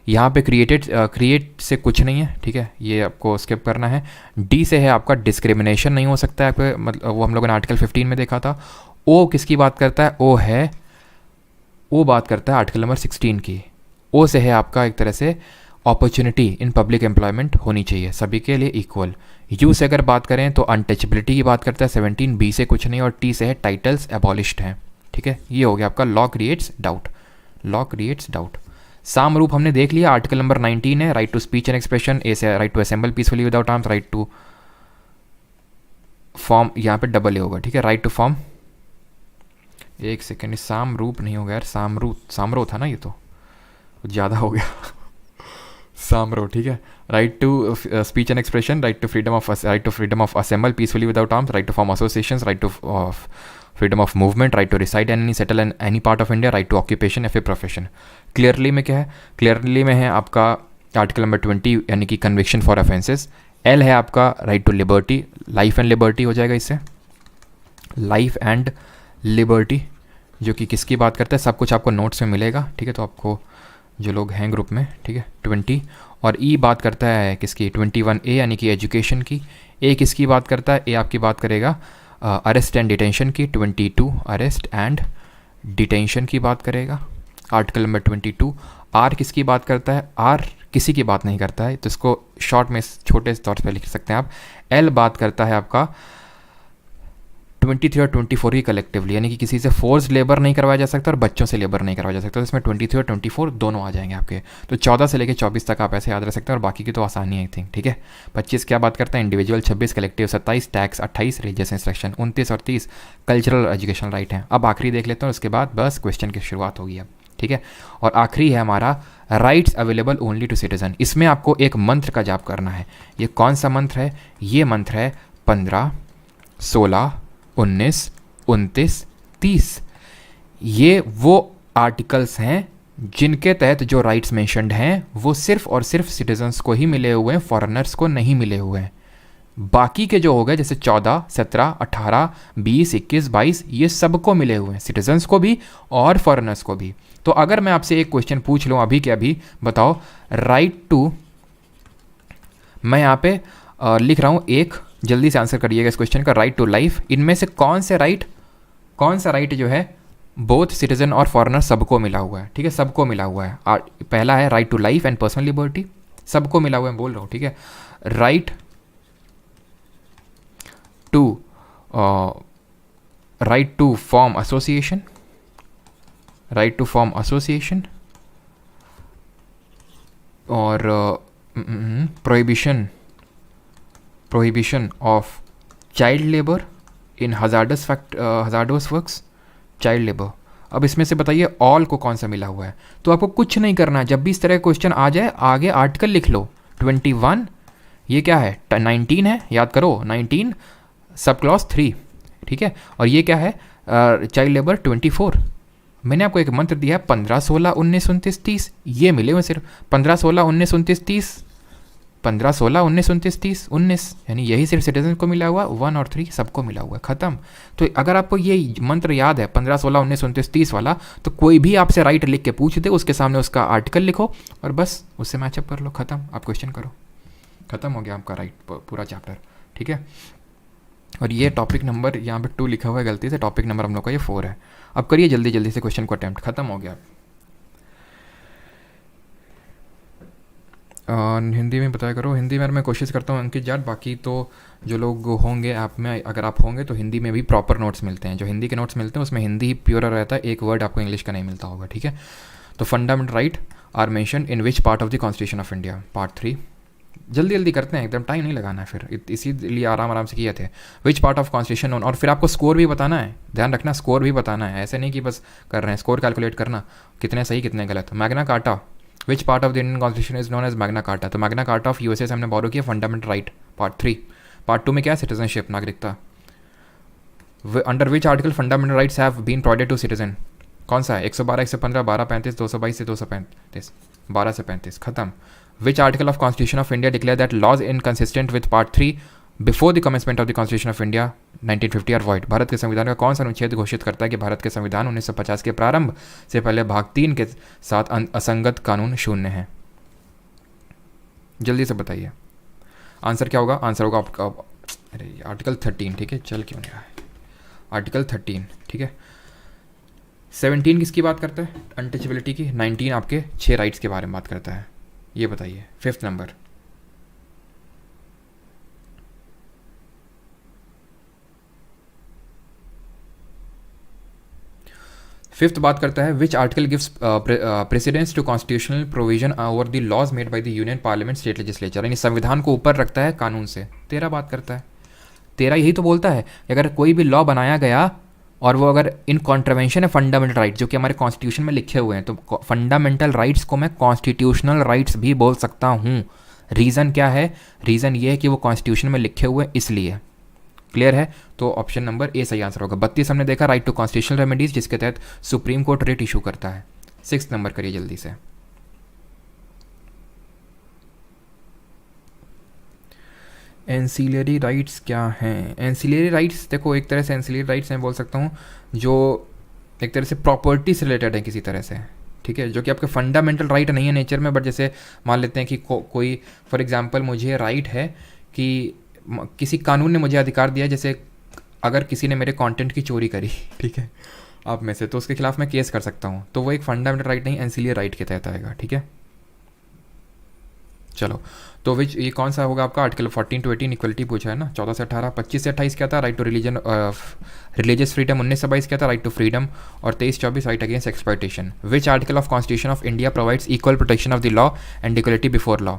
यहाँ पे क्रिएट से कुछ नहीं है, ठीक है, ये आपको स्किप करना है। डी से है आपका डिस्क्रिमिनेशन नहीं हो सकता है आपके, मतलब वो हम लोगों ने आर्टिकल 15 में देखा था। ओ किसकी बात करता है? ओ बात करता है आर्टिकल नंबर 16 की। ओ से है आपका एक तरह से अपॉर्चुनिटी इन पब्लिक एम्प्लॉयमेंट होनी चाहिए सभी के लिए इक्वल। यू से अगर बात करें तो अनटचेबिलिटी की बात करता है 17। बी से कुछ नहीं, और टी से है टाइटल्स एबॉलिश्ड हैं, ठीक है। ये हो गया आपका law creates doubt. Law creates doubt. सामरूप हमने देख लिया, आर्टिकल नंबर 19 है, right to speech and expression. A से right to assemble peacefully without arms, right to form, यहाँ पे डबल ए होगा, ठीक है, राइट टू फॉर्म। एक सेकेंड, सामरूप नहीं होगा यार, सामरो था ना, ये तो ज़्यादा हो गया। सामरो, ठीक है। Right to speech and expression, right to freedom of assemble peacefully without arms, right to form associations, right to freedom of movement, right to reside any settle in any part of India, right to occupation या फिर profession. Clearly में क्या है, clearly में है आपका article number 20 यानी कि कन्विक्शन फॉर ऑफेंसेस। एल है आपका right to liberty, life and liberty हो जाएगा इससे, लाइफ एंड लिबर्टी, जो कि किसकी बात करता है, सब कुछ आपको नोट्स में मिलेगा, ठीक है, तो आपको जो लोग हैं ग्रुप में, ठीक है। 20 और ई बात करता है किसकी, 21 ए यानी कि एजुकेशन की। ए किसकी बात करता है, ए आपकी बात करेगा अरेस्ट एंड डिटेंशन की। 22 अरेस्ट एंड डिटेंशन की बात करेगा, आर्टिकल नंबर 22। आर किसकी बात करता है, आर किसी की बात नहीं करता है, तो इसको शॉर्ट में छोटे तौर पे लिख सकते हैं आप। एल बात करता है आपका 23 और 24 ही कलेक्टिवली, यानी कि किसी से फोर्स लेबर नहीं करवाया जा सकता और बच्चों से लेबर नहीं करवाया जा सकता, तो इसमें 23 और 24 दोनों आ जाएंगे आपके। तो 14 से लेकर 24 तक आप ऐसे याद रख सकते हैं और बाकी की तो आसानी है आई थिंक, ठीक है। 25 क्या बात करता है, individual. 26 collective. 27 tax. 28 religious instruction. 29 और 30 कल्चरल एजुकेशनल राइट हैं। अब आखिरी देख लेते हैं, उसके बाद बस क्वेश्चन की शुरुआत होगी अब, ठीक है। और आखिरी है हमारा rights available only to citizen. इसमें आपको एक मंत्र का जाप करना है। ये कौन सा मंत्र है, ये मंत्र है 15, 16, 19, 29, 30। ये वो आर्टिकल्स हैं जिनके तहत जो राइट्स मेंशन्ड हैं वो सिर्फ और सिर्फ सिटीजन्स को ही मिले हुए हैं, फॉरेनर्स को नहीं मिले हुए हैं। बाकी के जो हो गए जैसे 14, 17, 18, 20, 21, 22 ये सबको मिले हुए हैं, सिटीजन्स को भी और फॉरेनर्स को भी। तो अगर मैं आपसे एक क्वेश्चन पूछ लूँ अभी के अभी, बताओ राइट टू, मैं यहाँ पे लिख रहा हूँ एक, जल्दी से आंसर करिएगा इस क्वेश्चन का, राइट टू लाइफ। इनमें से कौन सा राइट जो है बोथ सिटीजन और फॉरेनर सबको मिला हुआ है, ठीक है, सबको मिला हुआ है। पहला है right to life and personal liberty, सबको मिला हुआ है, बोल रहा हूँ, ठीक है। Right to form association, right to form association, और prohibition of child labor in hazardous works, child labor। अब इसमें से बताइए ऑल को कौन सा मिला हुआ है। तो आपको कुछ नहीं करना है, जब भी इस तरह का क्वेश्चन आ जाए आगे आर्टिकल लिख लो। 21 ये क्या है, 19 है, याद करो 19 सब क्लॉज 3, ठीक है। और ये क्या है, चाइल्ड लेबर 24। मैंने आपको एक मंत्र दिया है 15, 16, 19, 29, 30, ये मिले हुए सिर्फ 15, 16, 19, 29, 30, 15, 16, 19, 29, 30, 19, यानी यही सिर्फ सिटीजन को मिला हुआ, 1 और 3 सबको मिला हुआ है, खत्म। तो अगर आपको ये मंत्र याद है 15, 16, 19, 29, 30 वाला, तो कोई भी आपसे राइट लिख के पूछ दे, उसके सामने उसका आर्टिकल लिखो और बस उससे मैचअप कर लो, खत्म, आप क्वेश्चन करो, खत्म हो गया आपका राइट पूरा चैप्टर, ठीक है। और ये टॉपिक नंबर यहाँ पे 2 लिखा हुआ है गलती से, टॉपिक नंबर हम लोग का ये 4 है। अब करिए जल्दी जल्दी से क्वेश्चन को अटैम्प्ट, खत्म हो गया। हिंदी में बताया करो, हिंदी में मैं कोशिश करता हूँ अंकित जाट, बाकी तो जो लोग होंगे ऐप में, अगर आप होंगे तो हिंदी में भी प्रॉपर नोट्स मिलते हैं, जो हिंदी के नोट्स मिलते हैं उसमें हिंदी ही प्योर रहता है, एक वर्ड आपको इंग्लिश का नहीं मिलता होगा, ठीक है। तो fundamental right are mention in which part of the constitution of India, part 3। जल्दी जल्दी करते हैं, एकदम टाइम नहीं लगाना है, फिर इसीलिए आराम से किए थे। विच पार्ट ऑफ कॉन्स्टिट्यूशन ऑन, और फिर आपको स्कोर भी बताना है, ध्यान रखना स्कोर भी बताना है, ऐसे नहीं कि बस कर रहे हैं, स्कोर कैलकुलेट करना कितने सही कितने गलत। Magna Carta, which part of the Indian constitution is known as Magna Carta, तो मैग्ना कार्टा ऑफ यूएसए से हमने बोरो किया फंडामेंटल राइट, पार्ट 3। पार्ट 2 में क्या है, सिटीजनशिप, नागरिकता। Under which article fundamental rights have been provided to citizen, कौन सा है, 112, 115, 12, 35, 222 से 235, 12 से 35, खत्म। Which article of constitution of India declare that laws inconsistent with part 3 before the commencement of the constitution of India 1950 are void, भारत के संविधान का कौन सा अनुच्छेद घोषित करता है कि भारत के संविधान 1950 के प्रारंभ से पहले भाग 3 के साथ असंगत कानून शून्य है। जल्दी से बताइए आंसर क्या होगा, आंसर होगा आपका, अरे आर्टिकल 13, ठीक है, चल क्यों नहीं रहा है, आर्टिकल 13, ठीक है। 17 किसकी बात करता है, अनटचेबिलिटी की। 19 आपके 6 राइट्स के बारे में बात करता है, ये बताइए। 5th नंबर, फिफ्थ बात करता है which article gives precedence to constitutional provision over the laws made by the union parliament state legislature, यानी संविधान को ऊपर रखता है कानून से। 13 बात करता है, 13 यही तो बोलता है अगर कोई भी लॉ बनाया गया और वो अगर इन कॉन्ट्रवेंशन है फंडामेंटल राइट्स जो कि हमारे कॉन्स्टिट्यूशन में लिखे हुए हैं, तो फंडामेंटल राइट्स को मैं कॉन्स्टिट्यूशनल राइट्स भी बोल सकता हूँ। रीज़न क्या है, रीज़न ये है कि वो कॉन्स्टिट्यूशन में लिखे हुए इसलिए, क्लियर है? तो ऑप्शन नंबर ए सही आंसर होगा। 32 हमने देखा, राइट टू कॉन्स्टिट्यूशनल रेमेडीज, जिसके तहत सुप्रीम कोर्ट रिट इशू करता है। 6 नंबर करिए जल्दी से। एंसिलरी राइट्स क्या हैं? एंसिलरी राइट्स देखो, एक तरह से एंसिलरी राइट्स मैं बोल सकता हूँ जो एक तरह से प्रॉपर्टी से रिलेटेड है किसी तरह से, ठीक है, जो कि आपके फंडामेंटल राइट नहीं है नेचर में, बट जैसे मान लेते हैं कि कोई फॉर एग्जांपल मुझे राइट है कि किसी कानून ने मुझे अधिकार दिया, जैसे अगर किसी ने मेरे कंटेंट की चोरी करी, ठीक है, आप में से, तो उसके खिलाफ मैं केस कर सकता हूँ, तो वो एक फंडामेंटल राइट नहीं, एंसिलरी राइट के तहत आएगा, ठीक है। चलो, तो विच ये कौन सा होगा आपका? आर्टिकल 14 to 18 इक्वलिटी पूछा है ना, 14 से 18। 25 से 28 क्या था? Right to religion religious freedom. 19 से 22 क्या था? Right to freedom. और 23-24 right against exploitation. Which article of constitution of India provides equal protection of the law and equality before law?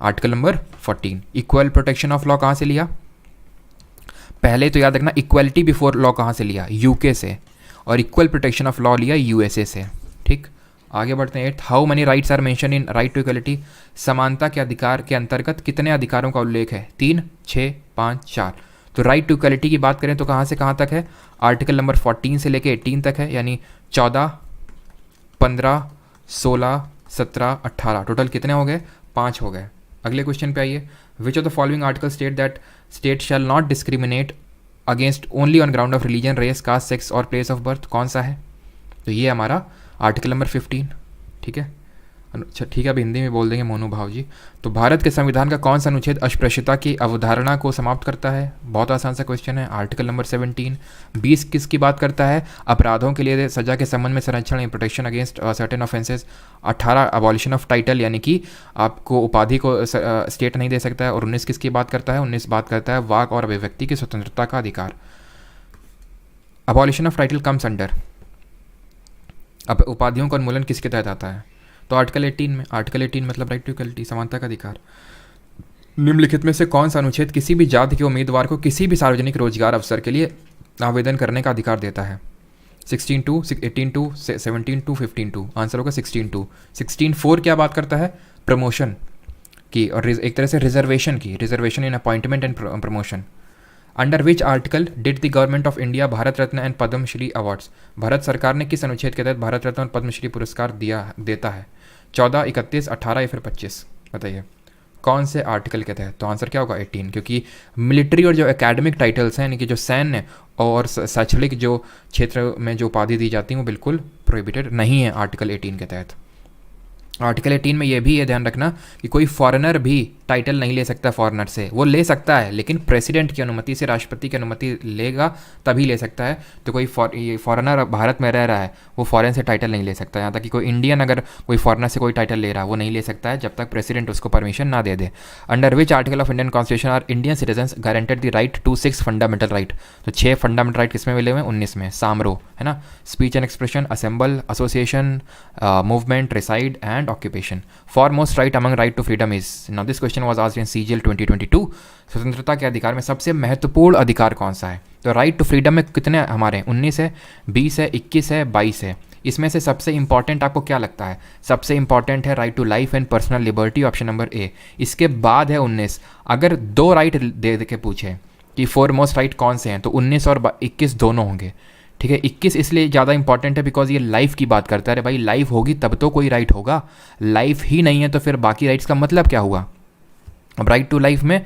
Article number 14। Equal protection of law कहाँ से लिया? पहले तो याद रखना, इक्वलिटी बिफोर लॉ कहाँ से लिया? यूके से। और इक्वल प्रोटेक्शन ऑफ लॉ लिया यूएसए से, ठीक। आगे बढ़ते हैं। 8 how many rights are mention in right to equality? समानता के अधिकार के अंतर्गत कितने अधिकारों का उल्लेख है? 3, 6, 5, 4। तो राइट टू इक्वलिटी की बात करें तो कहाँ से कहाँ तक है? आर्टिकल नंबर 14 से लेके 18 तक है, यानी 14, 15, 16, 17, 18, टोटल कितने हो गए? 5 हो गए। अगले क्वेश्चन पे आइए। Which of the following article state that state shall not discriminate against only on ground of religion, race, caste, sex और प्लेस ऑफ बर्थ? कौन सा है? तो ये हमारा आर्टिकल नंबर 15, ठीक है। अच्छा ठीक है, अब हिंदी में बोल देंगे मोनू भाव जी। तो भारत के संविधान का कौन सा अनुच्छेद अस्पृश्यता की अवधारणा को समाप्त करता है? बहुत आसान सा क्वेश्चन है, आर्टिकल नंबर 17। 20 किसकी बात करता है? अपराधों के लिए सजा के संबंध में संरक्षण, protection against certain offences. 18 abolition of title, यानी कि आपको उपाधि को स्टेट नहीं दे सकता है। और 19 किसकी बात करता है? 19 बात करता है वाक और अभिव्यक्ति की स्वतंत्रता का अधिकार। Abolition of title comes under, अब उपाधियों का उन्मूलन किसके तहत आता है? तो आर्टिकल 18 में। आर्टिकल 18 मतलब राइट टू इक्वलिटी, समानता का अधिकार। निम्नलिखित में से कौन सा अनुच्छेद किसी भी जाति के उम्मीदवार को किसी भी सार्वजनिक रोजगार अवसर के लिए आवेदन करने का अधिकार देता है? 16(2), 18(2), 17(2), 15(2)। आंसर होगा 16(2). 16(4) क्या बात करता है? प्रमोशन की और एक तरह से रिजर्वेशन की, reservation in appointment and promotion. Under which article did the government of India Bharat Ratna and Padmashri awards? Bharat सरकार ने किस अनुच्छेद के तहत भारत रत्न और पद्मश्री पुरस्कार देता है? 14, 31, 18 या फिर 25? बताइए कौन से आर्टिकल के तहत? तो आंसर क्या होगा? 18, क्योंकि मिलिट्री और जो एकेडमिक टाइटल्स हैं, यानी कि जो सैन्य और शैक्षणिक जो क्षेत्र में जो उपाधि दी जाती हैं वो बिल्कुल प्रोहिबिटेड नहीं है आर्टिकल 18 के तहत। आर्टिकल 18 में ये भी ये ध्यान रखना कि कोई फॉरेनर भी टाइटल नहीं ले सकता फॉरेनर से। वो ले सकता है लेकिन प्रेसिडेंट की अनुमति से, राष्ट्रपति की अनुमति लेगा तभी ले सकता है। तो कोई फॉरेनर भारत में रह रहा है वो फॉरेन से टाइटल नहीं ले सकता। यहाँ तक कि कोई इंडियन अगर कोई फॉरेनर से कोई टाइटल ले रहा है वो नहीं ले सकता है जब तक प्रेसिडेंट उसको परमिशन ना दे दे। Under which article of Indian constitution are Indian citizens guaranteed the right to 6 fundamental right? तो 6 फंडामेंटल राइट किसमें मिले हुए हैं? 19 में। सामरो है ना, speech and expression, assemble, association, movement, reside and occupation. Foremost right among right to freedom is? Now this question was asked in CGL 2022। स्वतंत्रता के अधिकार में सबसे महत्वपूर्ण अधिकार कौन सा है? तो राइट टू फ्रीडम में कितने हमारे हैं? 19 है, 20 है, 21 है, 22 है। इसमें से सबसे इंपॉर्टेंट आपको क्या लगता है? सबसे इंपॉर्टेंट है right to life and personal liberty, option number A. इसके बाद है 19। अगर 2 राइट दे के पूछे कि फोरमोस्ट राइट कौन से हैं तो 19 और 21 दोनों होंगे, ठीक है। 21 इसलिए ज़्यादा इंपॉर्टेंट है बिकॉज ये लाइफ की बात करता है। अरे भाई लाइफ होगी तब तो कोई राइट होगा, लाइफ ही नहीं है तो फिर बाकी राइट्स का मतलब क्या हुआ? अब राइट टू लाइफ में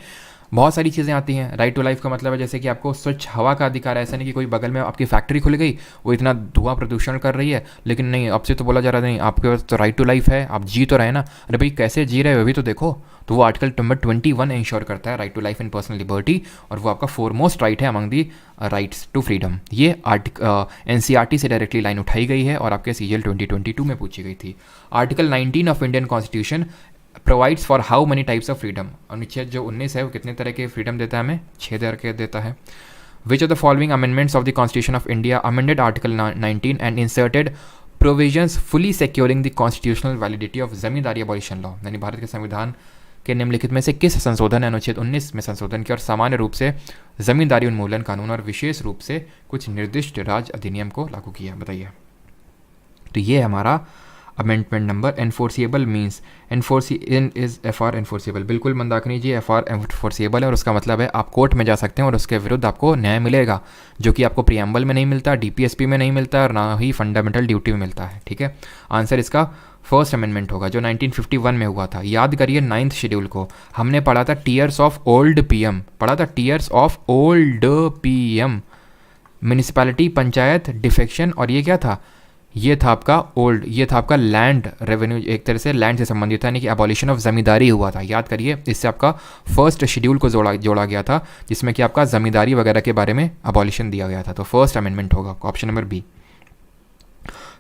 बहुत सारी चीज़ें आती हैं। राइट टू लाइफ का मतलब है जैसे कि आपको स्वच्छ हवा का अधिकार है। ऐसा नहीं कि कोई बगल में आपकी फैक्ट्री खुल गई, वो इतना धुआं प्रदूषण कर रही है, लेकिन नहीं अब से तो बोला जा रहा है नहीं आपके पास तो राइट टू लाइफ है, आप जी तो रहे ना। अरे भाई कैसे जी रहे हो अभी तो देखो। तो वो आर्टिकल नंबर 21 इंश्योर करता है right to life and personal liberty, और वो आपका फोरमोस्ट राइट है among the rights to freedom. ये एनसीईआरटी से डायरेक्टली लाइन उठाई गई है और आपके सीजीएल 2022 में पूछी गई थी। Article 19 of Indian constitution provides for how many types of freedom? अनुच्छेद जो 19 है वो कितने तरह के फ्रीडम देता है हमें? 6 तरह के देता है। Which of the following amendments of the constitution of India amended article 19 and inserted provisions fully securing the constitutional validity of zamindari abolition law? यानी भारत के संविधान के निम्नलिखित में से किस संशोधन है अनुच्छेद 19 में संशोधन किया और सामान्य रूप से जमींदारी उन्मूलन कानून और विशेष रूप से कुछ निर्दिष्ट राज्य अधिनियम को लागू किया? बताइए। तो ये हमारा amendment number enforceable means an is F R enforceable, बिल्कुल Mandakini ji, F R enforceable है और उसका मतलब है आप कोर्ट में जा सकते हैं और उसके विरुद्ध आपको न्याय मिलेगा, जो कि आपको प्रियम्बल में नहीं मिलता, डीपीएसपी में नहीं मिलता और ना ही फंडामेंटल ड्यूटी में मिलता है। ठीक है, आंसर इसका फर्स्ट अमेंडमेंट होगा जो 1951 में हुआ था। याद करिए 9th शेड्यूल को हमने पढ़ा था टीयर्स ऑफ ओल्ड पीएम, पढ़ा था tears of old PM, municipality, panchayat, defection, और ये क्या था, ये था आपका ओल्ड, ये था आपका लैंड रेवेन्यू, एक तरह से लैंड से संबंधित था, यानी कि एबॉलिशन ऑफ ज़मींदारी हुआ था। याद करिए, इससे आपका फर्स्ट शेड्यूल को जोड़ा गया था जिसमें कि आपका ज़मींदारी वगैरह के बारे में एबॉलिशन दिया गया था। तो फर्स्ट अमेंडमेंट होगा ऑप्शन नंबर बी।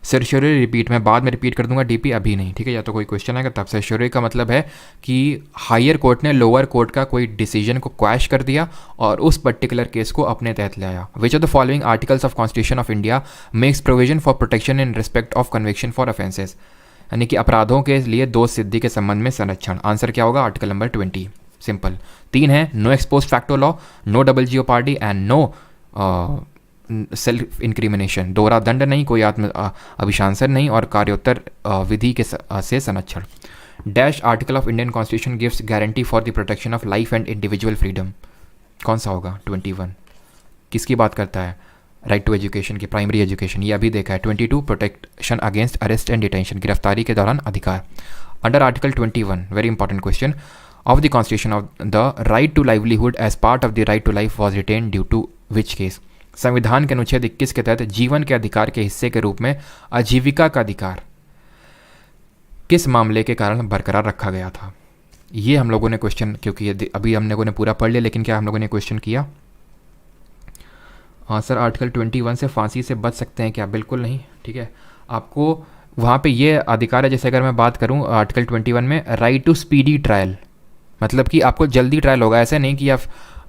सर्शोरी रिपीट, मैं बाद में रिपीट कर दूंगा, डीपी अभी नहीं। ठीक है, या तो कोई क्वेश्चन आएगा तब। सर्शोरी का मतलब है कि हायर कोर्ट ने लोअर कोर्ट का कोई डिसीजन को क्वैश कर दिया और उस पर्टिकुलर केस को अपने तहत ले आया। विच of the following articles of constitution of India makes provision for protection in respect of conviction for offences, यानी कि अपराधों के लिए दोष सिद्धि के संबंध में संरक्षण। आंसर क्या होगा, आर्टिकल नंबर 20। सिंपल। 3 है, no ex post facto law, no double jeopardy and no self incrimination, दोहरा दंड नहीं, कोई आत्म अभिशांसन नहीं और कार्योत्तर विधि के से संरक्षण। Dash article of Indian constitution gives guarantee for the protection of life and individual freedom, कौन सा होगा, 21। किसकी बात करता है, राइट टू एजुकेशन की, प्राइमरी एजुकेशन, ये अभी देखा है। 22 protection against arrest and detention, गिरफ्तारी के दौरान अधिकार। Under article 21, very important question, of the constitution of the right to livelihood as part of the right to life was retain due to which case, संविधान के अनुच्छेद 21 के तहत जीवन के अधिकार के हिस्से के रूप में आजीविका का अधिकार किस मामले के कारण बरकरार रखा गया था। ये हम लोगों ने क्वेश्चन, क्योंकि ये अभी हम लोगों ने पूरा पढ़ लिया, लेकिन क्या हम लोगों ने क्वेश्चन किया। हाँ सर, आर्टिकल 21 से फांसी से बच सकते हैं क्या, बिल्कुल नहीं। ठीक है, आपको वहाँ पे ये अधिकार है, जैसे अगर मैं बात करूँ आर्टिकल 21 में राइट टू स्पीडी ट्रायल, मतलब कि आपको जल्दी ट्रायल होगा, ऐसे नहीं कि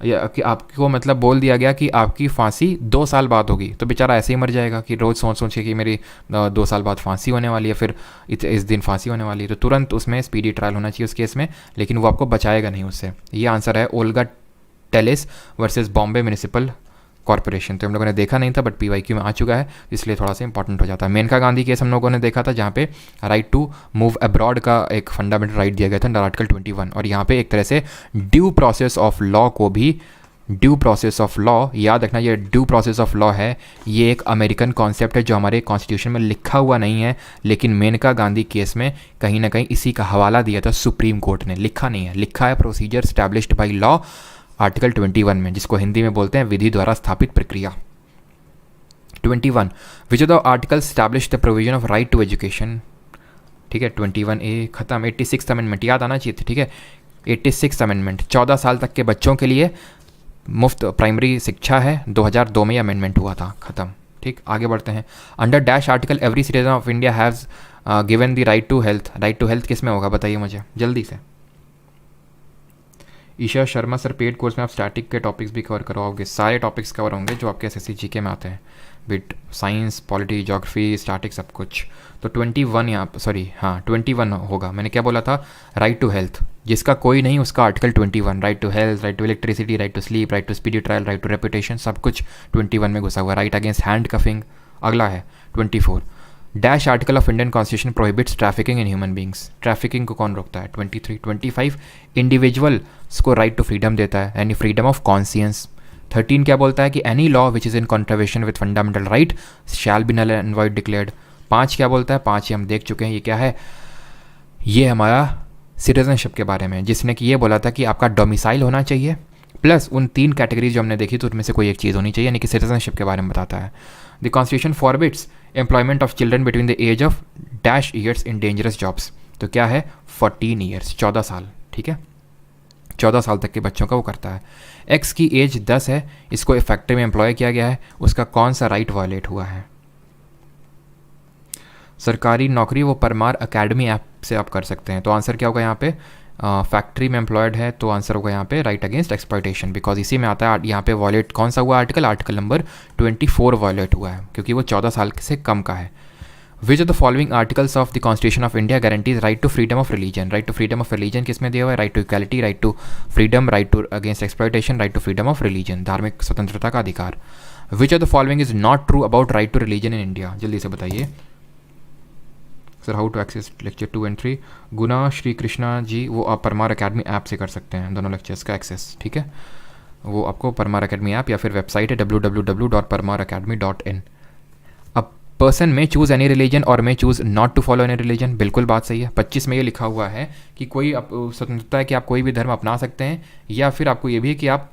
कि आपको मतलब बोल दिया गया कि आपकी फांसी 2 साल बाद होगी, तो बेचारा ऐसे ही मर जाएगा कि रोज़ सोच के कि मेरी 2 साल बाद फांसी होने वाली है, फिर इस दिन फांसी होने वाली है, तो तुरंत उसमें स्पीडी ट्रायल होना चाहिए उस केस में, लेकिन वो आपको बचाएगा नहीं उससे। ये आंसर है Olga Tellis versus Bombay municipal corporation. तो हम लोगों ने देखा नहीं था, बट पीवाईक्यू में आ चुका है, इसलिए थोड़ा सा इंपॉर्टेंट हो जाता है। मेनका गांधी केस हम लोगों ने देखा था, जहाँ पे राइट टू मूव अब्रॉड का एक फंडामेंटल राइट दिया गया था अंडर आर्टिकल 21, और यहाँ पे एक तरह से ड्यू प्रोसेस ऑफ लॉ को भी, ड्यू प्रोसेस ऑफ लॉ, याद रखना ये ड्यू प्रोसेस ऑफ लॉ है, ये एक अमेरिकन कॉन्सेप्ट है जो हमारे कॉन्स्टिट्यूशन में लिखा हुआ नहीं है, लेकिन मेनका गांधी केस में कहीं ना कहीं इसी का हवाला दिया था सुप्रीम कोर्ट ने, लिखा नहीं है, लिखा है procedure established by law article 21 में, जिसको हिंदी में बोलते हैं विधि द्वारा स्थापित प्रक्रिया। 21 which of the article establish the provision of right to education. ठीक है, 21A खत्म। 86th अमेंडमेंट याद आना चाहिए था। ठीक है, 86th अमेंडमेंट 14 साल तक के बच्चों के लिए मुफ्त प्राइमरी शिक्षा है, 2002 में अमेंडमेंट हुआ था, खत्म। ठीक, आगे बढ़ते हैं। Under dash article every citizen of India has given the right to health, right to health किस में होगा बताइए मुझे जल्दी से। Isha Sharma sir, paid course में आप स्टैटिक के टॉपिक्स भी कवर करवाओगे, सारे टॉपिक्स कवर होंगे जो आपके एसएससी जीके में आते हैं, bit science, polity, geography, static, सब कुछ। तो 21 यहाँ सॉरी हाँ 21 होगा। मैंने क्या बोला था, राइट टू हेल्थ, जिसका कोई नहीं उसका article 21, right to health, right to electricity, right to sleep, right to speedy trial, right to reputation, सब कुछ 21 में घुसा हुआ। राइट अगेंस्ट हैंड कफिंग अगला है 24। Dash article of Indian constitution prohibits trafficking in human beings, trafficking को कौन रोकता है, 23। 25 इंडिविजुअल्स को राइट टू फ्रीडम देता है, यानी फ्रीडम ऑफ कॉन्सियंस। 13 क्या बोलता है कि any law which is in contravention with fundamental right shall be null and void declared. 5 क्या बोलता है, 5 ही हम देख चुके हैं, ये क्या है, ये हमारा सिटीजनशिप के बारे में, जिसने कि ये बोला था कि आपका डोमिसाइल होना चाहिए, प्लस उन 3 कैटेगरीज जो हमने देखी तो उनमें से कोई एक चीज़ होनी चाहिए, यानी कि सिटीजनशिप के बारे में बताता है। The constitution forbids employment of children between the age of dash years in dangerous jobs, तो क्या है 14 ईयर्स, 14 साल। ठीक है, 14 साल तक के बच्चों का वो करता है। एक्स की एज 10 है, इसको फैक्ट्री में एम्प्लॉय किया गया है, उसका कौन सा राइट वायलेट हुआ है। सरकारी नौकरी वो परमार एकेडमी ऐप से आप कर सकते हैं, तो आंसर क्या होगा यहाँ पे, फैक्ट्री में एम्प्लॉयड है, तो आंसर होगा यहाँ पे राइट अगेंस्ट एक्सप्लॉयटेशन, बिकॉज इसी में आता है। यहाँ पे वॉयलेट कौन सा हुआ आर्टिकल, आर्टिकल नंबर 24 वॉयलेट हुआ है, क्योंकि वो 14 साल से कम का है। Which of the following articles of the constitution of India guarantees right to freedom of religion, right to freedom of religion किस में दिया हुआ है, right to equality, right to freedom, right to against exploitation, right to freedom of religion, धार्मिक स्वतंत्रता का अधिकार। Which of the following is not true about right to religion in India, जल्दी से बताइए। Sir how to access lecture 2 and 3, गुना श्री कृष्णा जी वो आप Parmar academy app से कर सकते हैं दोनों लेक्चर्स का एक्सेस, ठीक है। वो आपको परमार अकेडमी ऐप या फिर वेबसाइट है www.parmaracademy.in। अब पर्सन में चूज़ एनी रिलीजन और में choose not to follow any religion, बिल्कुल बात सही है। 25 में ये लिखा हुआ है कि कोई स्वतंत्रता है कि आप कोई भी धर्म अपना सकते हैं, या फिर आपको ये भी है कि आप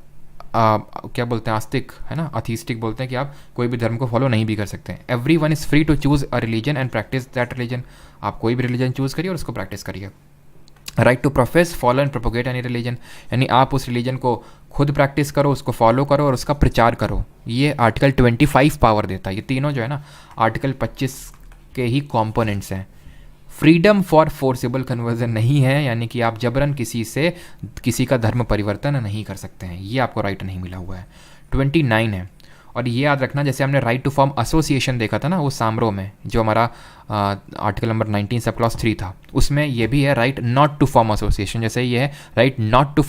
क्या बोलते हैं, आस्तिक है ना, अथीस्टिक बोलते हैं कि आप कोई भी धर्म को फॉलो नहीं भी कर सकते हैं। Every one is free to choose a religion and practice that religion. आप कोई भी रिलीजन चूज़ करिए और उसको प्रैक्टिस करिए। Right to profess, follow and propagate any religion, यानी आप उस रिलीजन को खुद प्रैक्टिस करो, उसको फॉलो करो और उसका प्रचार करो। ये आर्टिकल 25 पावर देता है। ये तीनों जो है ना आर्टिकल 25 के ही कॉम्पोनेंट्स हैं। फ्रीडम फॉर फोर्सेबल कन्वर्जन नहीं है, यानी कि आप जबरन किसी का धर्म परिवर्तन नहीं कर सकते हैं, ये आपको राइट नहीं मिला हुआ है। 29 है, और ये याद रखना, जैसे हमने राइट टू फॉर्म एसोसिएशन देखा था ना वो सामरो में, जो हमारा आर्टिकल नंबर 19 सब क्लॉज 3 था, उसमें ये भी है right not to form association. जैसे ये है right not to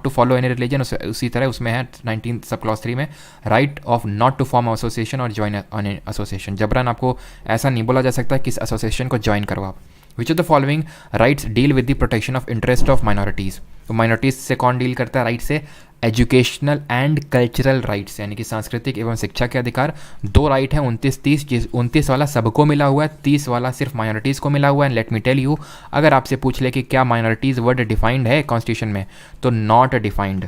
follow any religion, उसी तरह उसमें है 19 सब क्लॉज 3 में right of not to form association और ज्वाइन ऑन एसोसिएशन। जबरन आपको ऐसा नहीं बोला जा सकता किस एसोसिएशन को ज्वाइन करो आप। विच of the following rights deal with the protection of interest of minorities. तो माइनॉरिटीज़ से कौन डील करता है राइट से? एजुकेशनल एंड कल्चरल राइट्स, यानी कि सांस्कृतिक एवं शिक्षा के अधिकार। 2 राइट हैं 29-30, 29 वाला सबको मिला हुआ है, 30 वाला सिर्फ माइनॉरिटीज़ को मिला हुआ है। लेट मी टेल यू, अगर आपसे पूछ ले कि क्या माइनॉरिटीज़ वर्ड डिफाइंड है कॉन्स्टिट्यूशन में, तो नॉट डिफाइंड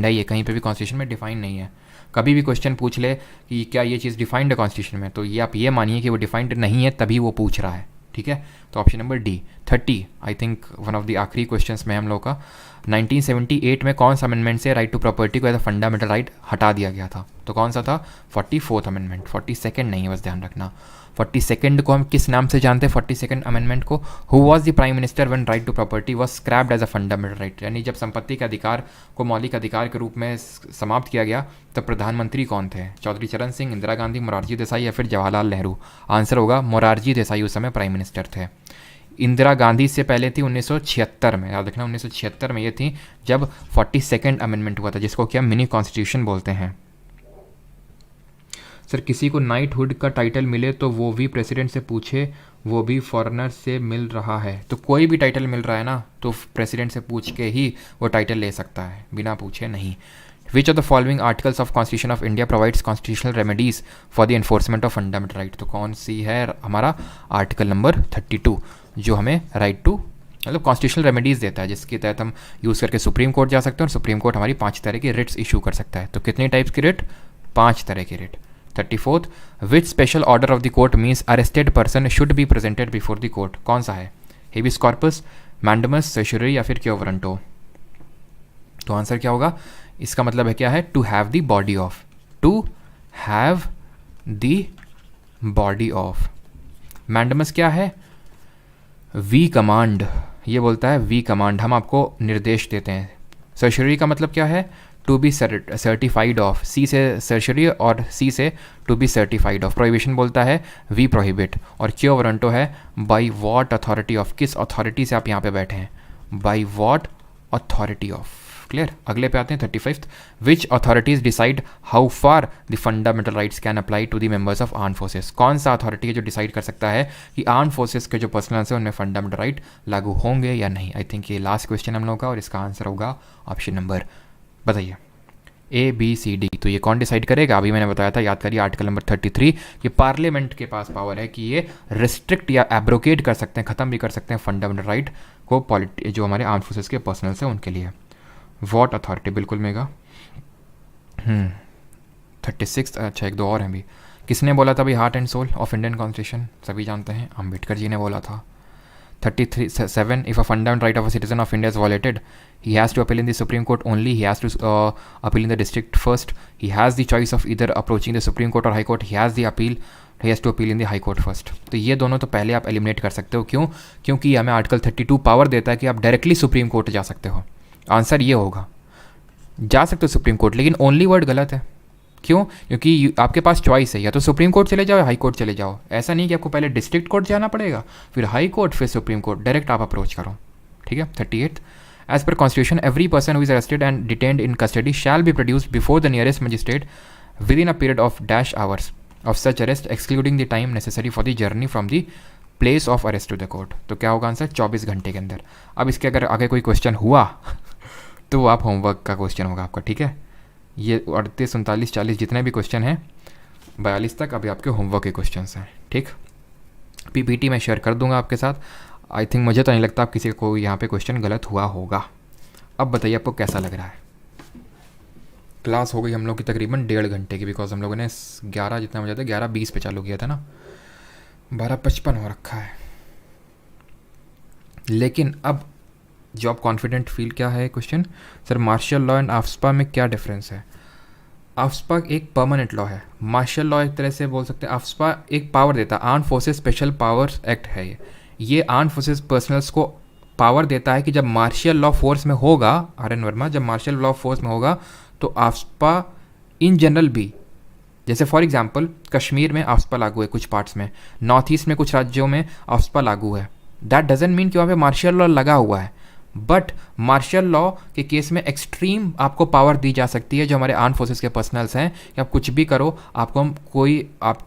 है, ये कहीं पे भी कॉन्स्टिट्यूशन में डिफाइंड नहीं है। कभी भी क्वेश्चन पूछ ले कि क्या ये चीज़ डिफाइंड है कॉन्स्टिट्यूशन में, तो ये आप ये मानिए कि वो डिफाइंड नहीं है, तभी वो पूछ रहा है, ठीक है। तो option number D. 30 I think one of the आखिरी क्वेश्चंस में हम लोग का, 1978 में कौन सा अमेंडमेंट से राइट टू प्रॉपर्टी को एज अ फंडामेंटल राइट हटा दिया गया था? तो कौन सा था? 44th अमेंडमेंट, 42nd नहीं है, बस ध्यान रखना। 42nd को हम किस नाम से जानते हैं? 42nd अमेंडमेंट को, who was the prime minister when right to property was scrapped as a fundamental right, यानी जब संपत्ति के अधिकार को मौलिक अधिकार के रूप में समाप्त किया गया, तब प्रधानमंत्री कौन थे? चौधरी चरण सिंह, इंदिरा गांधी, मोरारजी देसाई या फिर जवाहरलाल नेहरू? आंसर होगा मोरारजी देसाई उस समय प्राइम मिनिस्टर थे। इंदिरा गांधी से पहले थी 1976 में, याद रखना 1976 में ये थी जब 42nd अमेंडमेंट हुआ था, जिसको क्या मिनी कॉन्स्टिट्यूशन बोलते हैं। सर किसी को नाइटहुड का टाइटल मिले तो वो भी प्रेसिडेंट से पूछे, वो भी फॉरेनर से मिल रहा है? तो कोई भी टाइटल मिल रहा है ना, तो प्रेसिडेंट से पूछ के ही वो टाइटल ले सकता है, बिना पूछे नहीं। विच of the following articles of constitution of India provides constitutional remedies for the enforcement of fundamental right? तो कौन सी है हमारा? आर्टिकल नंबर 32, जो हमें राइट टू मतलब कॉन्स्टिट्यूशनल रेमेडीज़ देता है, जिसके तहत हम यूज़ करके सुप्रीम कोर्ट जा सकते हैं, और सुप्रीम कोर्ट हमारी 5 तरह की रिट्स इशू कर सकता है। तो कितने टाइप्स की रिट? 5 तरह की writ. 34th, which special order of the court means arrested person should be presented before the court? कौन सा है? हेबियस कॉर्पस, मैंडमस, सर्शरी या फिर क्यो वारंटो? तो आंसर क्या होगा? इसका मतलब है क्या है? To have the body of, to have the body of. Mandamus क्या है? वी कमांड, ये बोलता है वी कमांड, हम आपको निर्देश देते हैं। सर्शरी का मतलब क्या है? To be certified of, C से सर्शरी और सी से to be certified of. Prohibition बोलता है वी प्रोहिबिट, और क्यो वारंटो है बाई वॉट अथॉरिटी ऑफ, किस अथॉरिटी से आप यहाँ पे बैठे हैं, by what authority of. Clear? अगले पे आते हैं 35th, which authorities decide how far the fundamental rights can apply to the members of arm forces? कौन सा अथॉरिटी है जो डिसाइड कर सकता है कि आर्म फोर्सेस के जो पर्सनल्स हैं उनमें फंडामेंटल राइट लागू होंगे या नहीं? आई थिंक ये लास्ट क्वेश्चन हम लोग का, और इसका आंसर होगा ऑप्शन नंबर, बताइए, A B C D। तो ये कौन डिसाइड करेगा? अभी मैंने बताया था, याद करिए आर्टिकल नंबर 33, कि पार्लियामेंट के पास पावर है कि ये रिस्ट्रिक्ट या एब्रोकेट कर सकते हैं, ख़त्म भी कर सकते हैं फंडामेंटल राइट को जो हमारे आर्म फोर्सेस के पर्सनल्स हैं उनके लिए। वॉट अथॉरिटी बिल्कुल मेगा। 36, अच्छा 1-2 और हैं भी। किसने बोला था भाई heart and soul of Indian constitution? सभी जानते हैं, अम्बेडकर जी ने बोला था। 37, if a fundamental right of a citizen of India is violated, he has to appeal in the Supreme Court only, he has to appeal in the district first, he has the choice of either approaching the Supreme Court or High Court, he has the appeal, he has to appeal in the High Court first। तो ये दोनों तो पहले आप eliminate कर सकते हो। क्यों? क्योंकि हमें आर्टिकल 32 पावर देता है कि आप डायरेक्टली सुप्रीम कोर्ट जा सकते हो। आंसर ये होगा, जा सकते हो सुप्रीम कोर्ट, लेकिन ओनली वर्ड गलत है। क्यों? क्योंकि आपके पास चॉइस है, या तो सुप्रीम कोर्ट चले जाओ या हाई कोर्ट चले जाओ। ऐसा नहीं कि आपको पहले डिस्ट्रिक्ट कोर्ट जाना पड़ेगा, फिर हाई कोर्ट, फिर सुप्रीम कोर्ट, डायरेक्ट आप अप्रोच करो। ठीक है। 38, As per Constitution, every person who is arrested and detained in custody shall be produced before the nearest magistrate within a period of dash hours. Of such arrest excluding the time necessary for the journey from the place of arrest to the court. तो क्या होगा answer, 24 घंटे के अंदर। अब इसके अगर आगे कोई क्वेश्चन हुआ तो वो आप होमवर्क का क्वेश्चन होगा आपका, ठीक है। ये 38, 39, 40 जितने भी क्वेश्चन हैं 42 तक अभी आपके होमवर्क के क्वेश्चन हैं, ठीक। पीपीटी मैं शेयर कर दूंगा आपके साथ। आई थिंक, मुझे तो नहीं लगता आप किसी को यहाँ पे क्वेश्चन गलत हुआ होगा। अब बताइए आपको कैसा लग रहा है। क्लास हो गई हम लोग की तकरीबन 1.5 घंटे की, बिकॉज हम लोगों ने 11 जितना बजा था 11:20 पे चालू किया था ना, 12:55 हो रखा है। लेकिन अब जो आप कॉन्फिडेंट फील क्या है question, sir martial law and AFSPA में क्या डिफरेंस है। आफ्सपा एक परमानेंट लॉ है, मार्शल लॉ एक तरह से बोल सकते हैं। आफ्सपा एक पावर देता है, armed forces special powers act है ये आर्म्ड फोर्सेस पर्सनल्स को पावर देता है कि जब मार्शल लॉ फोर्स में होगा, आर.एन. वर्मा, जब मार्शल लॉ फोर्स में होगा तो आफ्सपा इन जनरल भी, जैसे फॉर एग्जांपल कश्मीर में आफ्सपा लागू है कुछ पार्ट्स में, नॉर्थ ईस्ट में कुछ राज्यों में आफ्सपा लागू है। दैट डजंट मीन कि वहाँ पे मार्शल लॉ लगा हुआ है, बट मार्शल लॉ के केस में एक्सट्रीम आपको पावर दी जा सकती है जो हमारे आर्म फोर्सेस के पर्सनल्स हैं कि आप कुछ भी करो, आपको हम कोई आप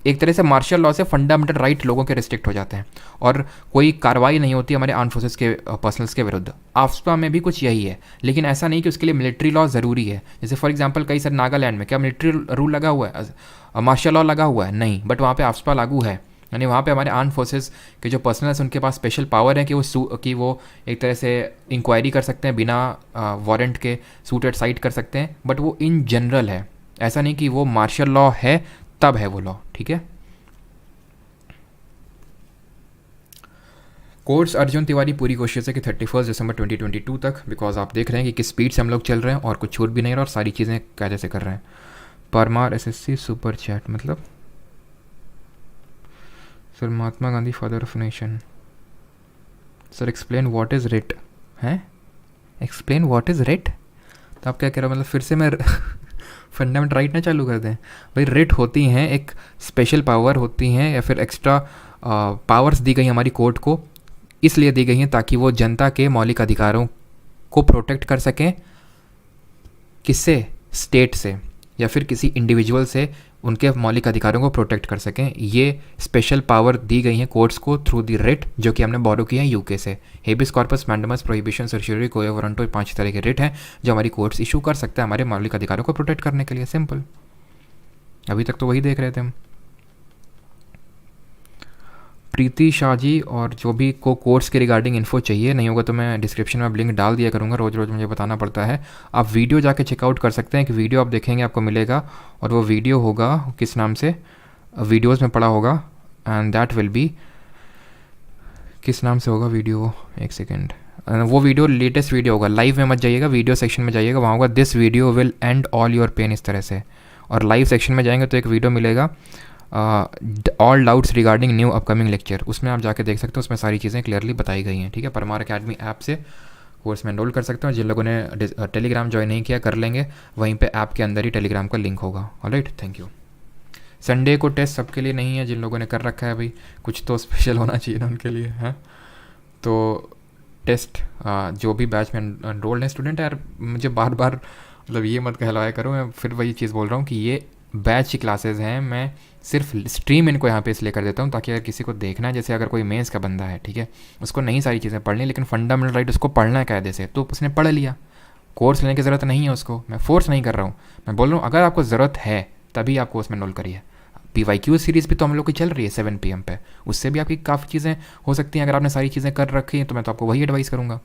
एक तरह से मार्शल लॉ से फंडामेंटल राइट लोगों के रिस्ट्रिक्ट हो जाते हैं और कोई कार्रवाई नहीं होती हमारे आर्म फोर्सेस के पर्सनल्स के विरुद्ध। आफ्सपा में भी कुछ यही है, लेकिन ऐसा नहीं कि उसके लिए मिलिट्री लॉ ज़रूरी है। जैसे फॉर एग्जांपल कई सर नागालैंड में क्या मिलिट्री रूल लगा हुआ है, मार्शल लॉ लगा हुआ है, नहीं, बट वहाँ पे आफ्सपा लागू है। यानी वहाँ पे हमारे आर्म फोर्सेस के जो पर्सनल्स उनके पास स्पेशल पावर है कि वो एक तरह से इंक्वायरी कर सकते हैं बिना वारंट के, सूटेड साइट कर सकते हैं, बट वो इन जनरल है। ऐसा नहीं कि वो मार्शल लॉ है तब है वो लॉ, ठीक है। कोर्स अर्जुन तिवारी पूरी कोशिश है कि 31 दिसंबर 2022 तक, बिकॉज आप देख रहे हैं कि किस स्पीड से हम लोग चल रहे हैं और कुछ छूट भी नहीं रहा और सारी चीज़ें कायदे से कर रहे हैं। परमार एसएससी सुपर चैट मतलब sir Mahatma Gandhi father of nation. Sir explain what is writ हैं, एक्सप्लेन व्हाट इज़ रिट। तो आप क्या कह रहे हो, मतलब फिर से मैं फंडामेंटल राइट ना चालू कर दें। भाई रिट होती हैं, एक स्पेशल पावर होती हैं या फिर एक्स्ट्रा पावर्स दी गई हमारी कोर्ट को, इसलिए दी गई हैं ताकि वो जनता के मौलिक अधिकारों को प्रोटेक्ट कर सकें। किससे, स्टेट से या फिर किसी इंडिविजुअल से उनके मौलिक अधिकारों को प्रोटेक्ट कर सकें। ये स्पेशल पावर दी गई हैं कोर्ट्स को थ्रू दी रिट, जो कि हमने बोरो किया है यूके से। Habeas corpus, mandamus, prohibition, certiorari, quo warranto, 5 तरह के रिट हैं जो हमारी कोर्ट्स इशू कर सकते हैं हमारे मौलिक अधिकारों को प्रोटेक्ट करने के लिए। सिंपल, अभी तक तो वही देख रहे थे हम। प्रीति शाह जी, और जो भी को कोर्स के रिगार्डिंग इन्फो चाहिए, नहीं होगा तो मैं डिस्क्रिप्शन में लिंक डाल दिया करूँगा। रोज़ रोज़ मुझे बताना पड़ता है। आप वीडियो जाके चेकआउट कर सकते हैं कि वीडियो आप देखेंगे आपको मिलेगा, और वो वीडियो होगा किस नाम से, वीडियोज़ में पड़ा होगा, एंड दैट विल बी, किस नाम से होगा वीडियो, एक सेकेंड, वो वीडियो लेटेस्ट वीडियो होगा। लाइव में मत जाइएगा, वीडियो सेक्शन में जाइएगा, वहाँ होगा this video will end all your pain, इस तरह से। और लाइव सेक्शन में जाएंगे तो एक वीडियो मिलेगा all doubts regarding new upcoming lecture, उसमें आप जाके देख सकते हो, उसमें सारी चीज़ें क्लियरली बताई गई हैं, ठीक है। परमार अकेडमी ऐप से कोर्स में एनरोल कर सकते हो। जिन लोगों ने टेलीग्राम ज्वाइन नहीं किया कर लेंगे, वहीं पे ऐप के अंदर ही टेलीग्राम का लिंक होगा। Alright, thank you. संडे को टेस्ट सबके लिए नहीं है, जिन लोगों ने कर रखा है भाई कुछ तो स्पेशल होना चाहिए ना उनके लिए, हैं। तो टेस्ट जो भी बैच में एनरोल्ड है स्टूडेंट, यार मुझे बार बार मतलब ये मत कहलवाया करो, मैं फिर वही चीज़ बोल रहा हूँ कि ये बैच की क्लासेस हैं, मैं सिर्फ स्ट्रीम इनको यहाँ पे इसलिए कर देता हूँ ताकि अगर किसी को देखना है, जैसे अगर कोई मेंस का बंदा है, ठीक है, उसको नहीं सारी चीज़ें पढ़नी, लेकिन फंडामेंटल राइट उसको पढ़ना है कायदे से, तो उसने पढ़ लिया, कोर्स लेने की ज़रूरत नहीं है उसको। मैं फोर्स नहीं कर रहा हूँ, मैं बोल रहा हूँ अगर आपको ज़रूरत है तभी आप कोर्स में एनरोल करिए। PYQ सीरीज़ भी तो हम लोग की चल रही है 7 PM पे, उससे भी आपकी काफ़ी चीज़ें हो सकती हैं। अगर आपने सारी चीज़ें कर रखी हैं तो मैं तो आपको वही एडवाइस करूँगा।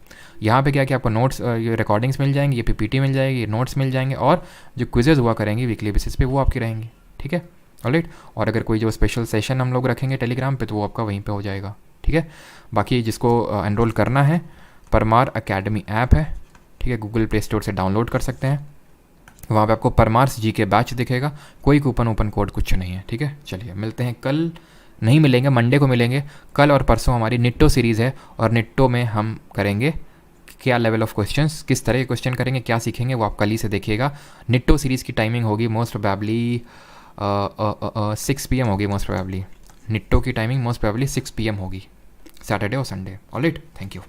यहाँ पे क्या कि आपको नोट्स, ये रिकॉर्डिंग्स मिल जाएंगी, ये PPT मिल जाएगी, ये नोट्स मिल जाएंगे, और जो क्विजेज़ हुआ करेंगी वीकली बेसिस पे वो आपकी रहेंगी, ठीक है। ऑलराइट, और अगर कोई जो स्पेशल सेशन हम लोग रखेंगे टेलीग्राम पे तो वो आपका वहीं पे हो जाएगा, ठीक है। बाकी जिसको एनरोल करना है, परमार अकेडमी ऐप है, ठीक है, गूगल प्ले स्टोर से डाउनलोड कर सकते हैं। वहाँ पे आपको परमार्स जी के बैच दिखेगा, कोई कूपन ओपन कोड कुछ नहीं है, ठीक है। चलिए मिलते हैं कल, नहीं मिलेंगे मंडे को मिलेंगे। कल और परसों हमारी निट्टो सीरीज़ है, और निट्टो में हम करेंगे क्या लेवल ऑफ क्वेश्चंस, किस तरह के क्वेश्चन करेंगे, क्या सीखेंगे, वो आप कल ही से देखिएगा। निट्टो सीरीज़ की टाइमिंग होगी मोस्ट प्रोबेबली 6 PM होगी, मोस्ट प्रोबेबली निट्टो की टाइमिंग मोस्ट प्रोबेबली 6 PM होगी, सैटरडे और संडे। Alright, thank you.